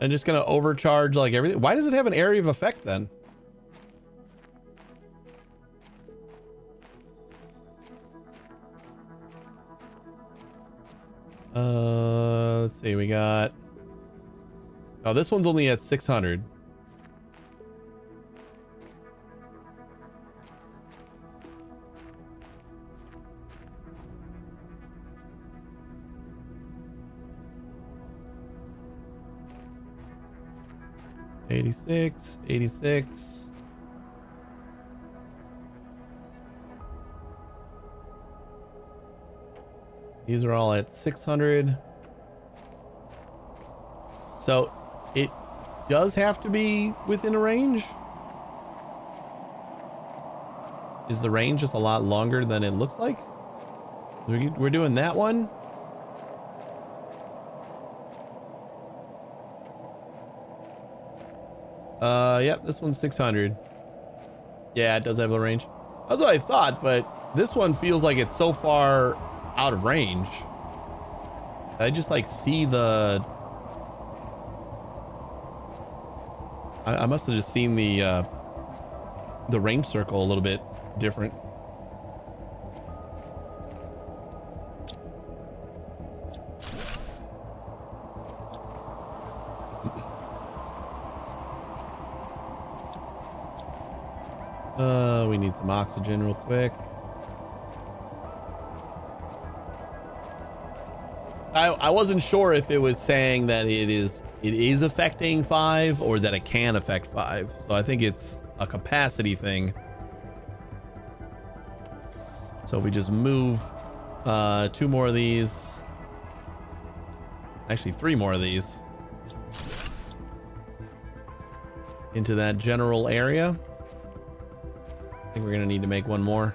S2: I'm just gonna overcharge like everything. Why does it have an area of effect then? Let's see, we got... Oh, this one's only at 600. $86, $86. These are all at 600. So it does have to be within a range. Is the range just a lot longer than it looks like? We're doing that one. Yep, this one's 600. Yeah, it does have a range. That's what I thought, but this one feels like it's so far out of range. I just like see the... I must have just seen the range circle a little bit different. We need some oxygen real quick. I wasn't sure if it was saying that it is affecting 5 or that it can affect 5. So I think it's a capacity thing. So if we just move 2 more of these, actually 3 more of these into that general area. I think we're gonna need to make 1 more.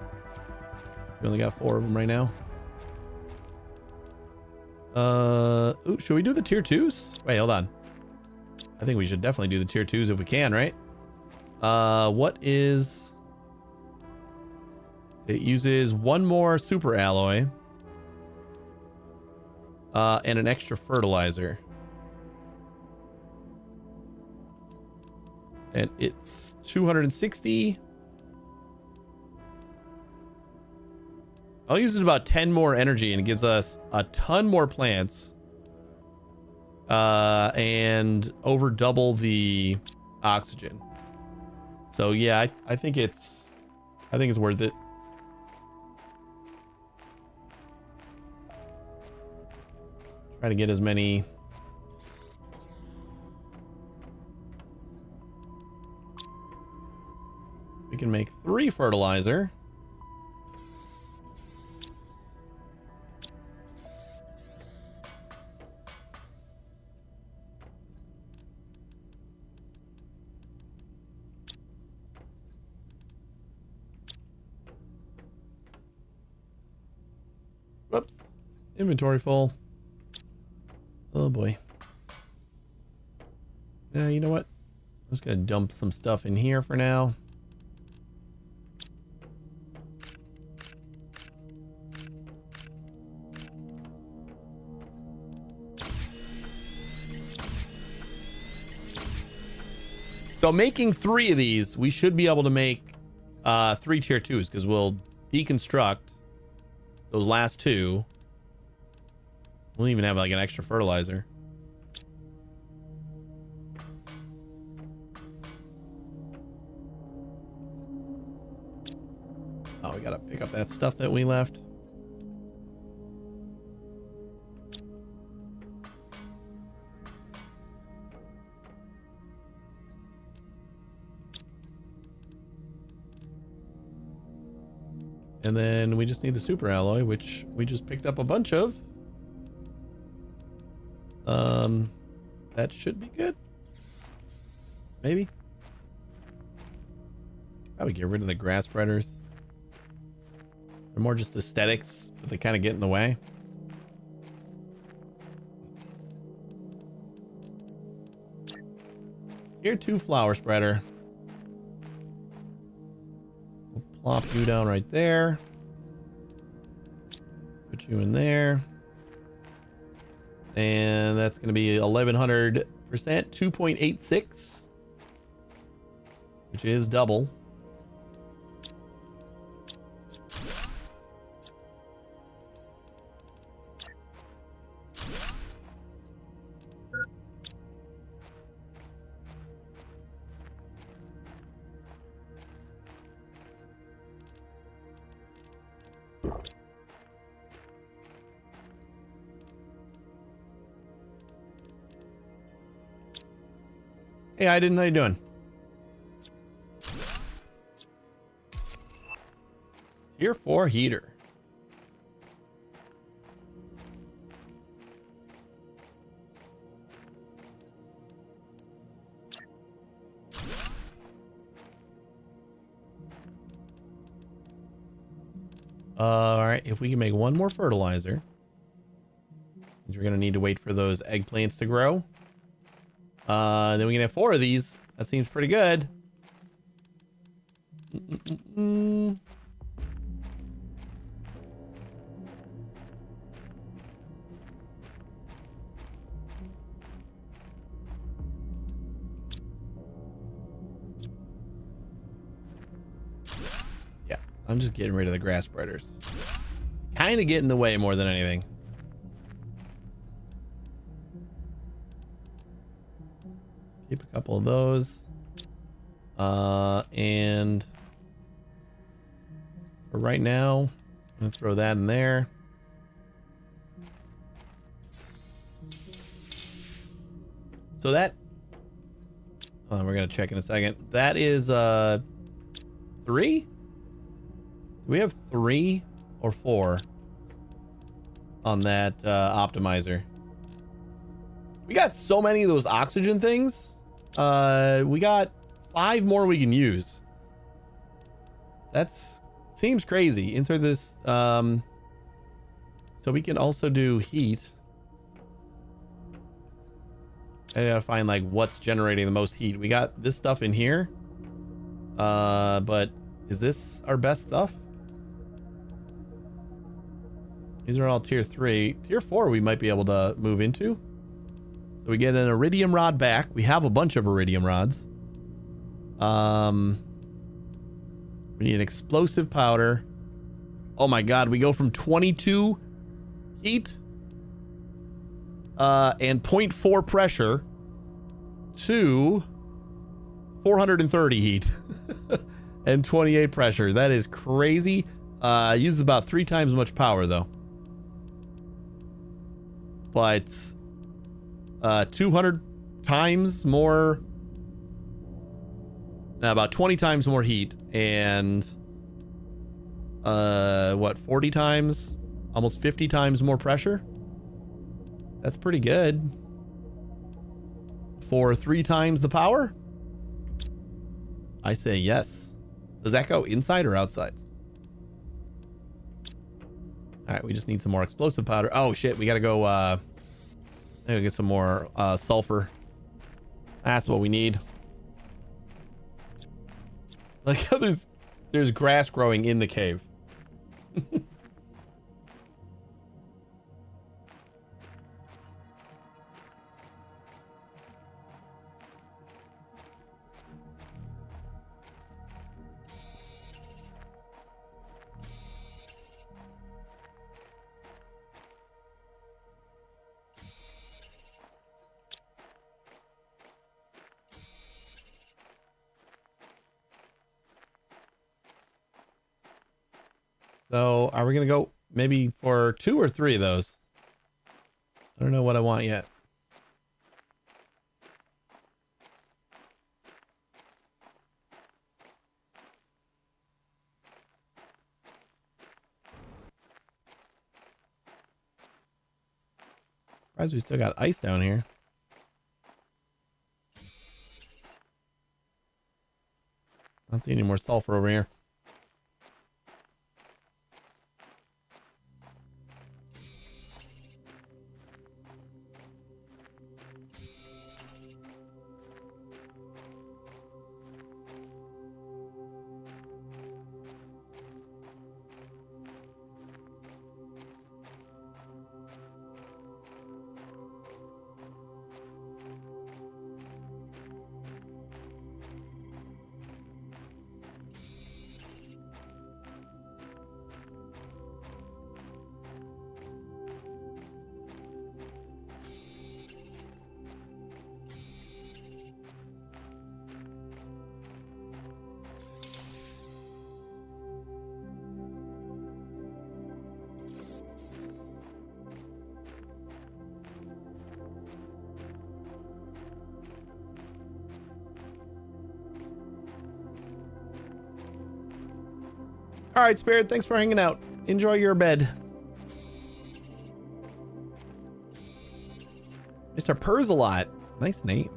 S2: We only got 4 of them right now. Ooh, should we do the tier 2s? Wait, hold on. I think we should definitely do the tier 2s if we can, right? What is... It uses 1 more super alloy. And an extra fertilizer. And it's 260. I'll use it about 10 more energy and it gives us a ton more plants. And over double the oxygen. So yeah, I think it's worth it. Try to get as many. We can make 3 fertilizer. Whoops. Inventory full. Oh boy. You know what? I'm just gonna dump some stuff in here for now. So making 3 of these, we should be able to make 3 tier 2s because we'll deconstruct those last 2. We'll even have like an extra fertilizer. Oh, we gotta pick up that stuff that we left. And then we just need the super alloy, which we just picked up a bunch of. That should be good. Maybe. Probably get rid of the grass spreaders. They're more just aesthetics, but they kind of get in the way. Tier 2 flower spreader. We'll plop you down right there. Put you in there. And that's going to be 1100%, 2.86, which is double. Hey, I didn't know you doing. Tier 4 heater. All right, if we can make 1 more fertilizer, we're gonna need to wait for those eggplants to grow. Then we can have 4 of these. That seems pretty good. Yeah, I'm just getting rid of the grass spreaders. Kind of get in the way more than anything. Keep a couple of those. And for right now. I'm gonna throw that in there. So that, we're gonna check in a second. That is 3? Do we have 3 or 4 on that optimizer? We got so many of those oxygen things. We got 5 more we can use. That's seems crazy. Insert this. So we can also do heat. I gotta find like what's generating the most heat. We got this stuff in here. But is this our best stuff? These are all tier 3. Tier 4 we might be able to move into. So we get an iridium rod back. We have a bunch of iridium rods. We need an explosive powder. Oh my god, we go from 22 heat and 0.4 pressure to 430 heat and 28 pressure. That is crazy. Uses about 3 times as much power though. But 200 times more, about 20 times more heat, and what, 40 times, almost 50 times more pressure. That's pretty good for 3 times the power. I say yes. Does that go inside or outside? All right, we just need some more explosive powder. Oh shit, we gotta go get some more sulfur. That's what we need. Like how there's grass growing in the cave. So are we gonna go maybe for 2 or 3 of those? I don't know what I want yet. Surprised we still got ice down here. I don't see any more sulfur over here. All right, Spirit, thanks for hanging out. Enjoy your bed. Mr. Persalot. Nice name.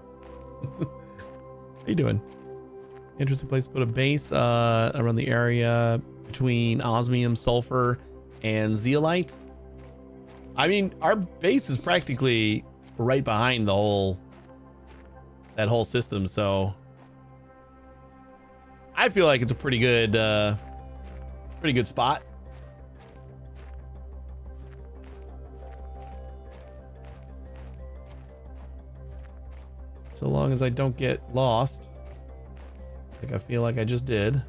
S2: How you doing? Interesting place to put a base around the area between osmium, sulfur, and zeolite. I mean, our base is practically right behind the that whole system, so I feel like it's a pretty good spot. So long as I don't get lost, like I feel like I just did.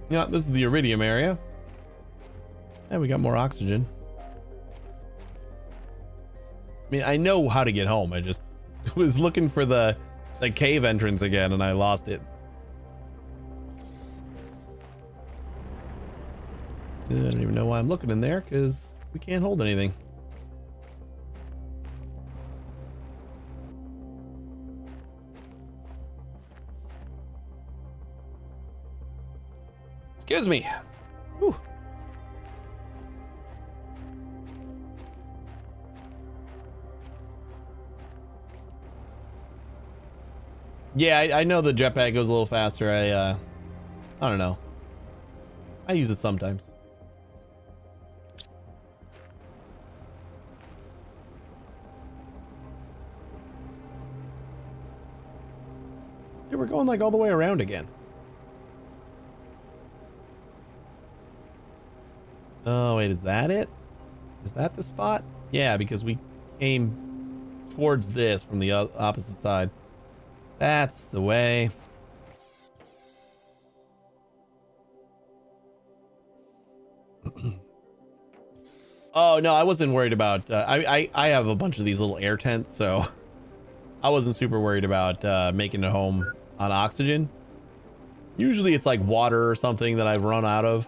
S2: Yeah, this is the Iridium area. And we got more oxygen. I mean, I know how to get home. I just was looking for the cave entrance again and I lost it. I don't even know why I'm looking in there because we can't hold anything. Excuse me. Whew. Yeah, I know the jetpack goes a little faster. I don't know. I use it sometimes. Yeah, we're going like all the way around again. Oh, wait, is that it? Is that the spot? Yeah, because we came towards this from the opposite side. That's the way. Oh, no, I wasn't worried about... I have a bunch of these little air tents, so... I wasn't super worried about making it home on oxygen. Usually it's like water or something that I've run out of.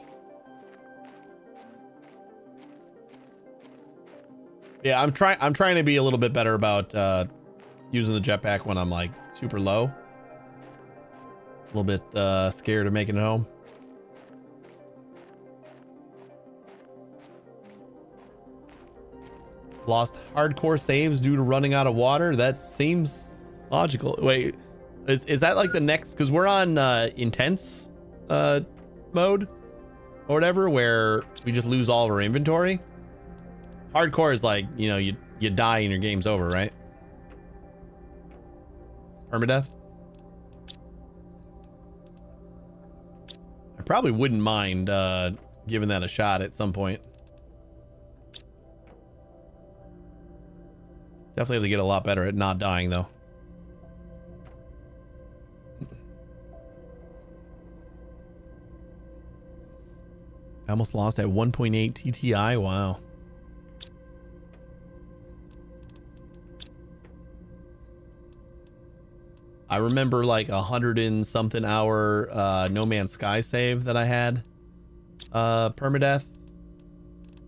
S2: Yeah, I'm trying to be a little bit better about using the jetpack when I'm like super low. A little bit scared of making it home. Lost hardcore saves due to running out of water. That seems logical. Wait, is that like the next? Because we're on intense mode or whatever, where we just lose all of our inventory. Hardcore is like, you know, you die and your game's over, right? Permadeath. I probably wouldn't mind giving that a shot at some point. Definitely have to get a lot better at not dying, though. I almost lost at 1.8 TTI. Wow. I remember like 100 and something hour No Man's Sky save that I had. Permadeath.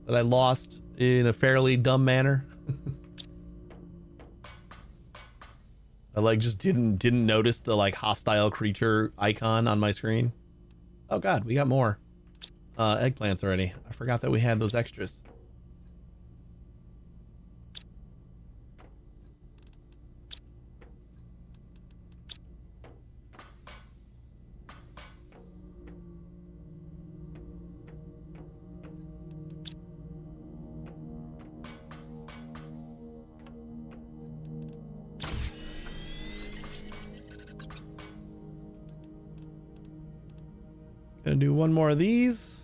S2: That I lost in a fairly dumb manner. I like just didn't notice the like hostile creature icon on my screen. Oh god, we got more eggplants already. I forgot that we had those extras. Gonna do one more of these.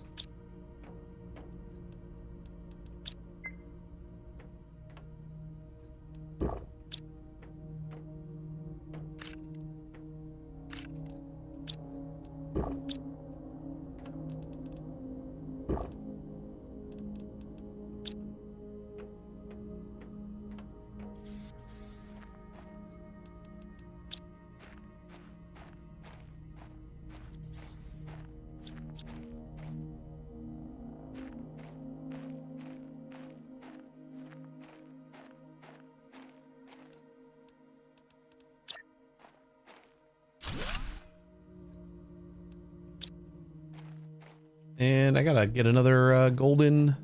S2: And I gotta get another golden.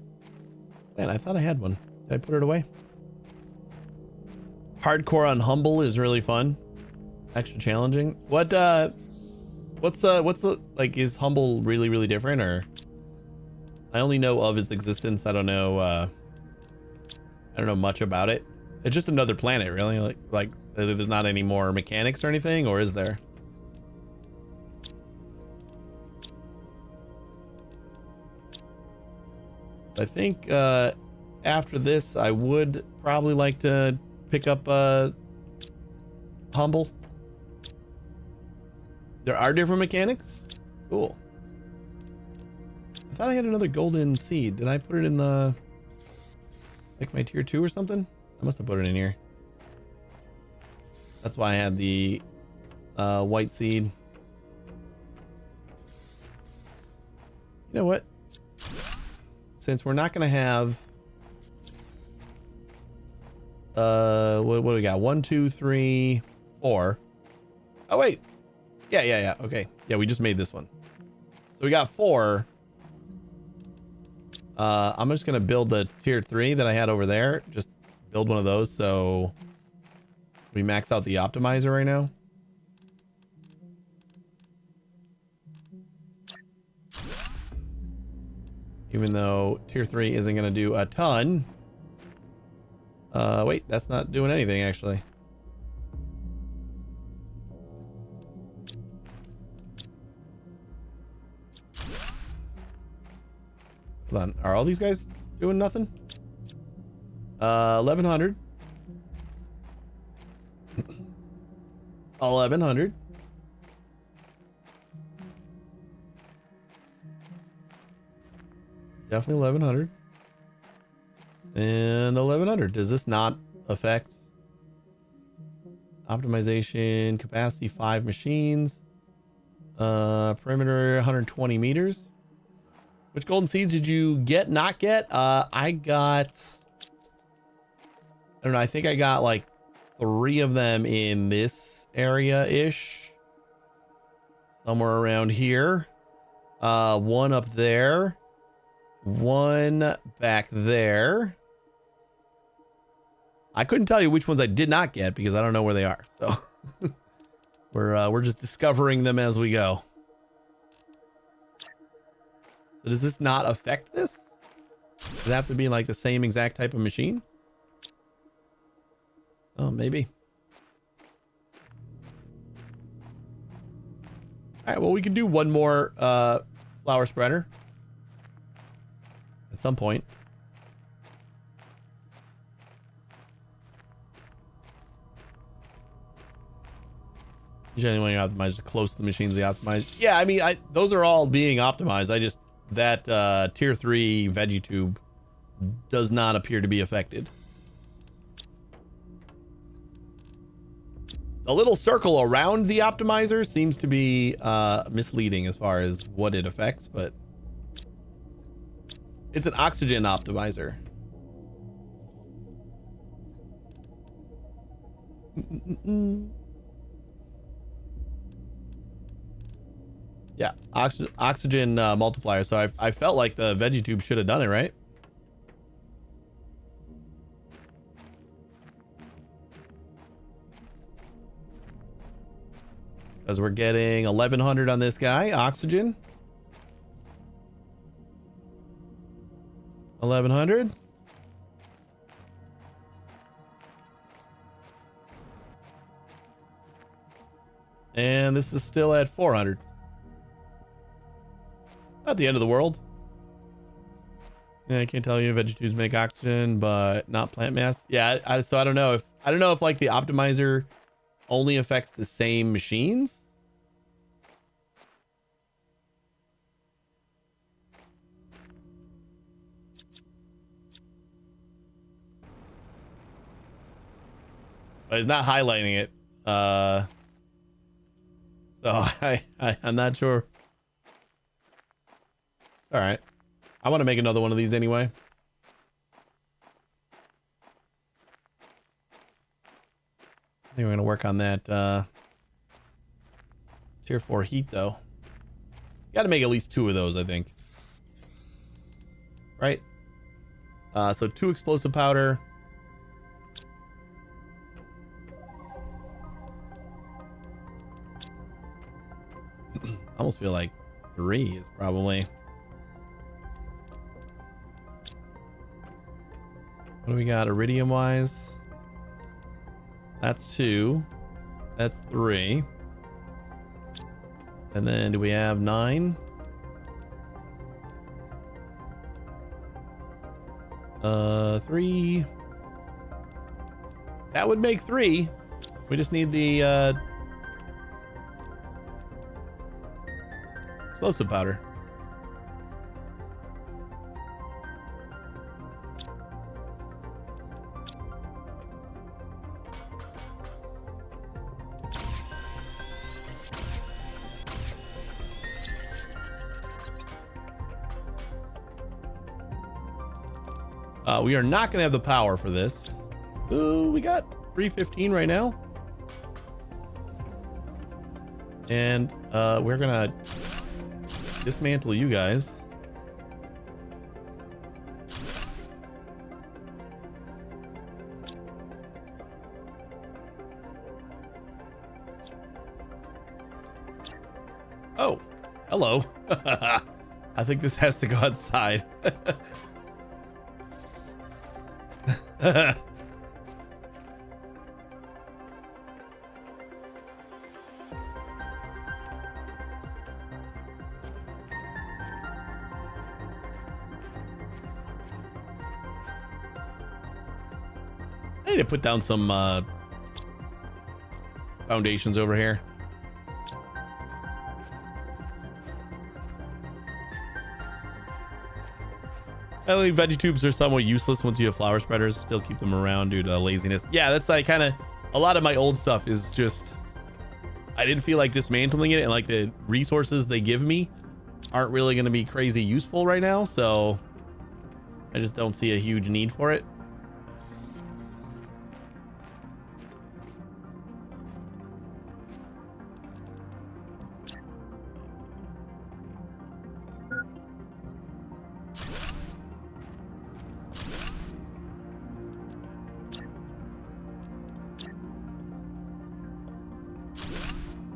S2: Man, I thought I had one. Did I put it away? Hardcore on Humble is really fun. Extra challenging. What's the like? Is Humble really different, or? I only know of its existence. I don't know much about it. It's just another planet, really. Like there's not any more mechanics or anything, or is there? I think after this, I would probably like to pick up Humble. There are different mechanics? Cool. I thought I had another golden seed. Did I put it in the, like, my tier 2 or something? I must have put it in here. That's why I had the white seed. You know what? Since we're not going to have what do we got? 1, 2, 3, 4. Oh wait. Yeah. Okay. Yeah, we just made this one. So we got 4. I'm just gonna build the tier 3 that I had over there. Just build one of those so we max out the optimizer right now. Even though tier 3 isn't gonna do a ton. Wait, that's not doing anything actually. Hold on, are all these guys doing nothing? 1100. 1100. Definitely 1100. And 1100. Does this not affect optimization? Capacity 5 machines. Perimeter 120 meters. Which golden seeds did you get? Not get? I got, I don't know. I think I got like 3 of them in this area ish. Somewhere around here. 1 up there. 1 back there. I couldn't tell you which ones I did not get because I don't know where they are. So we're just discovering them as we go. So does this not affect this? Does it have to be like the same exact type of machine? Oh, maybe. All right, well, we can do one more flower spreader at some point. Generally, when you optimize close to the machines they optimize. Yeah, I mean, those are all being optimized. I just, that tier 3 veggie tube does not appear to be affected. The little circle around the optimizer seems to be misleading as far as what it affects, but it's an oxygen optimizer. Yeah, oxygen multiplier. So I felt like the veggie tube should have done it, right? Because we're getting 1100 on this guy, oxygen. 1100. And this is still at 400. Not the end of the world. Yeah, I can't tell you veggie tubes make oxygen, but not plant mass. Yeah, so I don't know if like the optimizer only affects the same machines. But it's not highlighting it. So I'm not sure. All right. I want to make another one of these anyway. I think we're going to work on that tier 4 heat though. Got to make at least 2 of those, I think. Right? So 2 explosive powder. I almost feel like 3 is probably. What do we got iridium wise? That's 2. That's 3. And then do we have 9? 3. That would make 3. We just need the explosive powder. We are not going to have the power for this. Ooh, we got 315 right now. And we're going to dismantle you guys. Oh, hello. I think this has to go outside. I need to put down some foundations over here. I think veggie tubes are somewhat useless once you have flower spreaders. Still keep them around due to laziness. Yeah, that's like kind of a lot of my old stuff is just I didn't feel like dismantling it, and like the resources they give me aren't really going to be crazy useful right now, so I just don't see a huge need for it.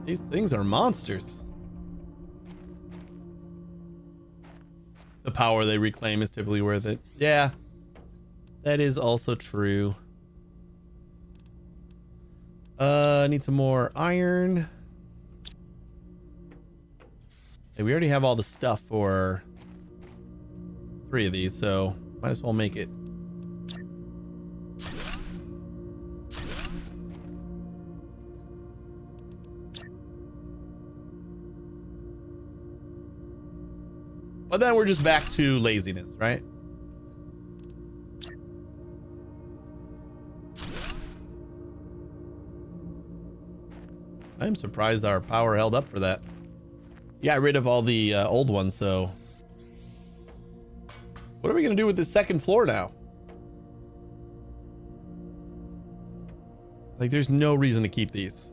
S2: These things are monsters. The power they reclaim is typically worth it. Yeah, that is also true. I need some more iron. Hey, we already have all the stuff for 3 of these, so might as well make it. But then we're just back to laziness, right? I'm surprised our power held up for that. Got rid of all the old ones, so what are we gonna do with this second floor now? Like, there's no reason to keep these.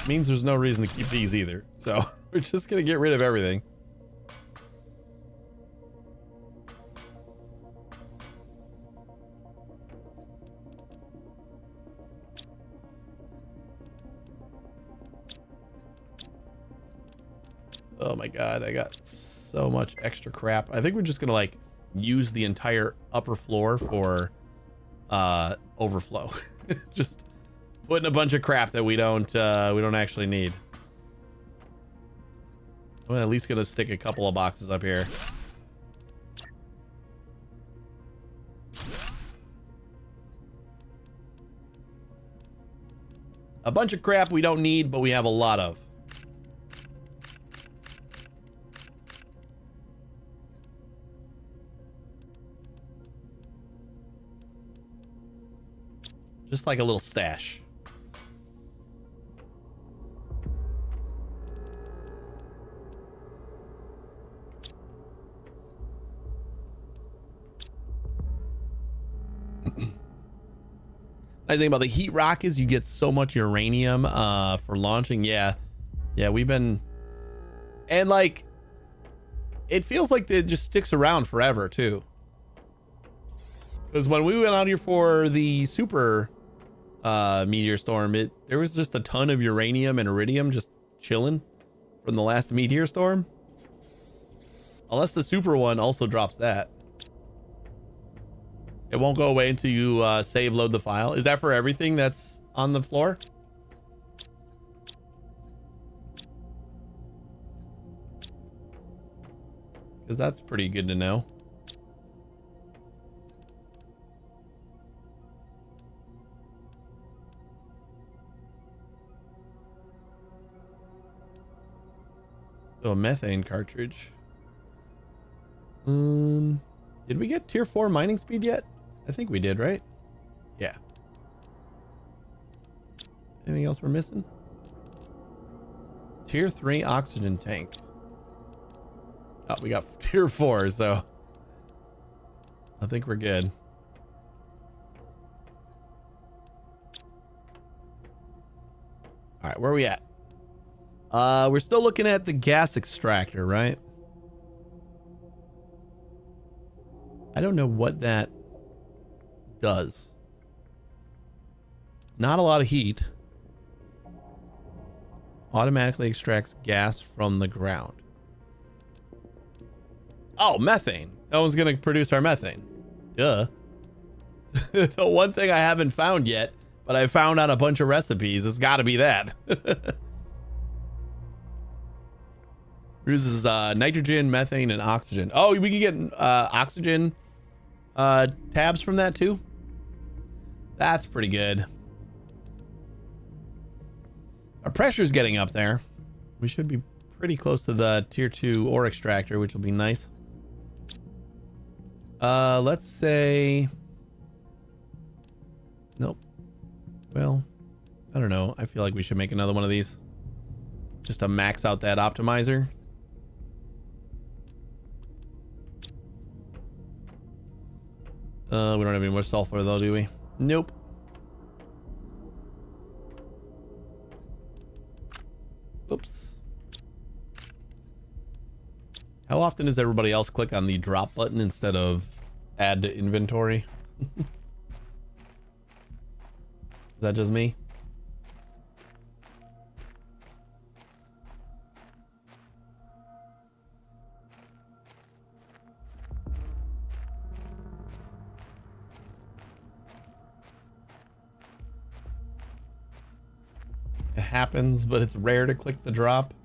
S2: Means there's no reason to keep these either, so we're just gonna get rid of everything. Oh my god, I got so much extra crap. I think we're just gonna like use the entire upper floor for overflow. Just putting a bunch of crap that we don't actually need. I'm at least gonna stick a couple of boxes up here. A bunch of crap we don't need, but we have a lot of. Just like a little stash. Nice thing about the heat rock is you get so much uranium for launching. Yeah, we've been, and like it feels like it just sticks around forever too, because when we went out here for the super meteor storm, there was just a ton of uranium and iridium just chilling from the last meteor storm, unless the super one also drops that. It won't go away until you save load the file. Is that for everything that's on the floor? Because that's pretty good to know. So a methane cartridge. Did we get tier 4 mining speed yet? I think we did, right? Yeah. Anything else we're missing? tier 3 oxygen tank. Oh, we got tier 4, so I think we're good. All right, where are we at? We're still looking at the gas extractor, right? I don't know what that does. Not a lot of heat. Automatically extracts gas from the ground. Oh, methane. That one's going to produce our methane. Duh. The one thing I haven't found yet, but I found on a bunch of recipes, it's got to be that. Uses nitrogen, methane, and oxygen. Oh, we can get oxygen tabs from that too. That's pretty good. Our pressure's getting up there. We should be pretty close to the tier 2 ore extractor, which will be nice. Let's say... Nope. Well, I don't know. I feel like we should make another one of these. Just to max out that optimizer. We don't have any more sulfur though, do we? Nope. Oops. How often does everybody else click on the drop button instead of add to inventory? Is that just me? It happens, but it's rare to click the drop.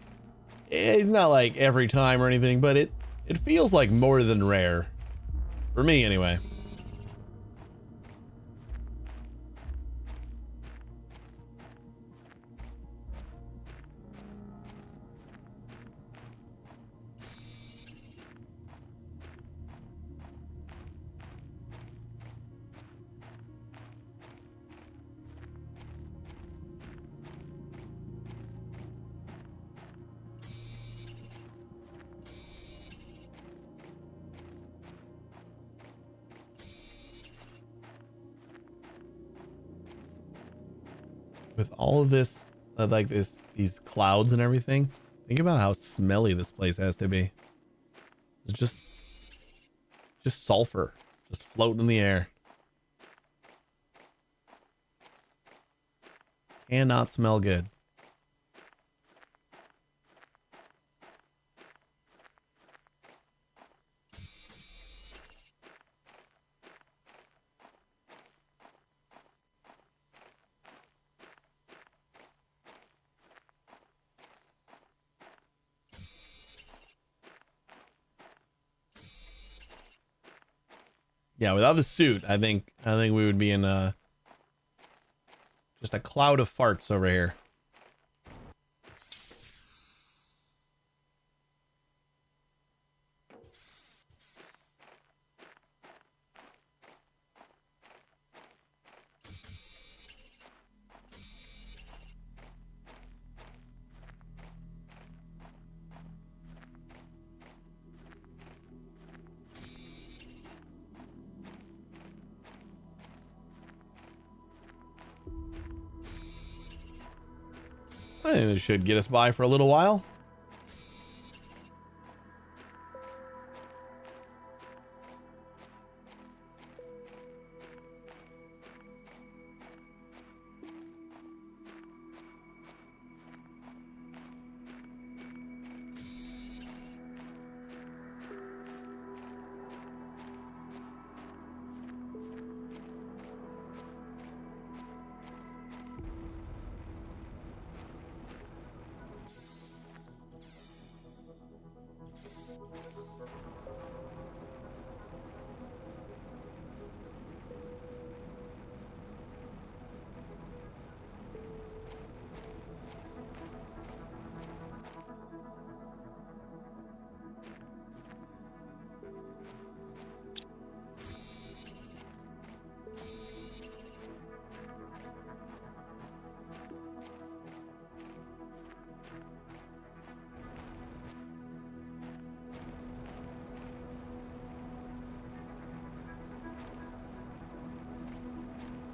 S2: It's not like every time or anything, but it feels like more than rare. For me, anyway. With all of this, like these clouds and everything, think about how smelly this place has to be. It's just sulfur, just floating in the air. Cannot smell good. Yeah, without the suit, I think we would be in just a cloud of farts over here. I think this should get us by for a little while.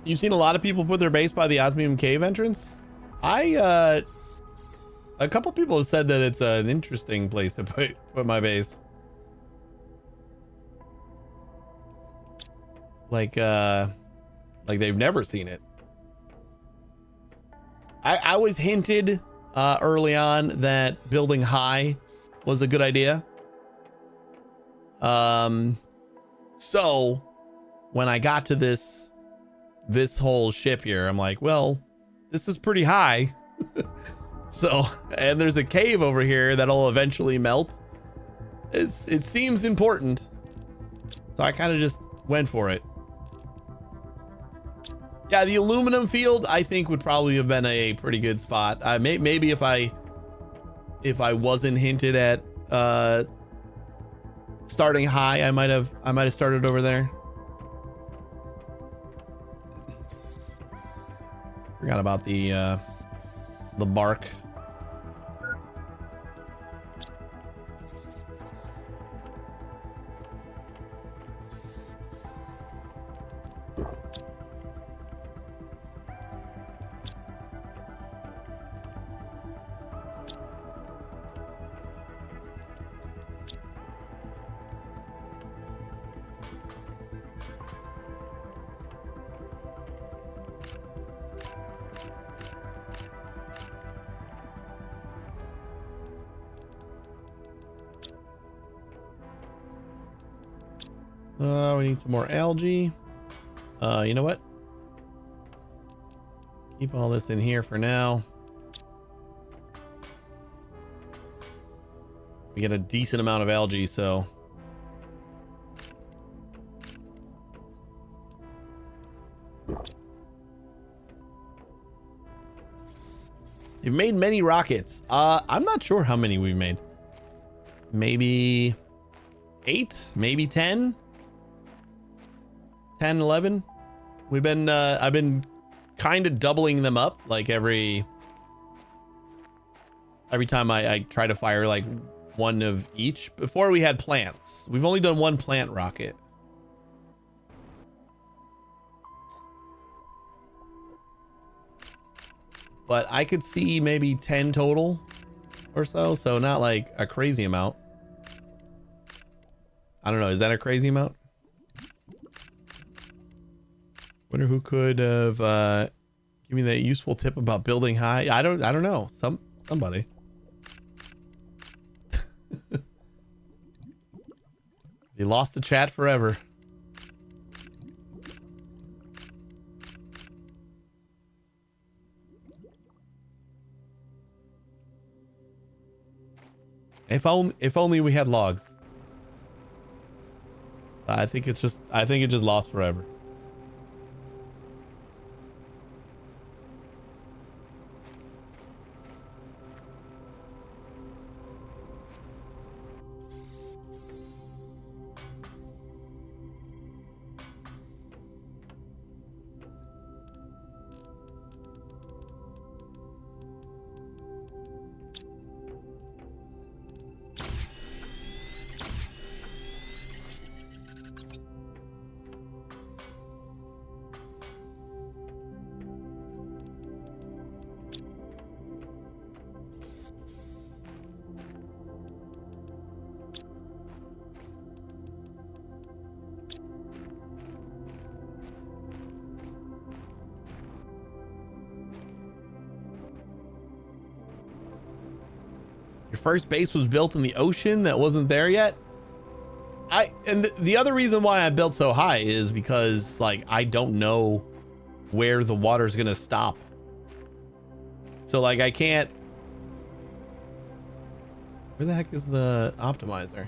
S2: You've seen a lot of people put their base by the Osmium Cave entrance. A couple people have said that it's an interesting place to put my base. Like they've never seen it. I was hinted early on that building high was a good idea. So when I got to this whole ship here, I'm like, well, this is pretty high. So, and there's a cave over here that'll eventually melt. It seems important. So I kind of just went for it. Yeah, the aluminum field I think would probably have been a pretty good spot. Maybe if I wasn't hinted at starting high, I might have started over there. Forgot about the bark. We need some more algae. You know what? Keep all this in here for now. We get a decent amount of algae, so. You've made many rockets. I'm not sure how many we've made. Maybe 8, maybe 10. 10, 11. We've been I've been kind of doubling them up like every time I try to fire like one of each. Before we had plants. We've only done one plant rocket. But I could see maybe 10 total or so not like a crazy amount. I don't know, is that a crazy amount? Wonder who could have give me that useful tip about building high. I don't know. Somebody. You lost the chat forever. If only we had logs. I think it just lost forever. First base was built in the ocean that wasn't there yet. The other reason why I built so high is because like I don't know where the water's gonna stop. So like I can't. Where the heck is the optimizer?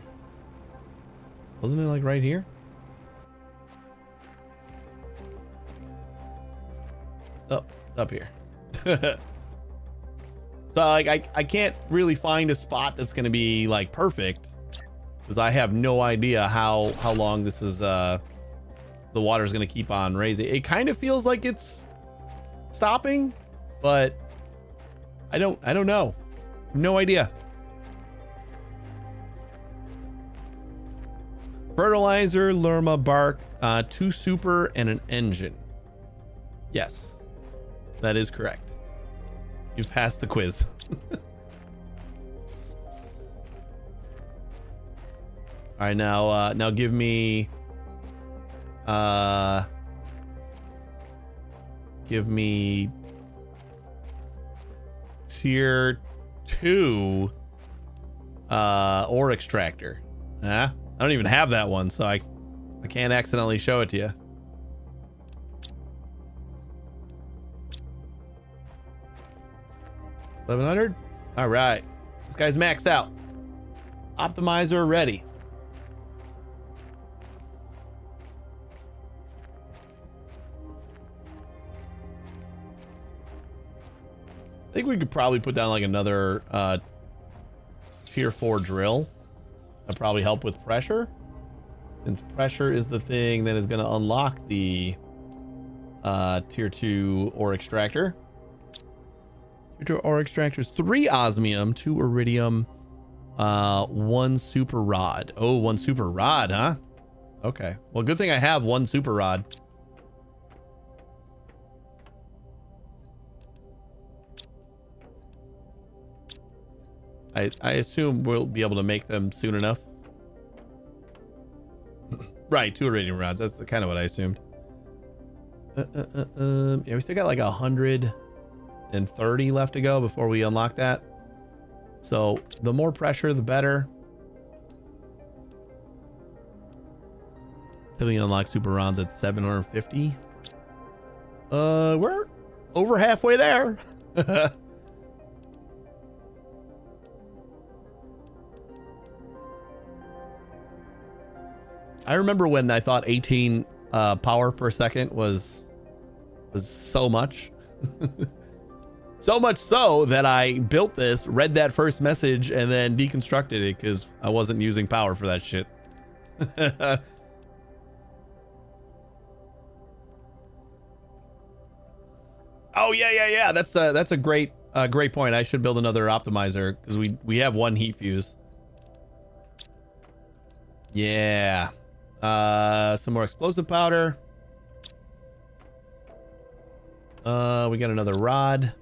S2: Wasn't it like right here? Oh, it's up here. So like I can't really find a spot that's gonna be like perfect because I have no idea how long this is the water's gonna keep on raising. It kind of feels like it's stopping, but I don't know. No idea. Fertilizer, Lerma bark, 2 super and an engine. Yes, that is correct. You've passed the quiz. All right, now give me tier 2 ore extractor. I don't even have that one, so I can't accidentally show it to you. $1,100. All right, this guy's maxed out. Optimizer ready. I think we could probably put down like another tier 4 drill. That'd probably help with pressure, since pressure is the thing that is going to unlock the tier 2 ore extractor. Tier 2 ore extractors: 3 osmium, 2 iridium, 1 super rod. Oh, 1 super rod, huh? Okay, well, good thing I have 1 super rod. I assume we'll be able to make them soon enough. Right, 2 iridium rods. That's kind of what I assumed. Yeah, we still got like 130 left to go before we unlock that. So the more pressure, the better. Till we unlock super rods at 750. We're over halfway there. I remember when I thought 18 power per second was so much. So much so that I built this, read that first message, and then deconstructed it because I wasn't using power for that shit. Oh yeah. That's a great point. I should build another optimizer because we have 1 heat fuse. Yeah. Some more explosive powder. We got another rod.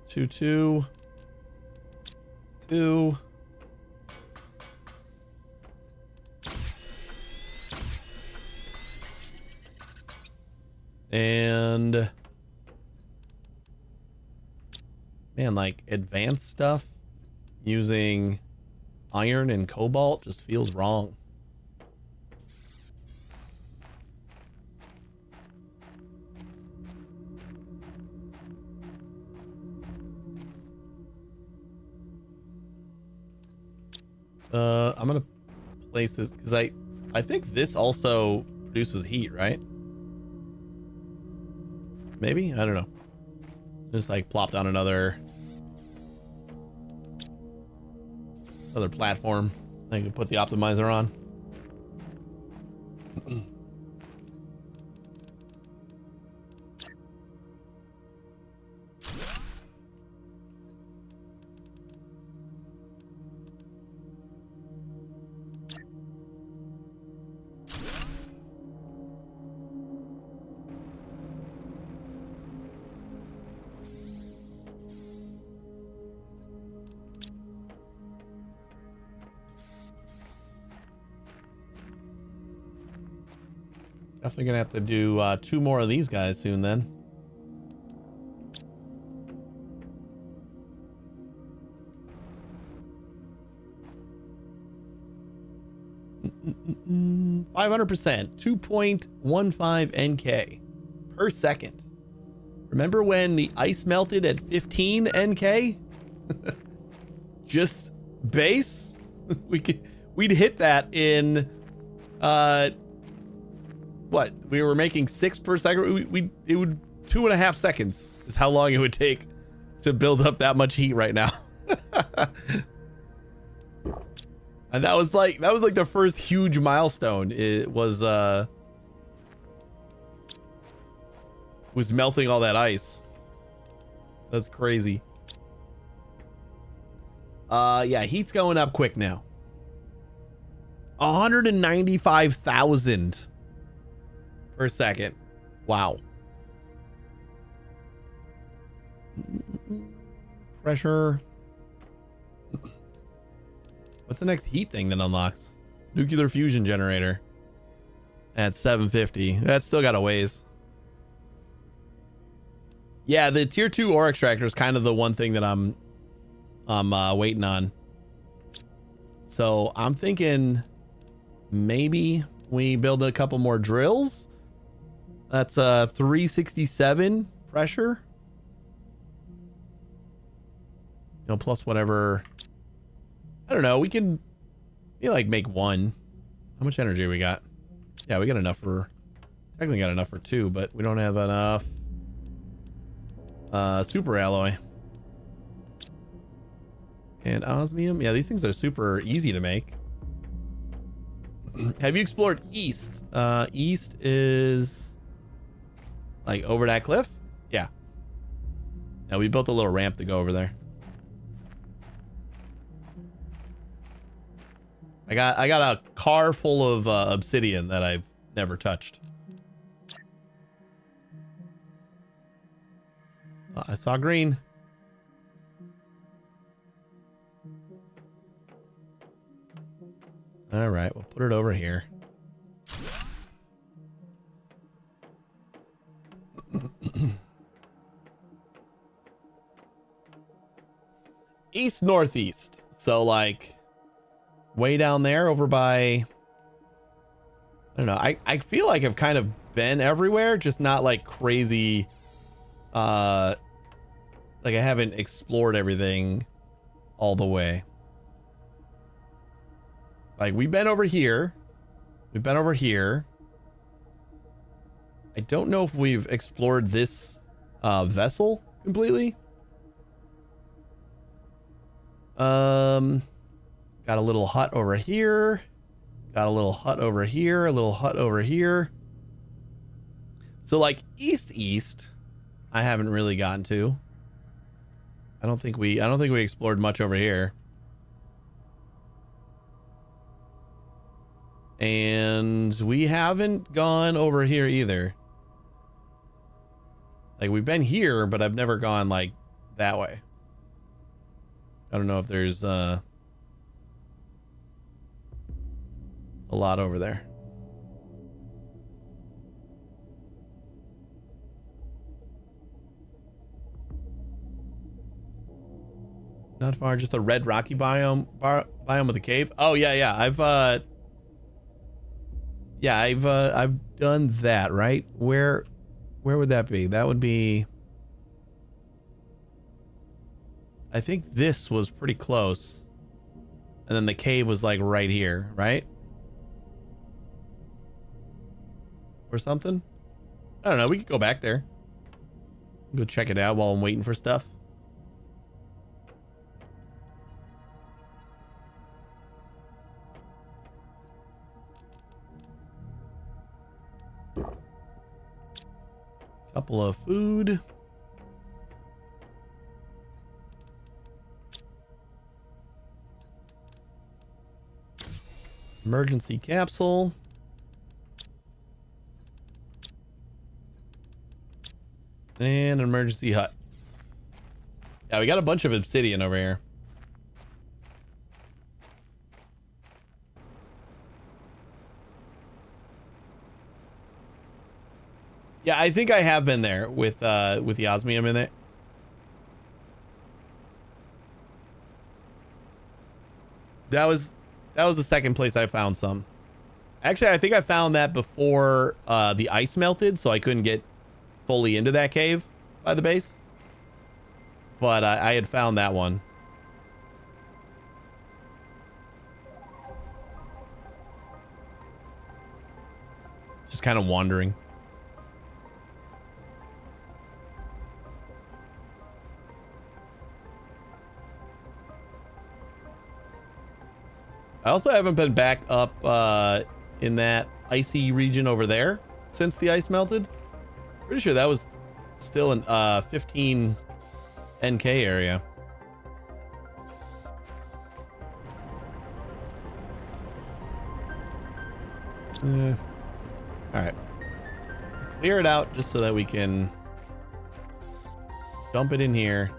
S2: 2. And man, like advanced stuff using iron and cobalt just feels wrong. I'm gonna place this because I think this also produces heat, right? Maybe, I don't know. Just like plop down another platform I can put the optimizer on. Definitely gonna have to do 2 more of these guys soon then. Mm-mm-mm. 500%, 2.15 NK per second. Remember when the ice melted at 15 NK? Just base? We'd hit that in what? We were making 6 per second. It would 2.5 seconds is how long it would take to build up that much heat right now. And that was like the first huge milestone. It was melting all that ice. That's crazy. Yeah, heat's going up quick now. 195,000 per second. Wow. Pressure. What's the next heat thing that unlocks? Nuclear fusion generator. At 750. That's still got a ways. Yeah, the tier 2 ore extractor is kind of the one thing that I'm waiting on. So I'm thinking maybe we build a couple more drills. That's 367 pressure. You know, plus whatever. I don't know. We can like make one. How much energy we got? Yeah, we got enough for. Technically got enough for 2, but we don't have enough. Super alloy. And osmium. Yeah, these things are super easy to make. Have you explored east? East is like over that cliff. Yeah. Now we built a little ramp to go over there. I got a car full of obsidian that I've never touched. I saw green. All right, we'll put it over here. East northeast. So like way down there over by, I don't know. I feel like I've kind of been everywhere, just not like crazy. Like I haven't explored everything all the way. Like we've been over here. We've been over here. I don't know if we've explored this vessel completely. Got a little hut over here. Got a little hut over here. A little hut over here. So like east, I haven't really gotten to. I don't think we explored much over here. And we haven't gone over here either. Like we've been here, but I've never gone like that way. I don't know if there's a lot over there. Not far, just a red rocky biome with a cave. Oh yeah. I've done that, right? Where would that be? That would be, I think this was pretty close. And then the cave was like right here, right? Or something? I don't know. We could go back there. Go check it out while I'm waiting for stuff. Couple of food. Emergency capsule. And an emergency hut. Yeah, we got a bunch of obsidian over here. Yeah, I think I have been there with the osmium in it. That was the second place I found some. Actually, I think I found that before the ice melted, so I couldn't get fully into that cave by the base. But I had found that one. Just kind of wandering. I also haven't been back up in that icy region over there since the ice melted. Pretty sure that was still an 15 NK area. All right. clear it out just so that we can dump it in here.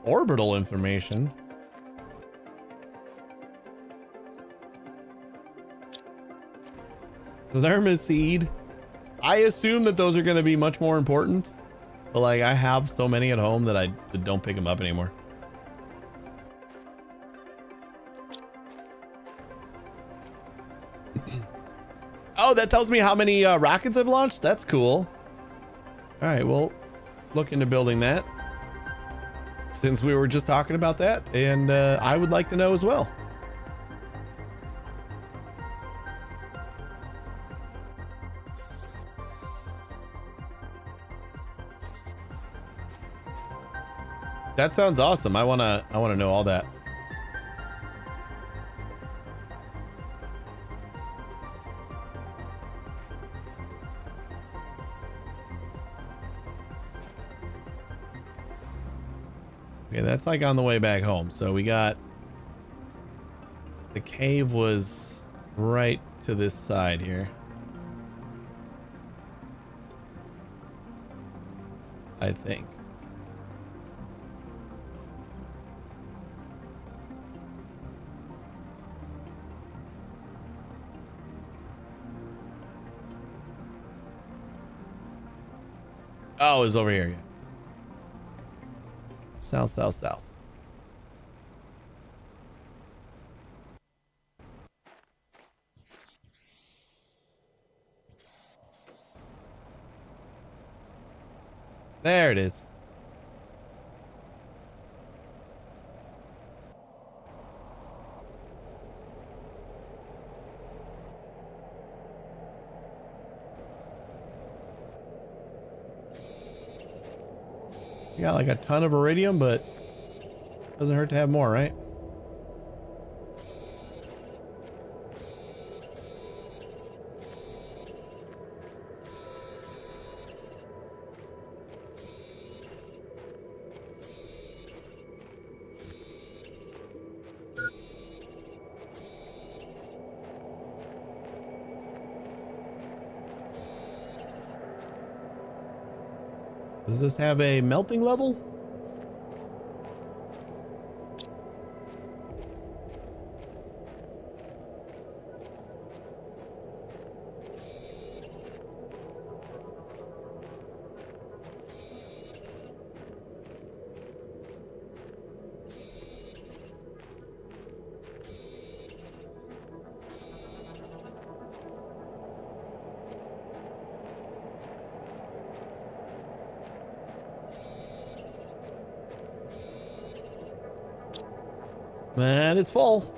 S2: Orbital information. Thermoseed. I assume that those are going to be much more important, but like I have so many at home that I don't pick them up anymore. Oh, that tells me how many rockets I've launched. That's cool. All right, well, look into building that, since we were just talking about that, and I would like to know as well. That sounds awesome. I wanna know all that. Okay, that's like on the way back home. So we got, the cave was right to this side here, I think. Oh, it's over here. Yeah. South, south, south. There it is. You got like a ton of iridium, but doesn't hurt to have more, right? Does this have a melting level? And it's full.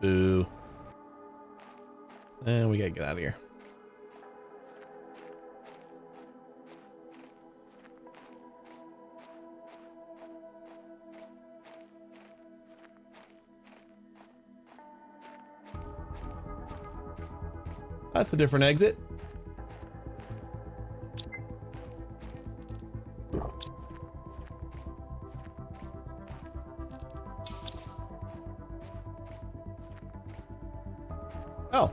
S2: Boo. And we gotta get out of here. That's a different exit. Oh,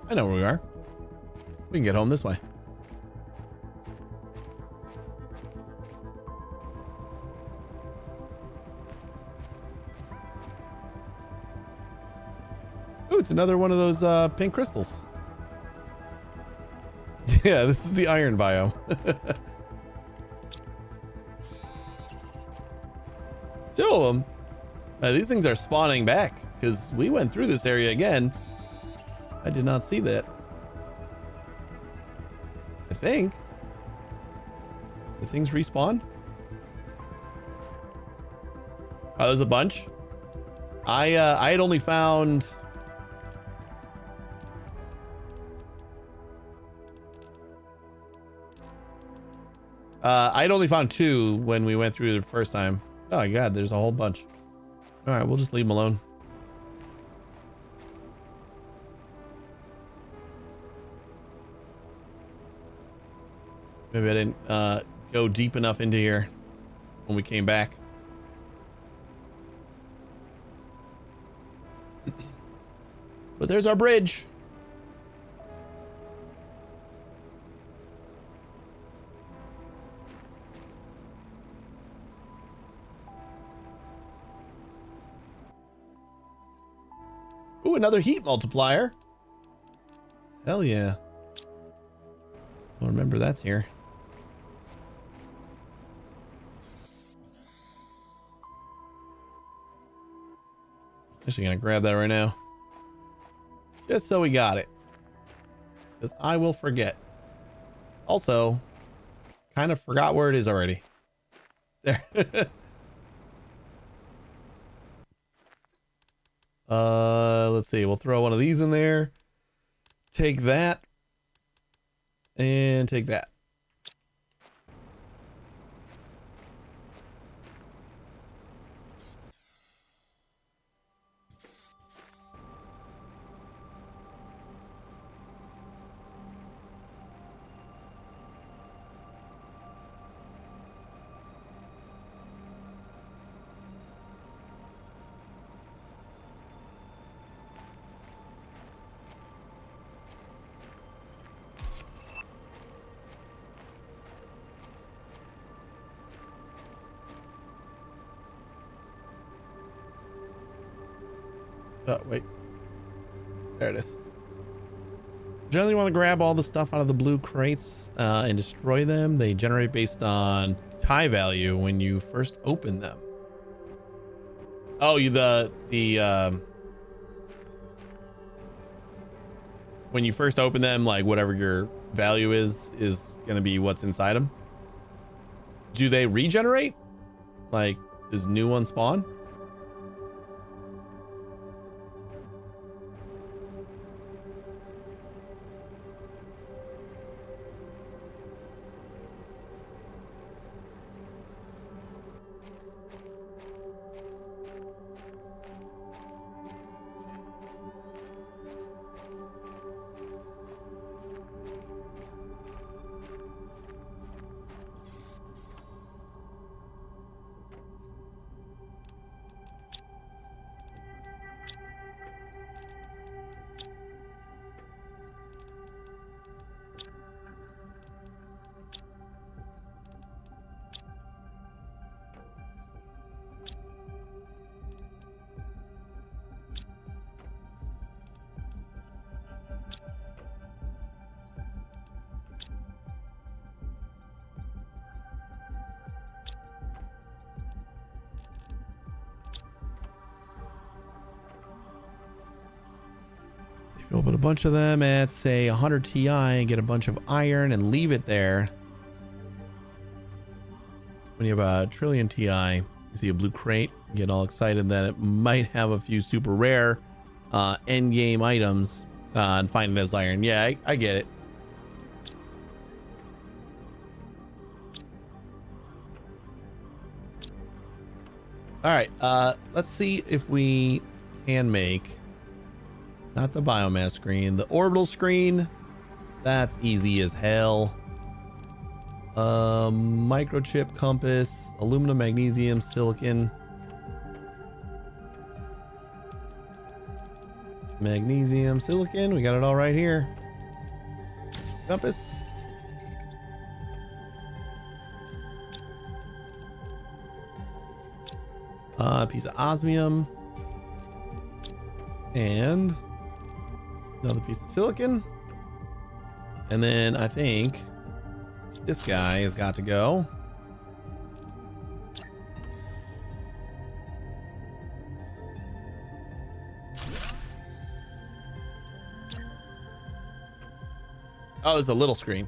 S2: I know where we are. We can get home this way. Ooh, it's another one of those pink crystals. Yeah, this is the iron biome. Two of them. These things are spawning back because we went through this area again. I did not see that. I think. The things respawn? Oh, there's a bunch. I had only found... I'd only found 2 when we went through the first time. Oh my god, there's a whole bunch. All right, we'll just leave them alone. Maybe I didn't go deep enough into here when we came back. But there's our bridge. Ooh, another heat multiplier. Hell yeah. Well, remember that's here. Actually gonna grab that right now. Just so we got it. Because I will forget. Also, kind of forgot where it is already. There. Let's see. We'll throw one of these in there. Take that. And take that. Oh, wait. There it is. Generally want to grab all the stuff out of the blue crates and destroy them. They generate based on tie value when you first open them. Oh, when you first open them, like whatever your value is going to be what's inside them. Do they regenerate? Like, does new one spawn? Open a bunch of them at say 100 Ti and get a bunch of iron and leave it there. When you have a trillion Ti, you see a blue crate, get all excited that it might have a few super rare end game items and find it as iron. Yeah, I get it. All right, let's see if we can make, not the biomass screen, the orbital screen. That's easy as hell. Microchip, compass, aluminum, magnesium, silicon. Magnesium, silicon, we got it all right here. Compass. A piece of osmium. And another piece of silicon. And then I think this guy has got to go. Oh, there's a little screen.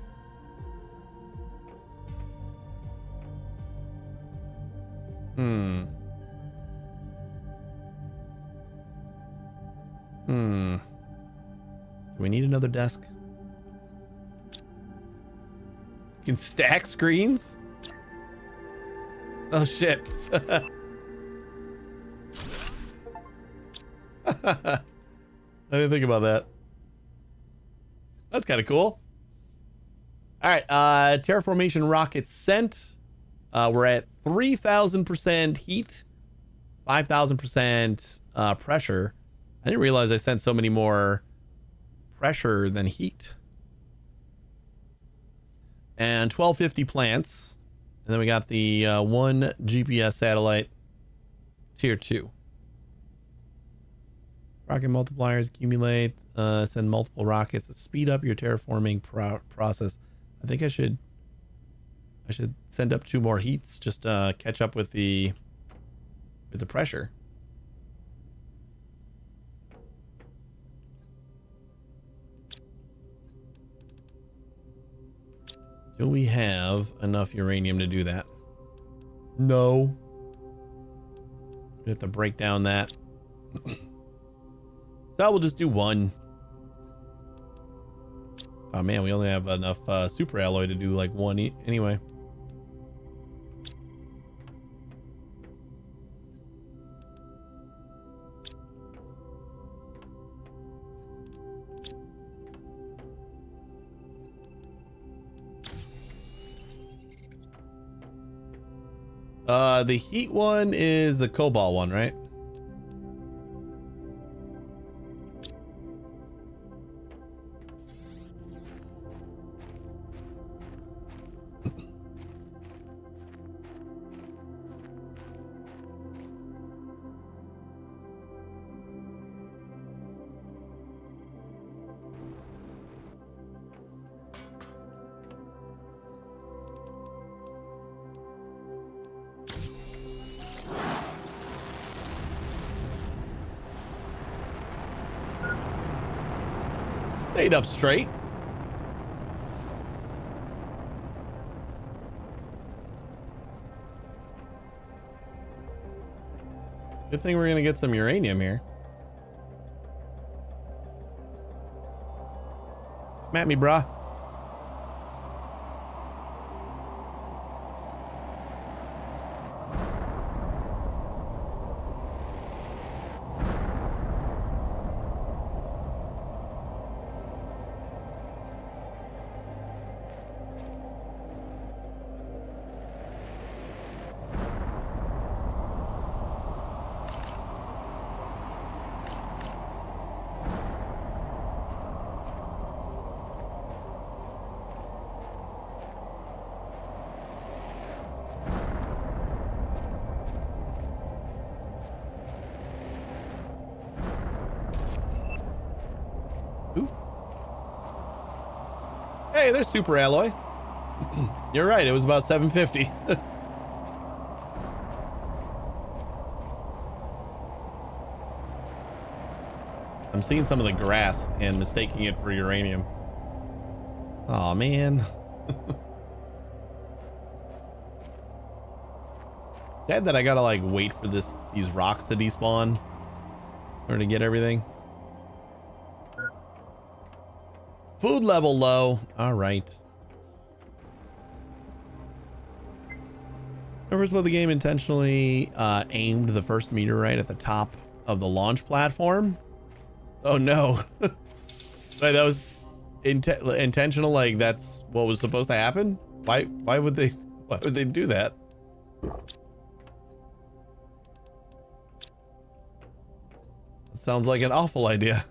S2: Do we need another desk? You can stack screens? Oh shit. I didn't think about that. That's kind of cool. All right, terraformation rocket sent. We're at 3,000% heat, 5,000% pressure. I didn't realize I sent so many more pressure than heat. And 1250 plants. And then we got the one GPS satellite, tier 2. Rocket multipliers accumulate, send multiple rockets to speed up your terraforming process. I think I should send up 2 more heats just to catch up with the pressure. Do we have enough uranium to do that? No. We have to break down that. So we'll just do 1. Oh man, we only have enough super alloy to do like 1 anyway. The heat one is the cobalt one, right? Stayed up straight. Good thing we're gonna get some uranium here. Come at me, brah. Hey, there's super alloy. You're right, it was about 750. I'm seeing some of the grass and mistaking it for uranium. Oh man. Sad that I gotta like wait for these rocks to despawn in order to get everything. Food level low. All right. First of all, the game intentionally aimed the first meteorite at the top of the launch platform. Oh no. Wait, that was intentional. Like that's what was supposed to happen. Why would they do that? That sounds like an awful idea.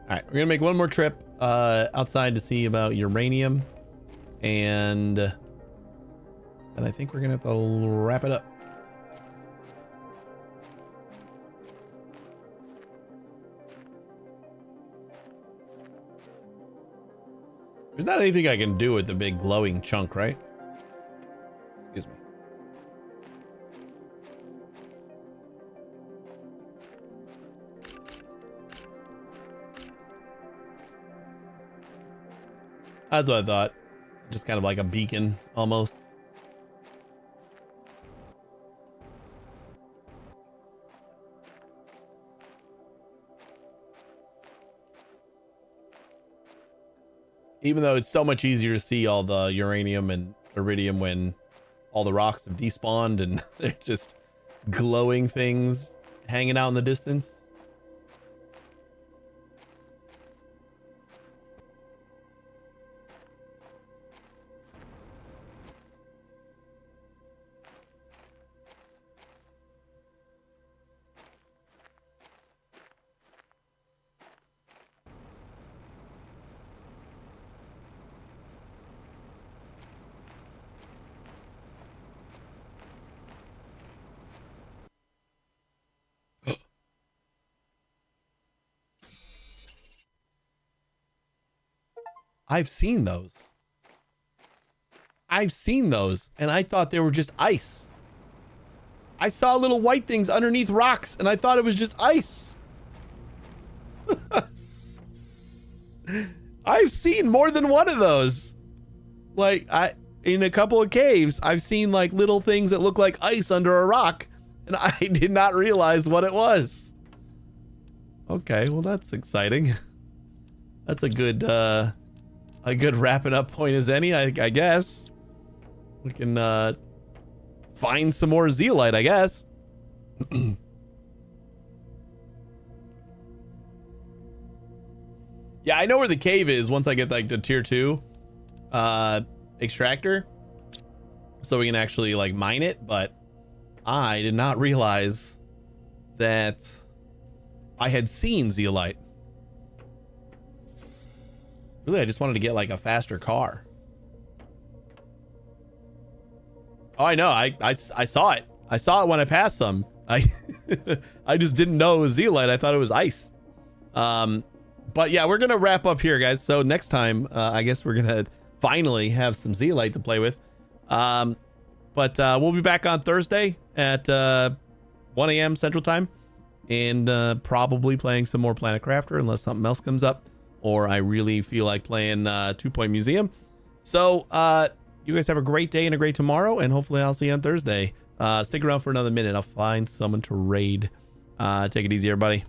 S2: All right, we're gonna make one more trip outside to see about uranium, and I think we're gonna have to wrap it up. There's not anything I can do with the big glowing chunk, right? Excuse me. That's what I thought. Just kind of like a beacon, almost. Even though it's so much easier to see all the uranium and iridium when all the rocks have despawned and they're just glowing things hanging out in the distance. I've seen those. I've seen those, and I thought they were just ice. I saw little white things underneath rocks, and I thought it was just ice. I've seen more than one of those. Like, in a couple of caves, I've seen like little things that look like ice under a rock, and I did not realize what it was. Okay, well that's exciting. That's a good wrapping up point as any, I guess. We can find some more zeolite, I guess. Yeah, I know where the cave is once I get like the tier 2 extractor, so we can actually like mine it, but I did not realize that I had seen zeolite. Really, I just wanted to get like a faster car. Oh, I know. I saw it. I saw it when I passed some. I just didn't know it was zeolite. I thought it was ice. But yeah, we're gonna wrap up here, guys. So next time, I guess we're gonna finally have some zeolite to play with. But we'll be back on Thursday at 1 a.m. Central Time, and probably playing some more Planet Crafter unless something else comes up, or I really feel like playing 2 Point Museum. So you guys have a great day and a great tomorrow, and hopefully I'll see you on Thursday. Stick around for another minute. I'll find someone to raid. Take it easy, everybody.